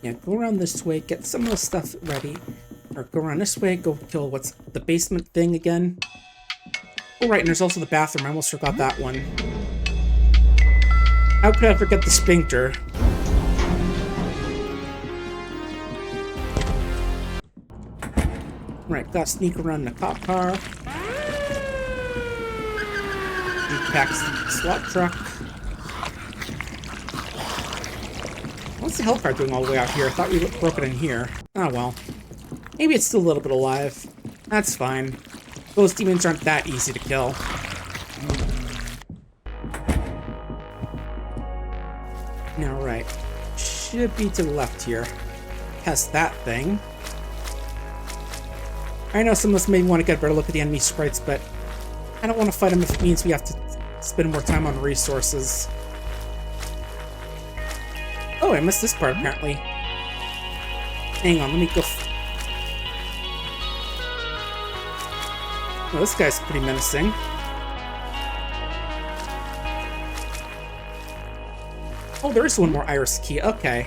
[SPEAKER 1] Yeah, go around this way, get some of the stuff ready. Or go around this way, go kill what's the basement thing again. Oh, right, and there's also the bathroom. I almost forgot that one. How could I forget the sphincter? Right, gotta sneak around the cop car. Packs the SWAT truck. What's the health card doing all the way out here? I thought we broke it in here. Oh well. Maybe it's still a little bit alive. That's fine. Those demons aren't that easy to kill. Now, right. Should be to the left here. Test that thing. I know some of us may want to get a better look at the enemy sprites, but I don't want to fight them if it means we have to spend more time on resources. Oh, I missed this part, apparently. Hang on, let me go... Oh, this guy's pretty menacing. Oh, there is one more iris key. Okay.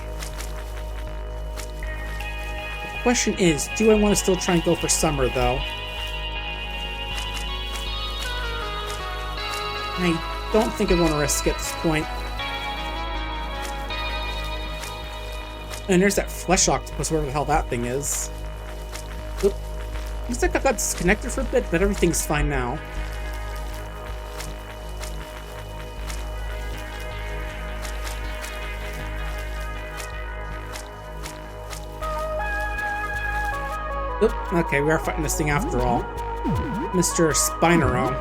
[SPEAKER 1] The question is, do I want to still try and go for summer, though? I don't think I want to risk it at this point. And there's that flesh octopus, whatever the hell that thing is. Oop. Looks like I got disconnected for a bit, but everything's fine now. Oop. Okay, we are fighting this thing after all. Mr. Spinero.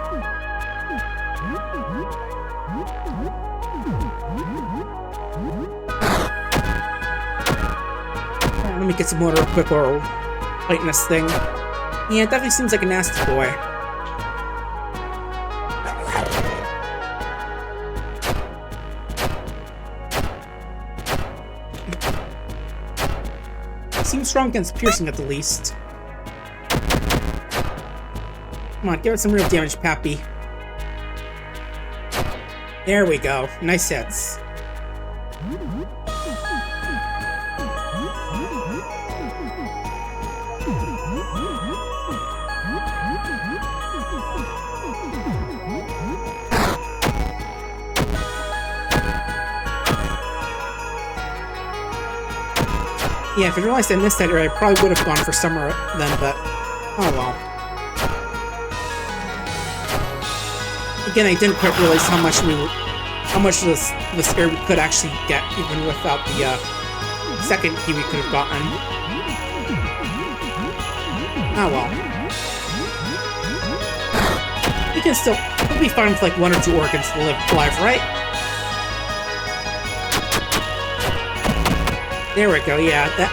[SPEAKER 1] Let me get some water real quick while we're fighting this thing. Yeah, it definitely seems like a nasty boy. Seems strong against piercing at the least. Come on, give it some real damage, Pappy. There we go. Nice hits. Yeah, if I realized I missed that area, I probably would have gone for summer then, but oh well. Again, I didn't quite realize how much of this area we could actually get, even without the second key we could have gotten. Oh well. We can still, we'll be fine with like 1 or 2 organs to live alive, right? There we go, yeah, that...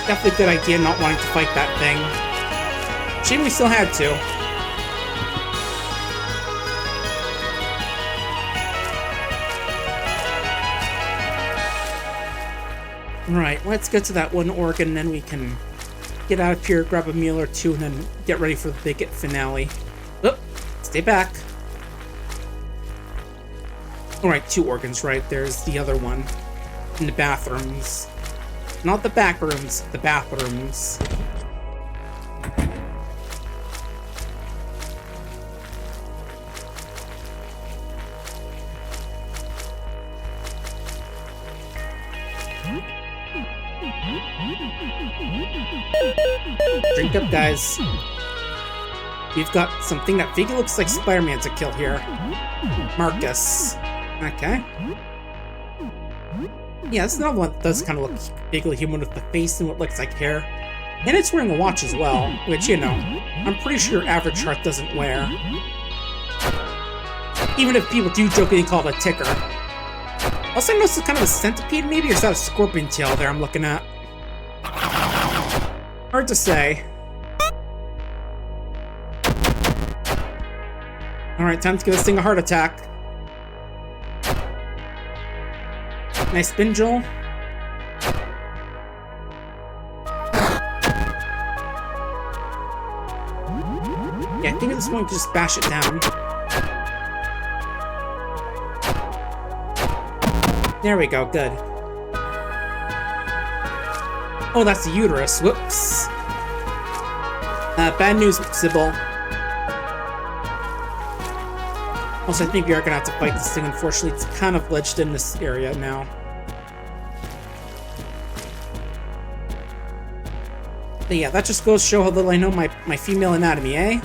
[SPEAKER 1] Definitely a good idea not wanting to fight that thing. Shame we still had to. Right, let's get to that one organ, and then we can get out of here, grab a meal or two, and then get ready for the big finale. Oh, stay back. Alright, 2 organs, right? There's the other one. In the bathrooms. Not the back rooms, the bathrooms. Drink up, guys. We've got something that vaguely looks like Spider-Man to kill here. Marcus. Okay. Yeah, this is another one that does kind of look vaguely human with the face and what looks like hair. And it's wearing a watch as well, which, you know, I'm pretty sure average heart doesn't wear. Even if people do jokingly call it a ticker. Also, I noticed it's kind of a centipede, maybe, or is that a scorpion tail there I'm looking at? Hard to say. Alright, time to give this thing a heart attack. Nice spin, Joel. Yeah, I think at this point we can just bash it down. There we go, good. Oh, that's the uterus. Whoops. Bad news, Sybil. Also, I think we are gonna have to fight this thing. Unfortunately, it's kind of glitched in this area now. But yeah, that just goes to show how little I know my female anatomy, eh?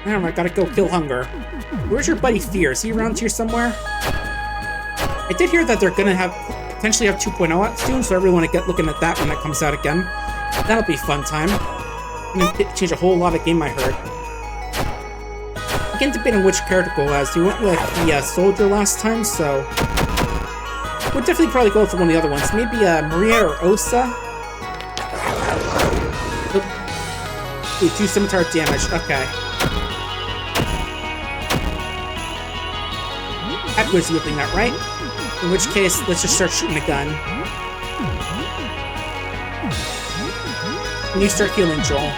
[SPEAKER 1] Alright, gotta go kill hunger. Where's your buddy Fear? Is he around here somewhere? I did hear that they're gonna potentially have 2.0 out soon, so everyone get looking at that when it comes out again. That'll be a fun time. I'm gonna change a whole lot of game, I heard. Again, debating which character to go as. We went with the soldier last time, so we'll definitely probably go with one of the other ones. Maybe Maria or Osa. Ooh, 2 scimitar damage. Okay. That was whipping that, right? In which case, let's just start shooting a gun. And you start healing, Joel.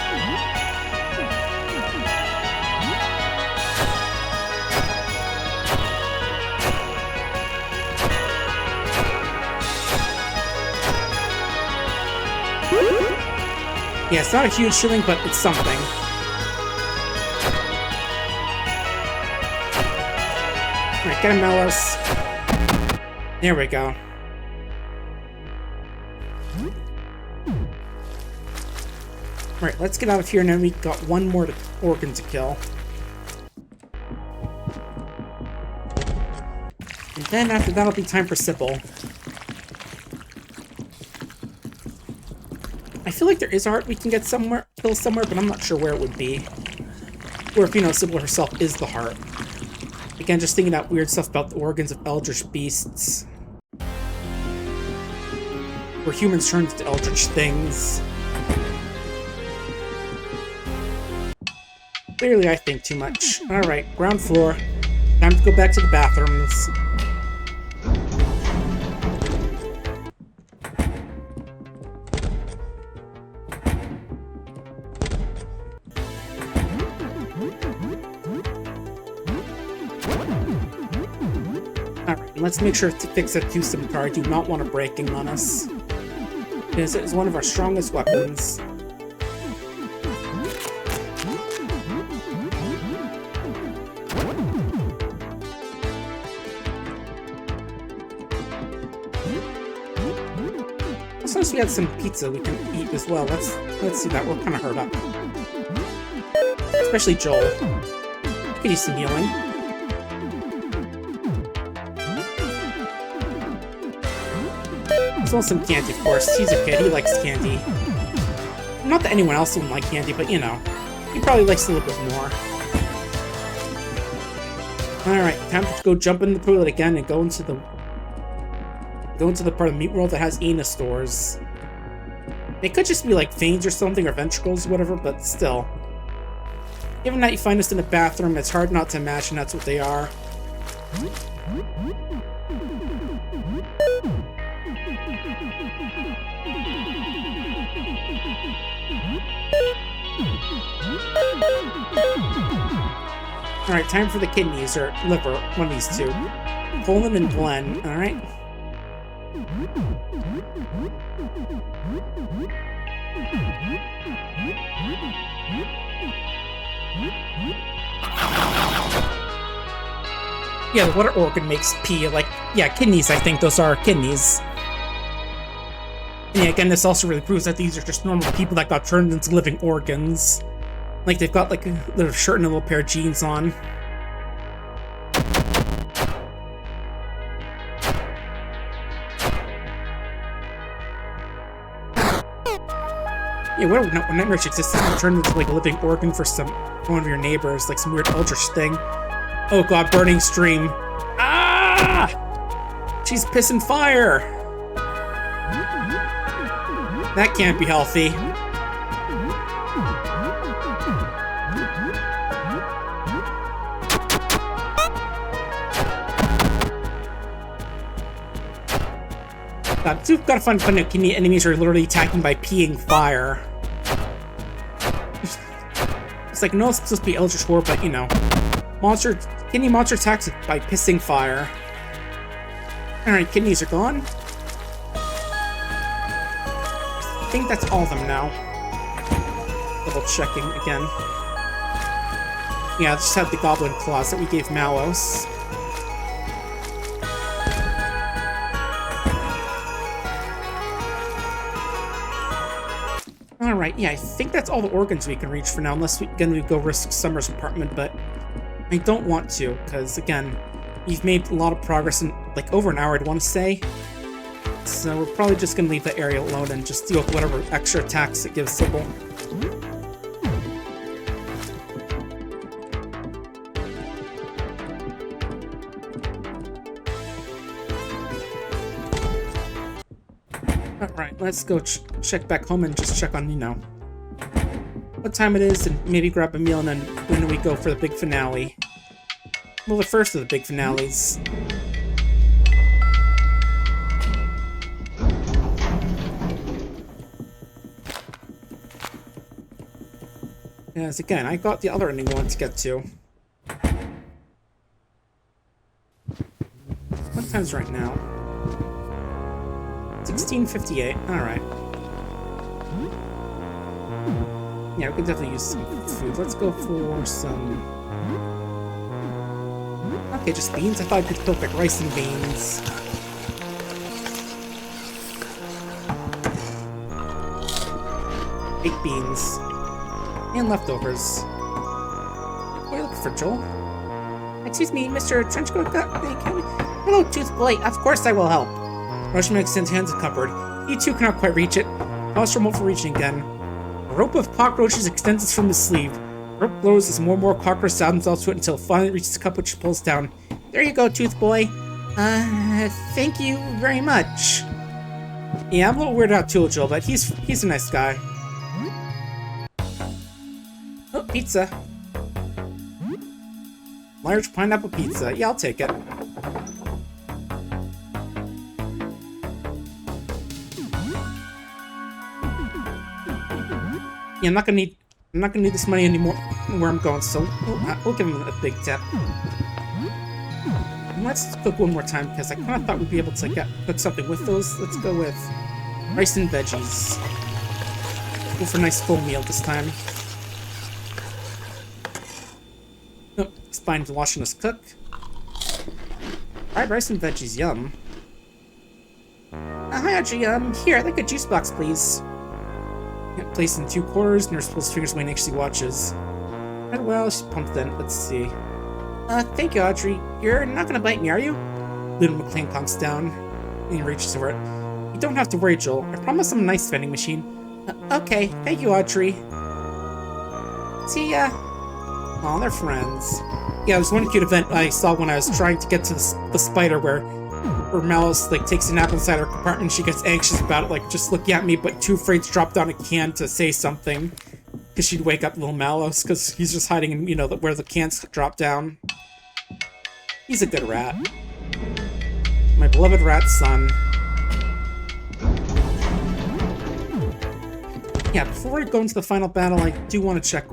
[SPEAKER 1] Yeah, it's not a huge healing, but it's something. Alright, get him, Melos. There we go. Alright, let's get out of here, and then we got one more organ to kill. And then after that, it'll be time for Sybil. I feel like there is a heart we can get somewhere, kill somewhere, but I'm not sure where it would be. Or if, you know, Sybil herself is the heart. Again, just thinking that weird stuff about the organs of eldritch beasts. Where humans turn into eldritch things. Clearly, I think too much. Alright, ground floor. Time to go back to the bathrooms. Alright, let's make sure to fix that 2 scimitar. I do not want a breaking on us. It is one of our strongest weapons. Since we had some pizza we can eat as well, let's do that. We're kind of hurt up. Especially Joel. Could use some healing. As well as some candy, of course. He's a kid, he likes candy. Not that anyone else wouldn't like candy, but you know, he probably likes it a little bit more. Alright, time to go jump in the toilet again and go into the part of the meat world that has Ina stores. They could just be like veins or something, or ventricles, whatever, but still. Given that you find us in the bathroom, it's hard not to imagine that's what they are. Alright, time for the kidneys, or liver, one of these two. Colin and Glenn, alright? Yeah, the water organ makes pee, like, yeah, kidneys, I think those are kidneys. And yeah, again, this also really proves that these are just normal people that got turned into living organs. Like, they've got, like, a little shirt and a little pair of jeans on. Yeah, what nightmare exists is turned into, like, a living organ for one of your neighbors, like some weird eldritch thing. Oh god, burning stream. Ah! She's pissing fire! That can't be healthy. God, you've got to find kidney enemies are literally attacking by peeing fire. It's like, no, it's supposed to be eldritch horror, but you know. Kidney monster attacks by pissing fire. Alright, kidneys are gone. I think that's all of them now. double checking again. Yeah, I just had the goblin claws that we gave Malos. Alright, yeah, I think that's all the organs we can reach for now, unless we go risk Summer's apartment, but I don't want to, because, again, we've made a lot of progress in, like, over an hour, I'd want to say. So we're probably just going to leave the area alone and just deal with whatever extra attacks it gives Sybil. Alright, let's go check back home and just check on, you know, what time it is, and maybe grab a meal, and then when we go for the big finale. Well, the first of the big finales. Yes, again, I got the other ending we want to get to. What time's right now? 16:58. Alright. Yeah, we could definitely use some food. Let's go for some... Okay, just beans? I thought I could cook like rice and beans. Baked beans. And leftovers. What are you looking for, Joel? Excuse me, Mr. Trenchcoat. Hello, Tooth Boy. Of course I will help. Rushman extends hands to cupboard. You two cannot quite reach it. Pause remote for reaching again. A rope of cockroaches extends from his sleeve. The rope blows as more and more cockroaches sound themselves to it until it finally reaches the cup, which pulls down. There you go, Tooth Boy. Thank you very much. Yeah, I'm a little weirded out too, Joel, but he's a nice guy. Oh, pizza. Large pineapple pizza. Yeah, I'll take it. Yeah, I'm not gonna need this money anymore where I'm going, so we'll give him a big tip. And let's cook one more time, because I kind of thought we'd be able to cook something with those. Let's go with rice and veggies. Go for a nice full meal this time. Oh, Spine's watching us cook. Fried rice and veggies, yum. Hi, Audrey. Here, I'd like a juice box, please. Placed in 2 quarters, Nurse pulls fingers away and anxiously watches. Right, well, she's pumped in. Let's see. Thank you, Audrey. You're not gonna bite me, are you? Little McLean calms down and he reaches for it. You don't have to worry, Joel. I promise I'm a nice vending machine. Okay, thank you, Audrey. See ya. Aw, they're friends. Yeah, there's one cute event I saw when I was trying to get to the spider where Malice, like, takes a nap inside her compartment and she gets anxious about it, like, just looking at me, but too afraid to drop down a can to say something. Because she'd wake up little Malice, because he's just hiding in, you know, where the cans drop down. He's a good rat. My beloved rat son. Yeah, before we go into the final battle, I do want to check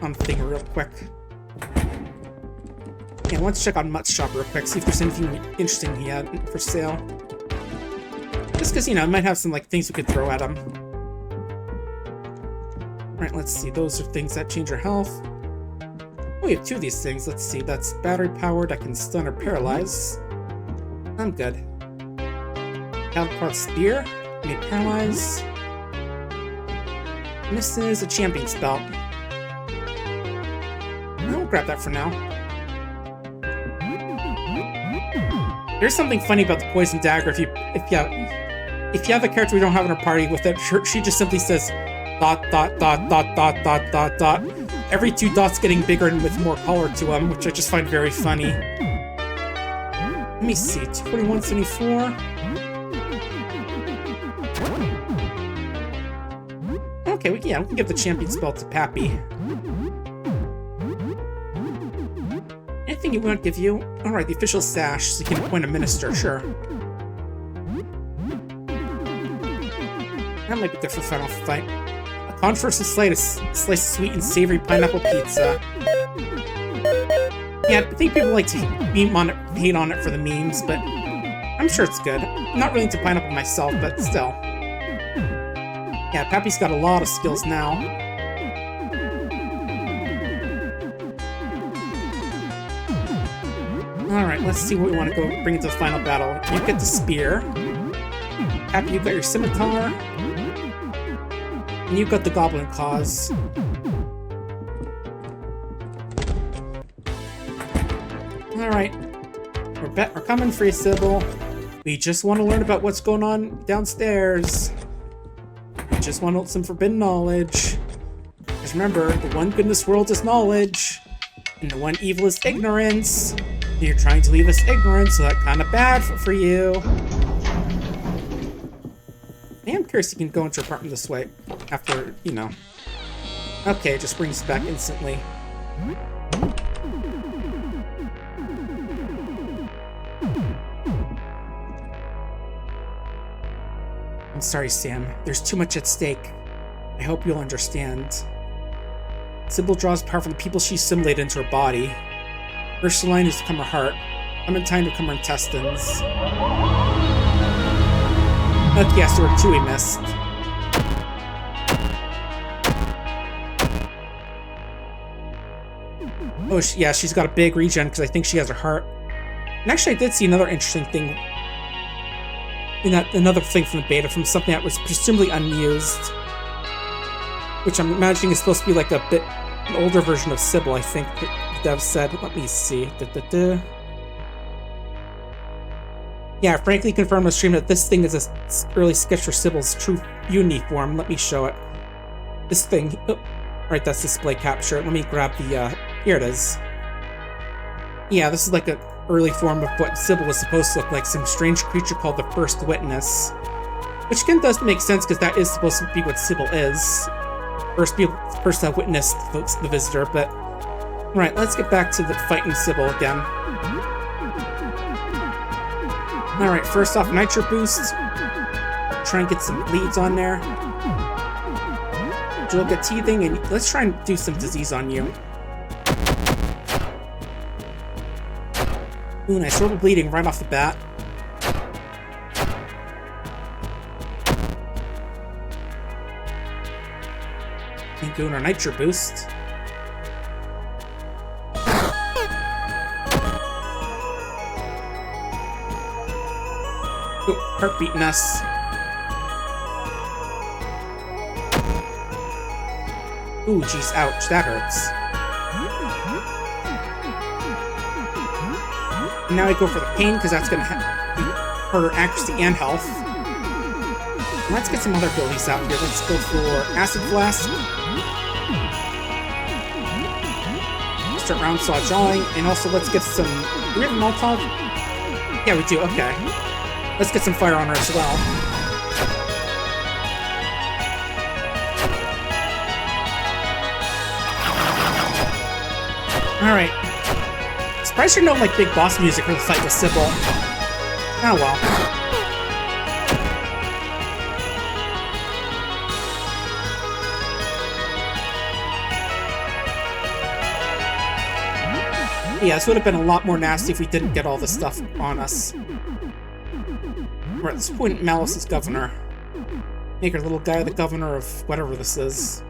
[SPEAKER 1] on the thing real quick. Yeah, let's check on Mutt's shop real quick, see if there's anything interesting he had for sale. Just because, you know, I might have some, like, things we could throw at him. Alright, let's see. Those are things that change our health. Oh, we have 2 of these things. Let's see. That's battery-powered. I can stun or paralyze. I'm good. Counterpart spear. Let me paralyze. And this is a champion spell. I'll grab that for now. There's something funny about the poison dagger. If you have a character we don't have in our party with it, she just simply says dot dot dot dot dot dot dot dot. Every 2 dots getting bigger and with more color to them, which I just find very funny. Let me see, 241.74. Okay, we can give the champion spell to Pappy. Anything you want to give you? Alright, the official sash, so you can appoint a minister, sure. That might be good for final fight. A controversial slice of sweet and savory pineapple pizza. Yeah, I think people like to hate on it for the memes, but I'm sure it's good. I'm not really into pineapple myself, but still. Yeah, Pappy's got a lot of skills now. Alright, let's see what we want to go bring into the final battle. You get the spear. Happy you got your scimitar. And you got the goblin claws. Alright. We're coming for you, Sybil. We just want to learn about what's going on downstairs. We just want some forbidden knowledge. Just remember, the one good in this world is knowledge. And the one evil is ignorance. You're trying to leave us ignorant, so that's kind of bad for you. I am curious you can go into your apartment this way. After, you know. Okay, it just brings us back instantly. I'm sorry, Sam. There's too much at stake. I hope you'll understand. Sybil draws power from the people she assimilated into her body. Ursuline has become her heart. Clementine become her intestines. Okay, yes, there were two we missed. Oh, yeah, she's got a big regen because I think she has her heart. And actually, I did see another interesting thing. Another thing from the beta, from something that was presumably unused. Which I'm imagining is supposed to be like an older version of Sybil, I think the dev said. Let me see. Yeah, frankly confirmed on stream that this thing is an early sketch for Sybil's true Unity form. Let me show it. This thing. Oh, right, that's display capture. Let me grab the. Here it is. Yeah, this is like an early form of what Sybil was supposed to look like. Some strange creature called the First Witness. Which again does make sense because that is supposed to be what Sybil is. First that witnessed the visitor, but... Right, let's get back to the fighting Sybil again. Alright, first off, Nitro Boost. Try and get some bleeds on there. You'll get teething, and let's try and do some disease on you. Ooh, nice. Sort of bleeding right off the bat. And doing our Nitro Boost. Ooh, heart beating us. Ooh, jeez, ouch, that hurts. And now I go for the pain, because that's going to hurt her accuracy and health. And let's get some other abilities out here. Let's go for Acid Blast. Start round saw jawing, and also let's get some... Do we have a Molotov? Yeah, we do, okay. Let's get some fire on her as well. Alright. Surprised there's no, like, big boss music for the fight with Sybil. Oh well. Yeah, this would have been a lot more nasty if we didn't get all this stuff on us. We're at this point, Malice is governor. Make our little guy the governor of whatever this is.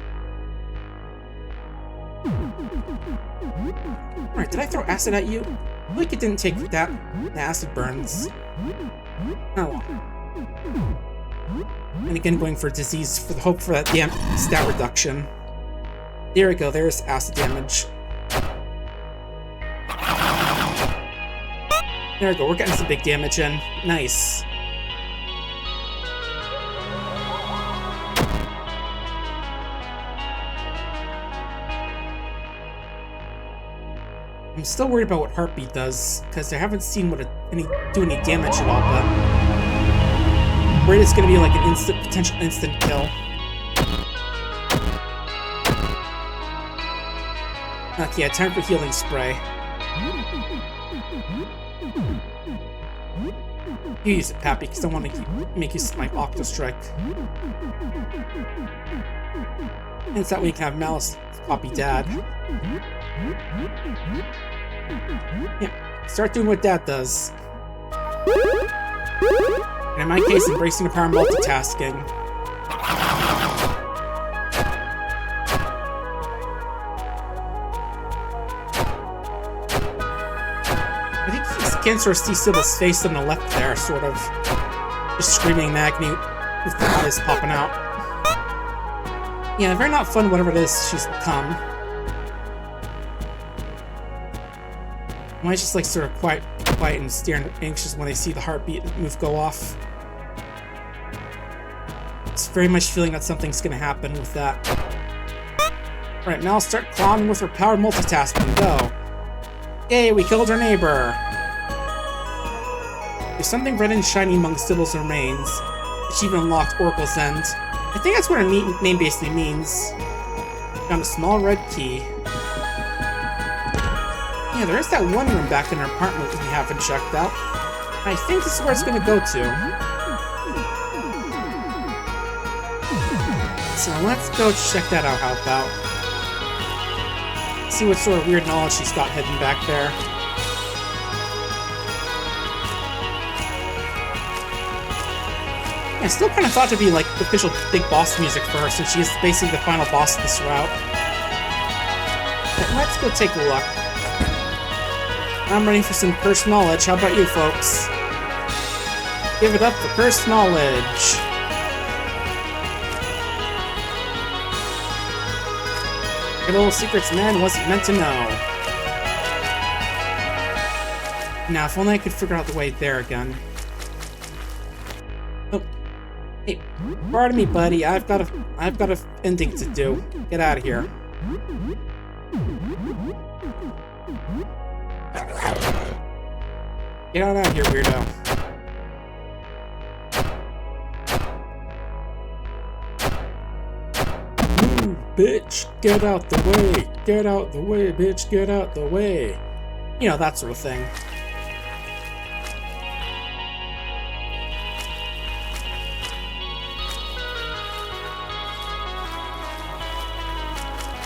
[SPEAKER 1] Alright, did I throw acid at you? I feel like it didn't take that. The acid burns. Oh well. And again, going for disease for the hope for that damn stat reduction. There we go, there's acid damage. There we go, we're getting some big damage in. Nice. I'm still worried about what Heartbeat does, because I haven't seen what do any damage at all, but... worried it's gonna be like an potential instant kill. Okay, yeah, time for healing spray. You use it, Pappy, because I want to make use of my Octo Strike. And it's that way you can have Malice copy Dad. Yeah, start doing what Dad does. And in my case, embracing the power of multitasking. I think you can sort of see Sybil's face on the left there, sort of just screaming in agony with the eyes popping out. Yeah, very not fun, whatever it is she's become. Mine's just like sort of quiet and staring anxious when they see the heartbeat move go off. It's very much feeling that something's gonna happen with that. Alright, now I'll start clowning with her powered multitasking. Go. Yay, we killed our neighbor. There's something red and shiny among Sybil's remains. She even unlocked Oracle's End. I think that's what her name basically means. Found a small red key. Yeah, there is that one room back in her apartment that we haven't checked out. I think this is where it's gonna go to. So let's go check that out, how about? See what sort of weird knowledge she's got hidden back there. I still kind of thought to be like the official big boss music for her, since she is basically the final boss of this route. But let's go take a look. I'm ready for some cursed knowledge. How about you folks? Give it up for cursed knowledge. Good old secrets man wasn't meant to know. Now, if only I could figure out the way there again. Oh, hey, pardon me, buddy. I've got a ending to do. Get out of here. Get on out of here, weirdo. Ooh, bitch, get out the way. Get out the way, bitch, get out the way. You know, that sort of thing.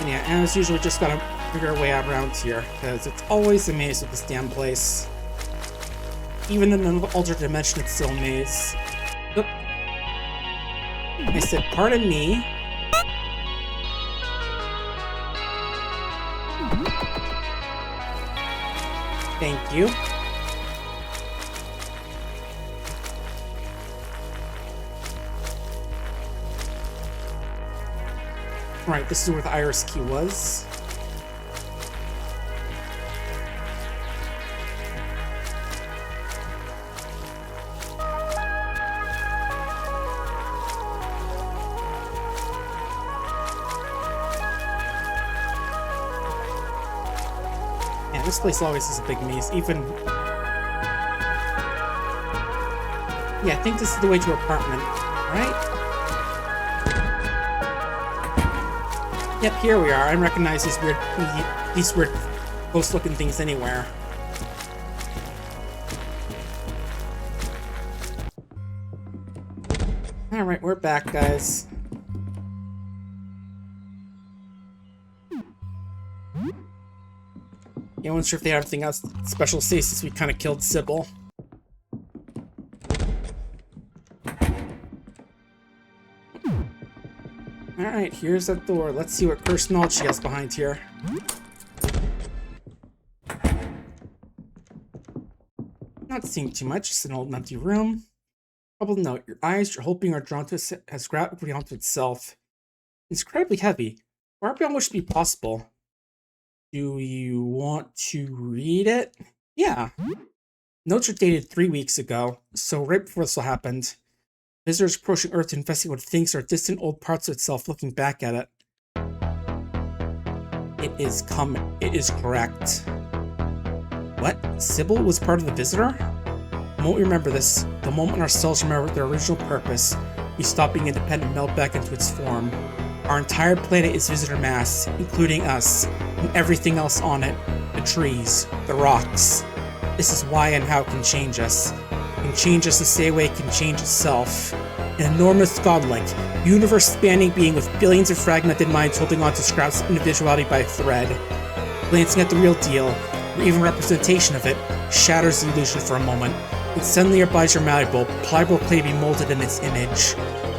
[SPEAKER 1] And yeah, as usual, just gotta figure our way out around here, because it's always a maze with this damn place. Even in an altered dimension, it's still a maze. Oop. I said, pardon me. Thank you. Right, this is where the iris key was. Yeah, this place always is a big maze, even... Yeah, I think this is the way to her apartment, right? Yep, here we are. I recognize these weird close-looking things anywhere. Alright, we're back, guys. Yeah, I wasn't sure if they had anything else special to say since we kind of killed Sybil. Alright, here's that door. Let's see what cursed knowledge she has behind here. Not seeing too much, just an old empty room. Troubled note, your eyes, you're hoping, are drawn to it, has gravity onto itself. It's incredibly heavy. Far beyond what should be possible. Do you want to read it? Yeah. Notes are dated 3 weeks ago, so right before this all happened. Visitors approaching Earth to investigate what thinks are distant old parts of itself, looking back at it. It is correct. What? Sybil was part of the visitor? The moment we remember this, the moment our cells remember their original purpose, we stop being independent and melt back into its form. Our entire planet is visitor mass, including us, and everything else on it. The trees, the rocks. This is why and how it can change us. It can change us the same way it can change itself. An enormous godlike, universe-spanning being with billions of fragmented minds holding on to scraps of individuality by a thread. Glancing at the real deal, or even representation of it, shatters the illusion for a moment. And suddenly our bodies are malleable, pliable clay to be molded in its image.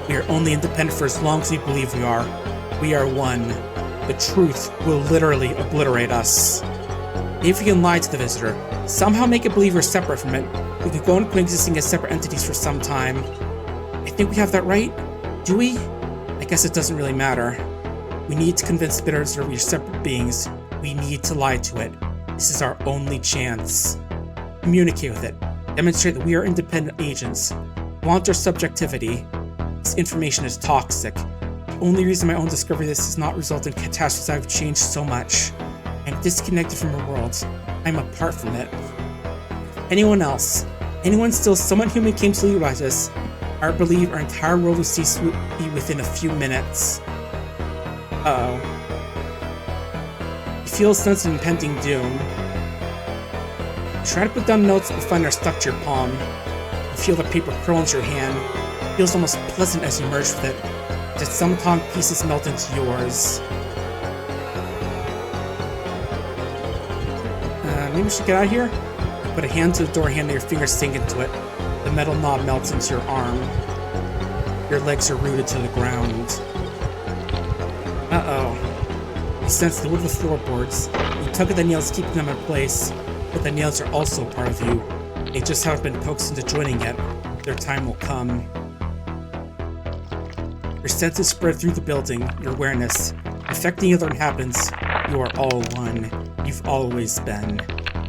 [SPEAKER 1] We are only independent for as long as we believe we are. We are one. The truth will literally obliterate us. Maybe we can lie to the visitor. Somehow make it believe we're separate from it. We could go on coexisting as separate entities for some time. I think we have that right? Do we? I guess it doesn't really matter. We need to convince the bitters that we're separate beings. We need to lie to it. This is our only chance. Communicate with it. Demonstrate that we are independent agents. Want our subjectivity. This information is toxic. The only reason my own discovery of this does not result in catastrophes. I've changed so much. I'm disconnected from our world. I'm apart from it. Anyone else, anyone still somewhat human came to realize this, I believe our entire world will cease to be within a few minutes. Uh-oh. You feel a sense of impending doom. You try to put down notes but find they're stuck to your palm. You feel the paper curl into your hand. It feels almost pleasant as you merge with it, as some tongue pieces melt into yours. Maybe we should get out of here? Put a hand to the door handle, your fingers sink into it. The metal knob melts into your arm. Your legs are rooted to the ground. Uh-oh. You sense the wood of the floorboards. You tug at the nails, keeping them in place, but the nails are also part of you. They just haven't been coaxed into joining yet. Their time will come. Your senses spread through the building, your awareness. Affecting other inhabitants, you are all one. You've always been.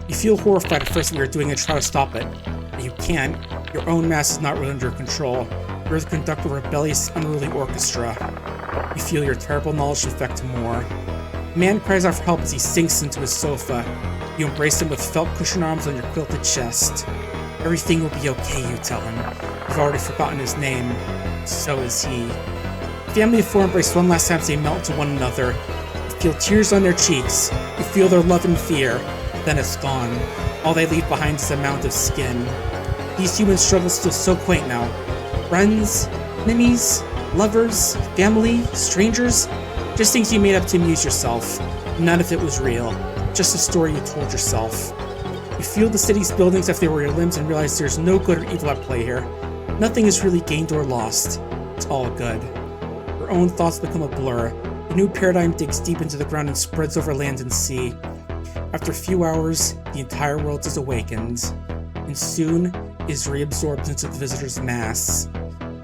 [SPEAKER 1] You feel horrified at first when you're doing it and try to stop it, but you can't. Your own mass is not really under your control. You're the conductor of a rebellious, unruly orchestra. You feel your terrible knowledge affect him more. A man cries out for help as he sinks into his sofa. You embrace him with felt cushion arms on your quilted chest. Everything will be okay, you tell him. You've already forgotten his name. So is he. Family of four embrace one last time as they melt into one another. You feel tears on their cheeks. You feel their love and fear. Then it's gone. All they leave behind is a mound of skin. These human struggles feel so quaint now. Friends, enemies, lovers, family, strangers, just things you made up to amuse yourself. None of it was real. Just a story you told yourself. You feel the city's buildings if they were your limbs and realize there's no good or evil at play here. Nothing is really gained or lost. It's all good. Your own thoughts become a blur. The new paradigm digs deep into the ground and spreads over land and sea. After a few hours, the entire world is awakened, and soon is reabsorbed into the visitor's mass.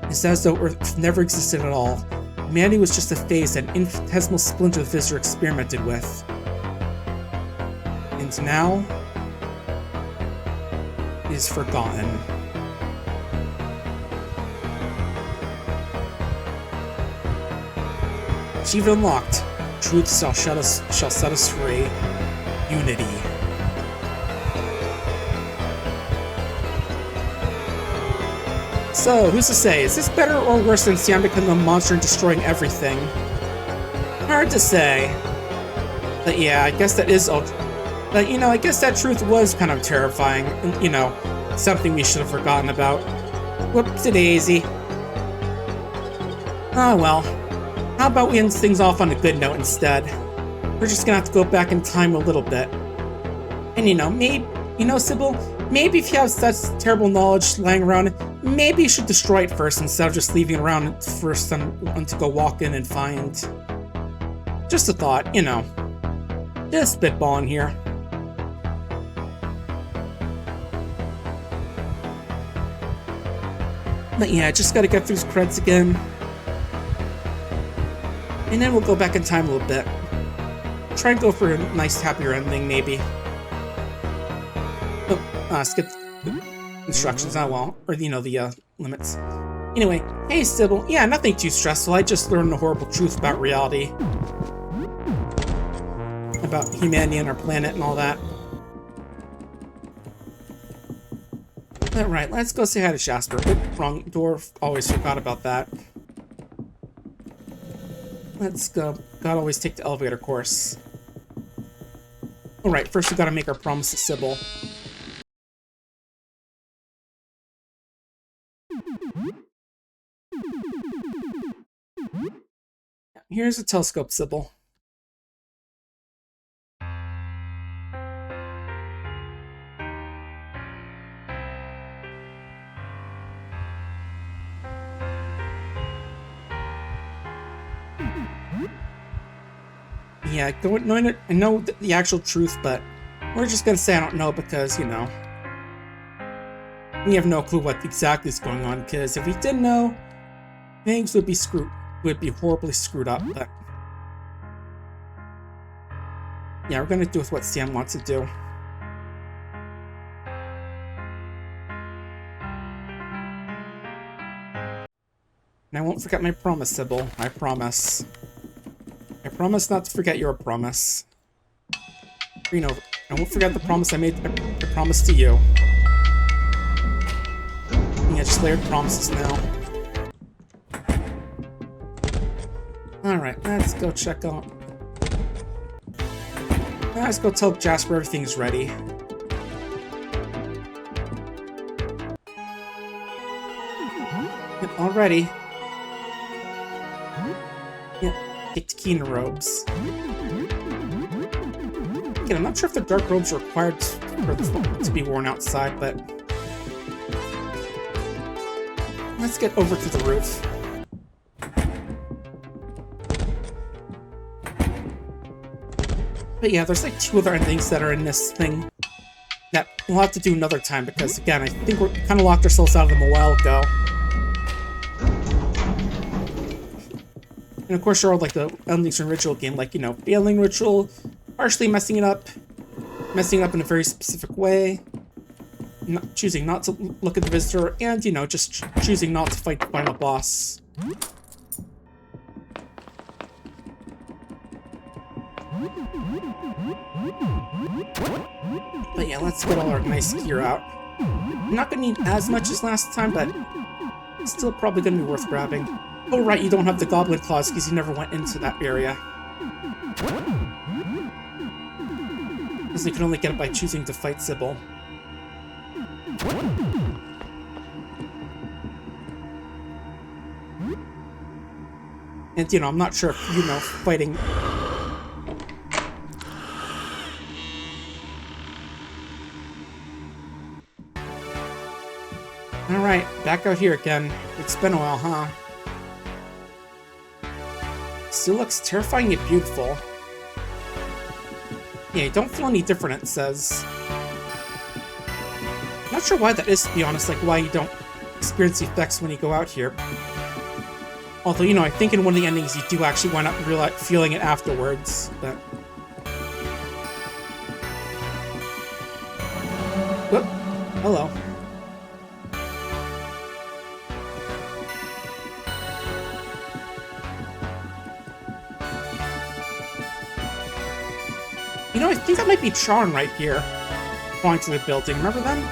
[SPEAKER 1] It's as though Earth never existed at all. Humanity was just a phase that an infinitesimal splinter the visitor experimented with. And now is forgotten. Achievement unlocked. Truth shall set us free. Unity. So, who's to say? Is this better or worse than Sam becoming a monster and destroying everything? Hard to say. But yeah, I guess that is... But, you know, I guess that truth was kind of terrifying. And, you know, something we should have forgotten about. Whoopsie-daisy. Oh, well. How about we end things off on a good note instead? We're just gonna have to go back in time a little bit. And, you know, maybe... You know, Sybil, maybe if you have such terrible knowledge lying around, maybe you should destroy it first instead of just leaving it around for someone to go walk in and find. Just a thought, you know. Just spitballing here. But yeah, just gotta get through these credits again. And then we'll go back in time a little bit. Try and go for a nice, happier ending, maybe. Oh, skip the instructions, oh well. Or, you know, the, limits. Anyway, hey, Sybil. Yeah, nothing too stressful. I just learned the horrible truth about reality. About humanity and our planet and all that. Alright, let's go say hi to Jasper. Oop, wrong door. Always forgot about that. Let's go. Gotta always take the elevator course. Alright, first we gotta make our promise to Sybil. Here's a telescope, Sybil. Yeah, I know the actual truth, but We're just gonna say I don't know because, you know, we have no clue what exactly is going on, because if we did know, things would be horribly screwed up, but yeah, we're gonna do with what Sam wants to do. And I won't forget my promise, Sybil. I promise. I promise not to forget your promise. You know, I won't forget the promise I made. I promise to you. Yeah, just layered promises now. Alright, let's go check out. Let's go tell Jasper everything's ready. Yep, all ready. Yep, get to key in the robes. Again, I'm not sure if the dark robes are required to be worn outside, but let's get over to the roof. But yeah, there's like 2 other endings that are in this thing that we'll have to do another time because, again, I think we kind of locked ourselves out of them a while ago. And of course, there are like the endings from Ritual game, like, you know, failing Ritual, partially messing it up in a very specific way, choosing not to look at the visitor, and, you know, just choosing not to fight the final boss. But yeah, let's get all our nice gear out. I'm not gonna need as much as last time, but it's still probably gonna be worth grabbing. Oh right, you don't have the goblin claws because you never went into that area. Because you can only get it by choosing to fight Sybil. And, you know, I'm not sure if, you know, fighting... Alright, back out here again. It's been a while, huh? Still looks terrifying yet beautiful. Yeah, you don't feel any different, it says. Not sure why that is, to be honest, like why you don't experience the effects when you go out here. Although, you know, I think in one of the endings you do actually wind up feeling it afterwards, but... Whoop. Hello. You know, I think that might be Charn right here. Going to the building. Remember them?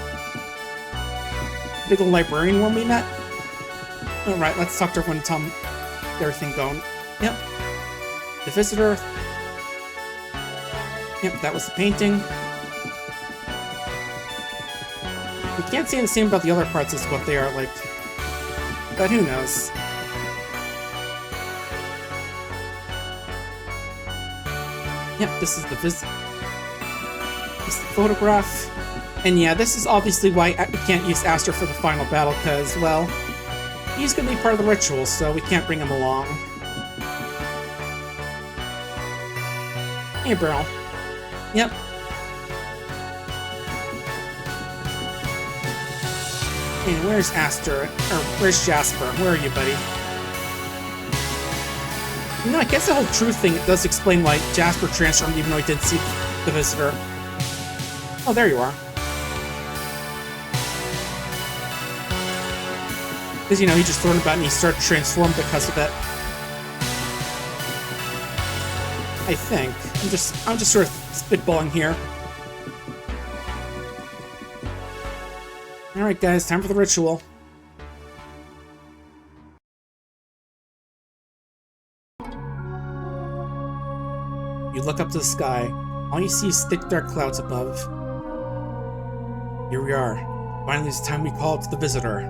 [SPEAKER 1] Big old librarian one we met? Alright, let's talk to everyone and tell them everything going. Yep. The visitor. Yep, that was the painting. We can't say the same about the other parts as what they are like. But who knows? Yep, this is the this is the photograph. And yeah, this is obviously why we can't use Aster for the final battle, because, well, he's gonna be part of the ritual, so we can't bring him along. Hey, Beryl. Yep. And where's Aster? Or where's Jasper? Where are you, buddy? You know, I guess the whole truth thing does explain why Jasper transformed even though he didn't see the visitor. Oh, there you are. Because, you know, he just learned about it and he started to transform because of it. I think. I'm just sort of spitballing here. Alright guys, time for the ritual. You look up to the sky. All you see is thick dark clouds above. Here we are. Finally, it's time we call to the visitor.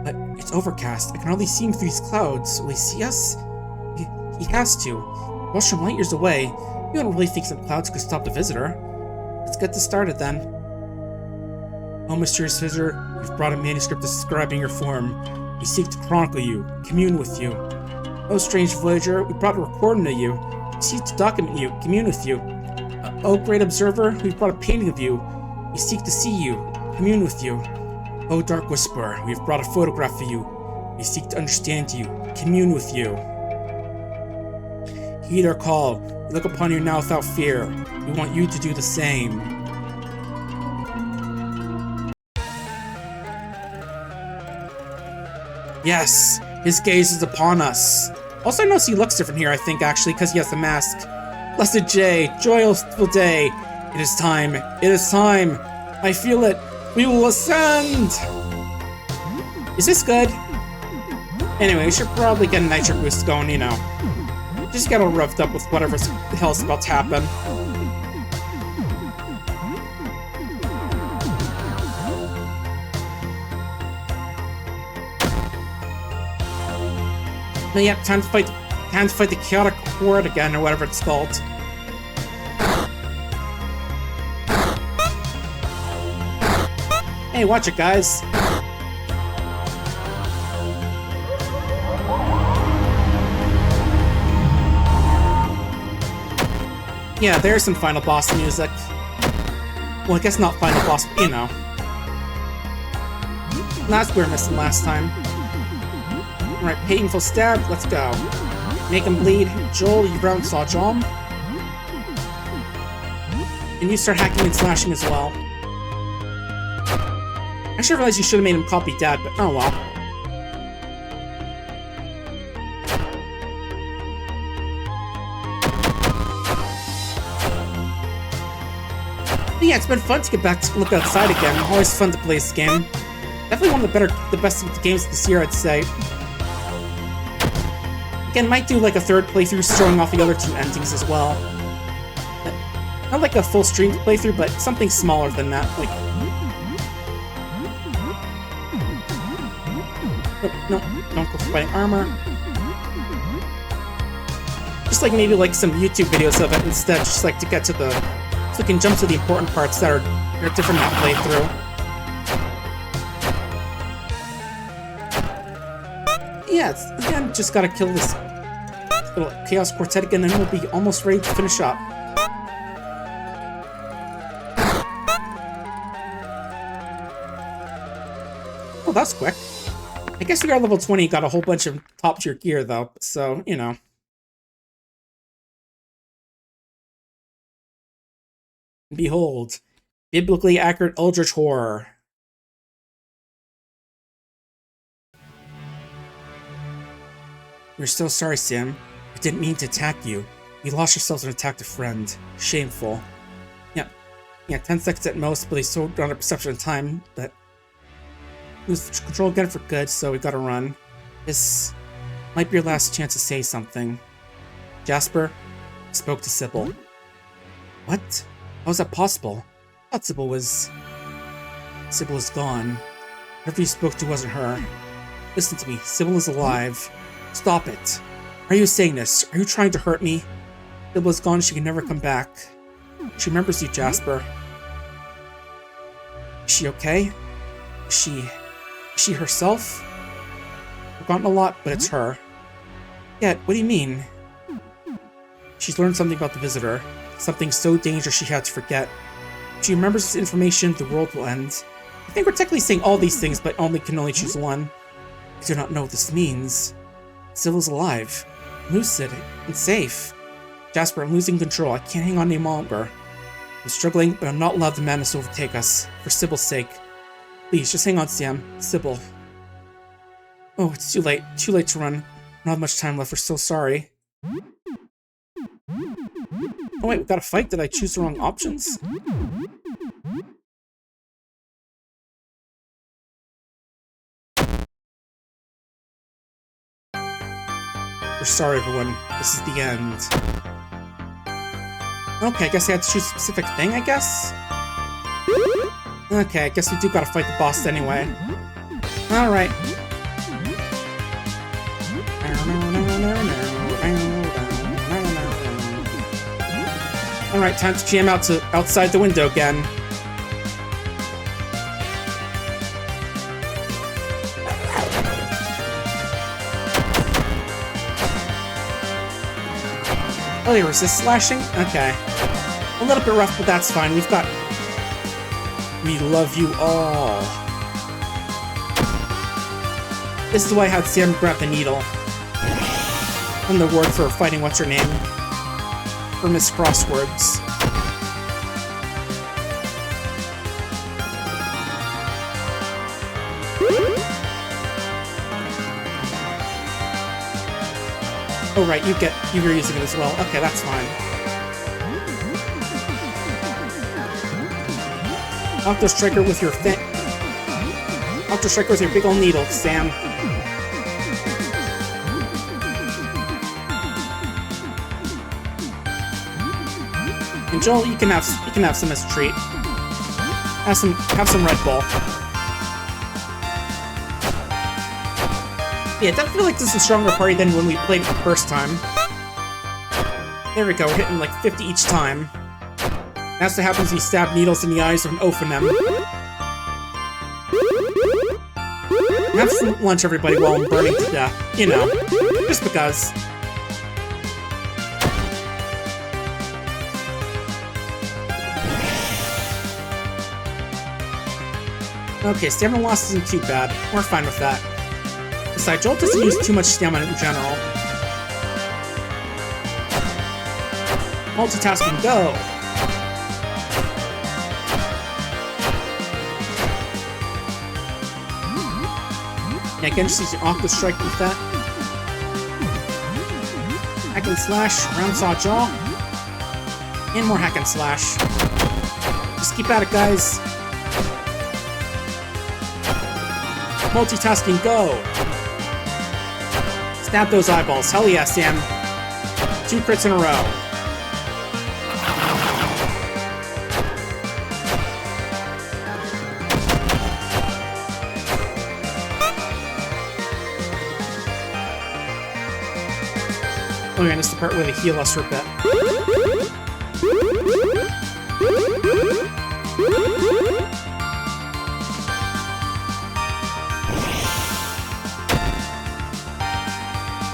[SPEAKER 1] But it's overcast. I can hardly see him through these clouds. Will he see us? He has to. Whilst from light years away, you don't really think some clouds could stop the visitor. Let's get this started then. Oh, mysterious visitor, we've brought a manuscript describing your form. We seek to chronicle you, commune with you. Oh, strange voyager, we brought a recording to you. We seek to document you, commune with you. Oh, great observer, we've brought a painting of you. We seek to see you, commune with you. Oh, dark whisperer, we have brought a photograph of you. We seek to understand you, commune with you. Heed our call. We look upon you now without fear. We want you to do the same. Yes, his gaze is upon us. Also, I notice he looks different here, I think, actually, because he has the mask. Blessed J, joyful day. It is time. It is time. I feel it. We will ascend. Is this good? Anyway, we should probably get a nitro boost going, you know. Just get all revved up with whatever the hell's about to happen. But yeah, time to fight the chaotic horde again, or whatever it's called. Hey, watch it, guys. Yeah, there's some final boss music. Well, I guess not final boss, but you know. That's what we were missing last time. Alright, painful stab, let's go. Make him bleed. Joel, you brown saw John. And you start hacking and slashing as well. I should realize you should have made him copy Dad, but oh well. But yeah, it's been fun to get back to look outside again. Always fun to play this game. Definitely one of the best games this year, I'd say. Again, might do like a third playthrough, showing off the other two endings as well. Not like a full streamed playthrough, but something smaller than that. Like, no, don't go for fighting armor. Just like maybe like some YouTube videos of it instead, just like to get to the, so we can jump to the important parts that are different in that playthrough. Yeah, again, just gotta kill this little Chaos Quartet again, and we'll be almost ready to finish up. Oh, that's quick. I guess we are level 20, got a whole bunch of top-tier gear, though, so, you know. Behold, biblically accurate Eldritch Horror. We're so sorry, Sam. We didn't mean to attack you. We lost ourselves and attacked a friend. Shameful. Yeah, 10 seconds at most, but they slowed down our perception of time, but lose control again for good, so we gotta run. This might be your last chance to say something. Jasper spoke to Sybil. What? How is that possible? I thought Sybil was gone. Whoever you spoke to wasn't her. Listen to me. Sybil is alive. Stop it. Are you saying this? Are you trying to hurt me? Sybil is gone. She can never come back. She remembers you, Jasper. Is she okay? Is she herself? I've forgotten a lot, but it's her. Yet, what do you mean? She's learned something about the visitor. Something so dangerous she had to forget. If she remembers this information, the world will end. I think we're technically saying all these things, but can only choose one. I do not know what this means. Sybil's alive, lucid, and safe. Jasper, I'm losing control. I can't hang on any longer. I'm struggling, but I'm not allowed the madness to overtake us. For Sybil's sake. Please, just hang on, Sam. Sybil. Oh, it's too late. Too late to run. I don't have much time left. We're so sorry. Oh wait, we got a fight? Did I choose the wrong options? We're sorry, everyone. This is the end. Okay, I guess I had to choose a specific thing, I guess? Okay, I guess we do gotta fight the boss anyway. Alright. Alright, time to jam out to outside the window again. Oh, they resist slashing? Okay. A little bit rough, but that's fine. We've got... We love you all. This is why I had Sam grab the needle. And the word for fighting what's-her-name. For Miss Crosswords. Oh right, you're using it as well. Okay, that's fine. Octo Striker with your Octo Striker with your big old needle, Sam. And Joel, you can have some as a treat. Have some Red Bull. Yeah, it does feel like this is a stronger party than when we played it the first time. There we go, we're hitting like 50 each time. That's what happens when you stab needles in the eyes of an Ophanem. Have some lunch, everybody, while I'm burning to death. You know, just because. Okay, stamina loss isn't too bad. We're fine with that. Besides, Joel doesn't use too much stamina in general. Multitasking, go! Yeah, again, just use your Octo Strike with that. Hack and Slash, Round Saw Jaw. And more Hack and Slash. Just keep at it, guys. Multitasking, go! Stab those eyeballs. Hell yeah, Sam. 2 crits in a row. Oh yeah, and it's the part where they heal us for a bit.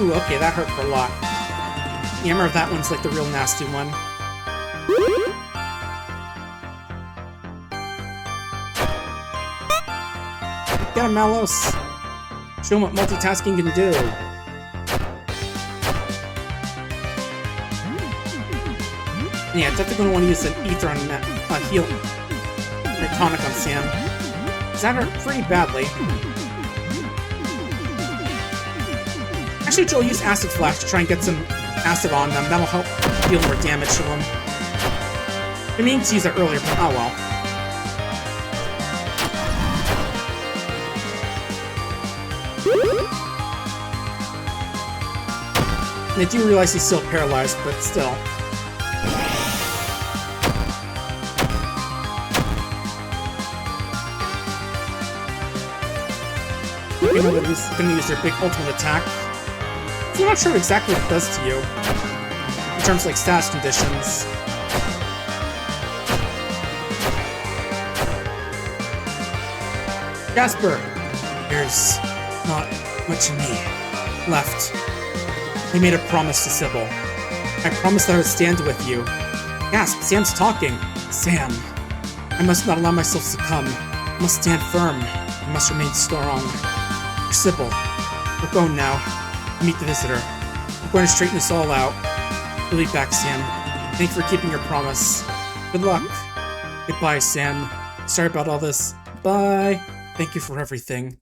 [SPEAKER 1] Ooh, okay, that hurt for a lot. Yeah, I remember that one's like the real nasty one. Get him, Malos! Show him what multitasking can do. Yeah, definitely gonna want to use an Ether on that heal. Or tonic on Sam. Because that hurt pretty badly. Actually, Joel, use Acid Flash to try and get some acid on them. That'll help deal more damage to them. I mean to use that earlier, but oh well. And I do realize he's still paralyzed, but still. You know that he's going to use their big ultimate attack. So I'm not sure exactly what it does to you. In terms of like status conditions. Jasper! There's not much of me left. I made a promise to Sybil. I promised that I would stand with you. Gasp! Sam's talking! Sam! I must not allow myself to succumb. I must stand firm. I must remain strong. Sybil, we're going now. Meet the visitor. I'm going to straighten this all out. We'll be back, Sam. Thank you for keeping your promise. Good luck. Goodbye, Sam. Sorry about all this. Bye. Thank you for everything.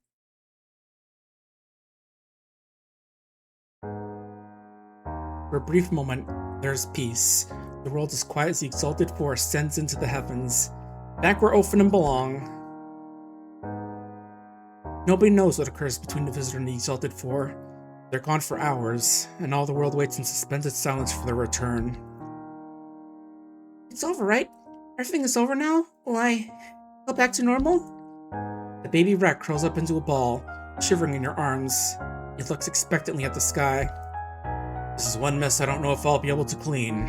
[SPEAKER 1] For a brief moment, there's peace. The world is quiet as the Exalted Four ascends into the heavens. Back where Ophanem belong. Nobody knows what occurs between the Visitor and the Exalted Four. They're gone for hours, and all the world waits in suspended silence for their return. It's over, right? Everything is over now? Will I go back to normal? The baby rat curls up into a ball, shivering in your arms. It looks expectantly at the sky. This is one mess I don't know if I'll be able to clean.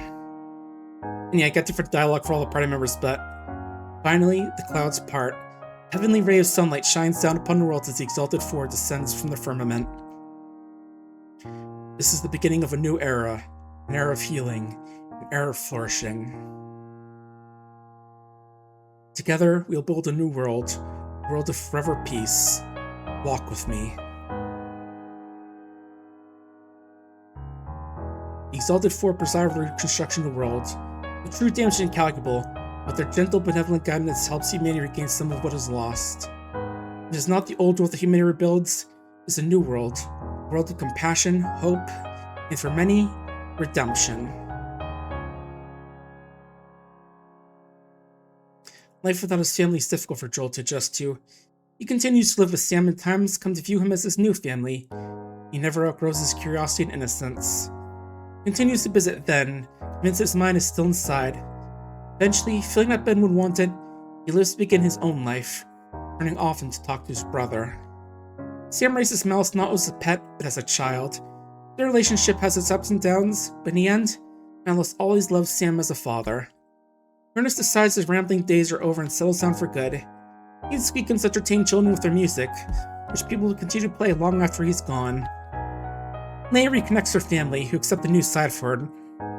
[SPEAKER 1] And yeah, I get different dialogue for all the party members, but finally, the clouds part. A heavenly ray of sunlight shines down upon the world as the Exalted Four descends from the firmament. This is the beginning of a new era, an era of healing, an era of flourishing. Together, we'll build a new world. A world of forever peace. Walk with me. The Exalted Four preside over reconstruction of the world. The true damage is incalculable, but their gentle, benevolent guidance helps humanity regain some of what is lost. It is not the old world that humanity rebuilds, it is a new world. A world of compassion, hope, and for many, redemption. Life without his family is difficult for Joel to adjust to. He continues to live with Sam and times come to view him as his new family. He never outgrows his curiosity and innocence. He continues to visit then, convinced his mind is still inside. Eventually, feeling that Ben would want it, he lives to begin his own life, turning often to talk to his brother. Sam raises Mouse not as a pet, but as a child. Their relationship has its ups and downs, but in the end, Mouse always loves Sam as a father. Ernest decides his rambling days are over and settles down for good. These weekends entertain children with their music, which people will continue to play long after he's gone. Leia reconnects her family, who accept the new side for her,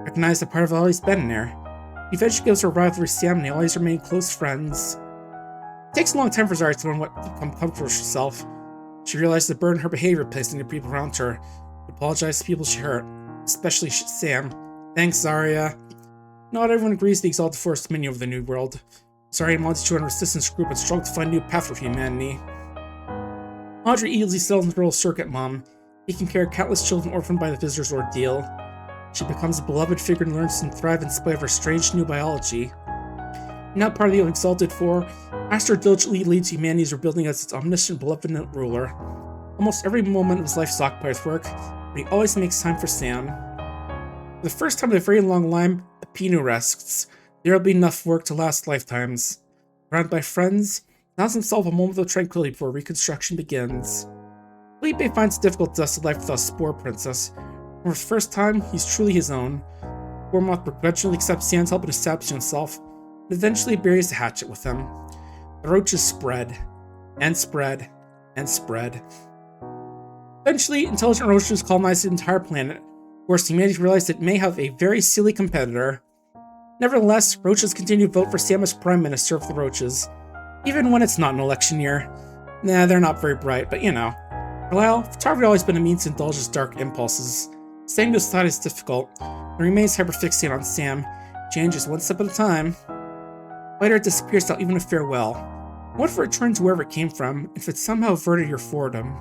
[SPEAKER 1] recognize the part of always been there. He eventually gives her rival to Sam and they always remain close friends. It takes a long time for Zarya to learn what to become comfortable with herself. She realizes the burden her behavior placed on the people around her, and apologizes to people she hurt, especially Sam. Thanks, Zarya. Not everyone agrees the Exalted Force dominion over the New World. Zarya wants to join a resistance group and struggle to find a new path for humanity. Audrey easily settles into her role as surrogate mom, taking care of countless children orphaned by the Visitor's ordeal. She becomes a beloved figure and learns to thrive in spite of her strange new biology. Now part of the Exalted Four, Aster diligently leads humanity's rebuilding as its omniscient, benevolent ruler. Almost every moment of his life is occupied with work, but he always makes time for Sam. For the first time in a very long line, the Pinu rests. There will be enough work to last lifetimes. Surrounded by friends, he allows himself a moment of tranquility before reconstruction begins. Felipe finds it difficult to dust a life without a Spore Princess. For the first time, he's truly his own. Gormoth begrudgingly accepts Sam's help in establishing himself, and eventually buries the hatchet with him. The roaches spread, and spread, and spread. Eventually, intelligent roaches colonize the entire planet, forcing humanity to realize it may have a very silly competitor. Nevertheless, roaches continue to vote for Sam as Prime Minister of the Roaches, even when it's not an election year. Nah, they're not very bright, but you know. For a while, photography has always been a means to indulge his dark impulses. Staying to his side is difficult, and remains hyperfixated on Sam, changes one step at a time. Later, it disappears without even a farewell. What if it returned to wherever it came from, if it somehow averted your boredom?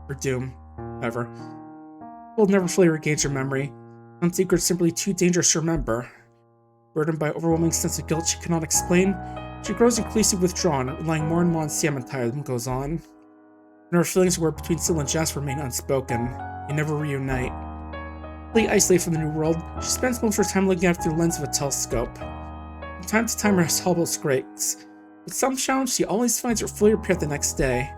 [SPEAKER 1] Or doom. Whatever. People never fully regains her memory. Some secrets simply too dangerous to remember. Burdened by an overwhelming sense of guilt she cannot explain, she grows increasingly withdrawn, relying more and more on Sam and time goes on. And her feelings were between Sybil and Jasper remain unspoken. They never reunite. Completely isolated from the New World, she spends most of her time looking at it through the lens of a telescope. From time to time, her hubble scrapes, but some challenge she always finds her fully repaired the next day.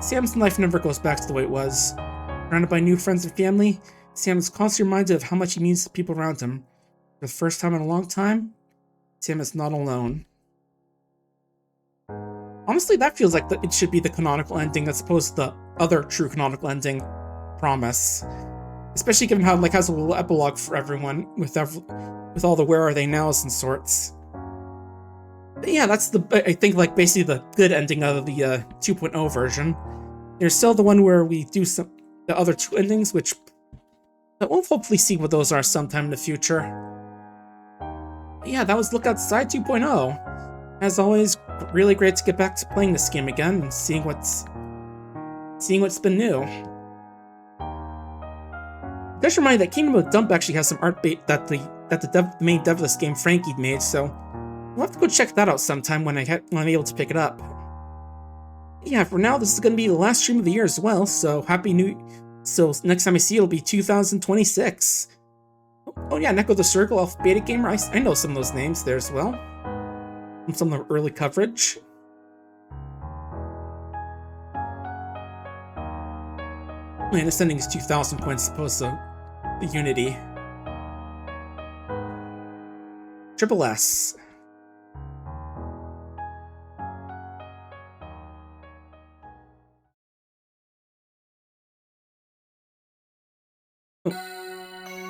[SPEAKER 1] Sam's life never goes back to the way it was. Surrounded by new friends and family, Sam is constantly reminded of how much he means to the people around him. For the first time in a long time, Sam is not alone. Honestly, that feels like it should be the canonical ending as opposed to the other true canonical ending, Promise. Especially given how it has a little epilogue for everyone with all the where are they nows and sorts. But yeah, that's I think basically the good ending of the 2.0 version. There's still the one where we do the other two endings, which we'll hopefully see what those are sometime in the future. But yeah, that was Look Outside 2.0. As always, really great to get back to playing this game again and seeing what's been new. Just remind that Kingdom of Dump actually has some art bait that the main dev of this game, Frankie, made, so we'll have to go check that out sometime when I'm able to pick it up. Yeah, for now, this is going to be the last stream of the year as well, so so next time I see you, it'll be 2026. Oh yeah, Neko the Circle, Alpha Beta Gamer, I know some of those names there as well. From some of the early coverage. Man, this ending is 2,000 points opposed to the Unity. Triple S.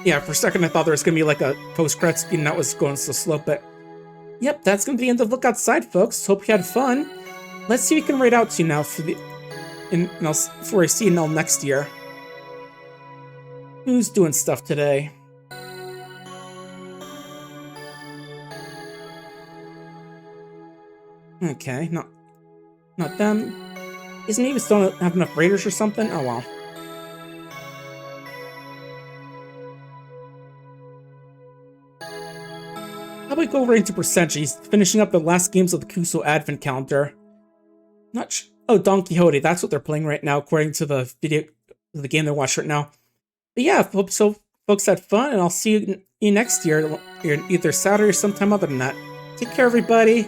[SPEAKER 1] Yeah, for a second I thought there was going to be like a post-credits scene that was going so slow, but Yep, that's going to be the end of Look Outside, folks. Hope you had fun. Let's see if we can rate out to you now for before I see you all next year. Who's doing stuff today? Okay, not them. Isn't he still don't have enough raiders or something? Oh well. How about we go right into percentage? He's finishing up the last games of the Kuso Advent Calendar. Oh, Don Quixote. That's what they're playing right now, according to the game they're watching right now. But yeah, hope so. Folks had fun, and I'll see you next year, either Saturday or sometime other than that. Take care, everybody.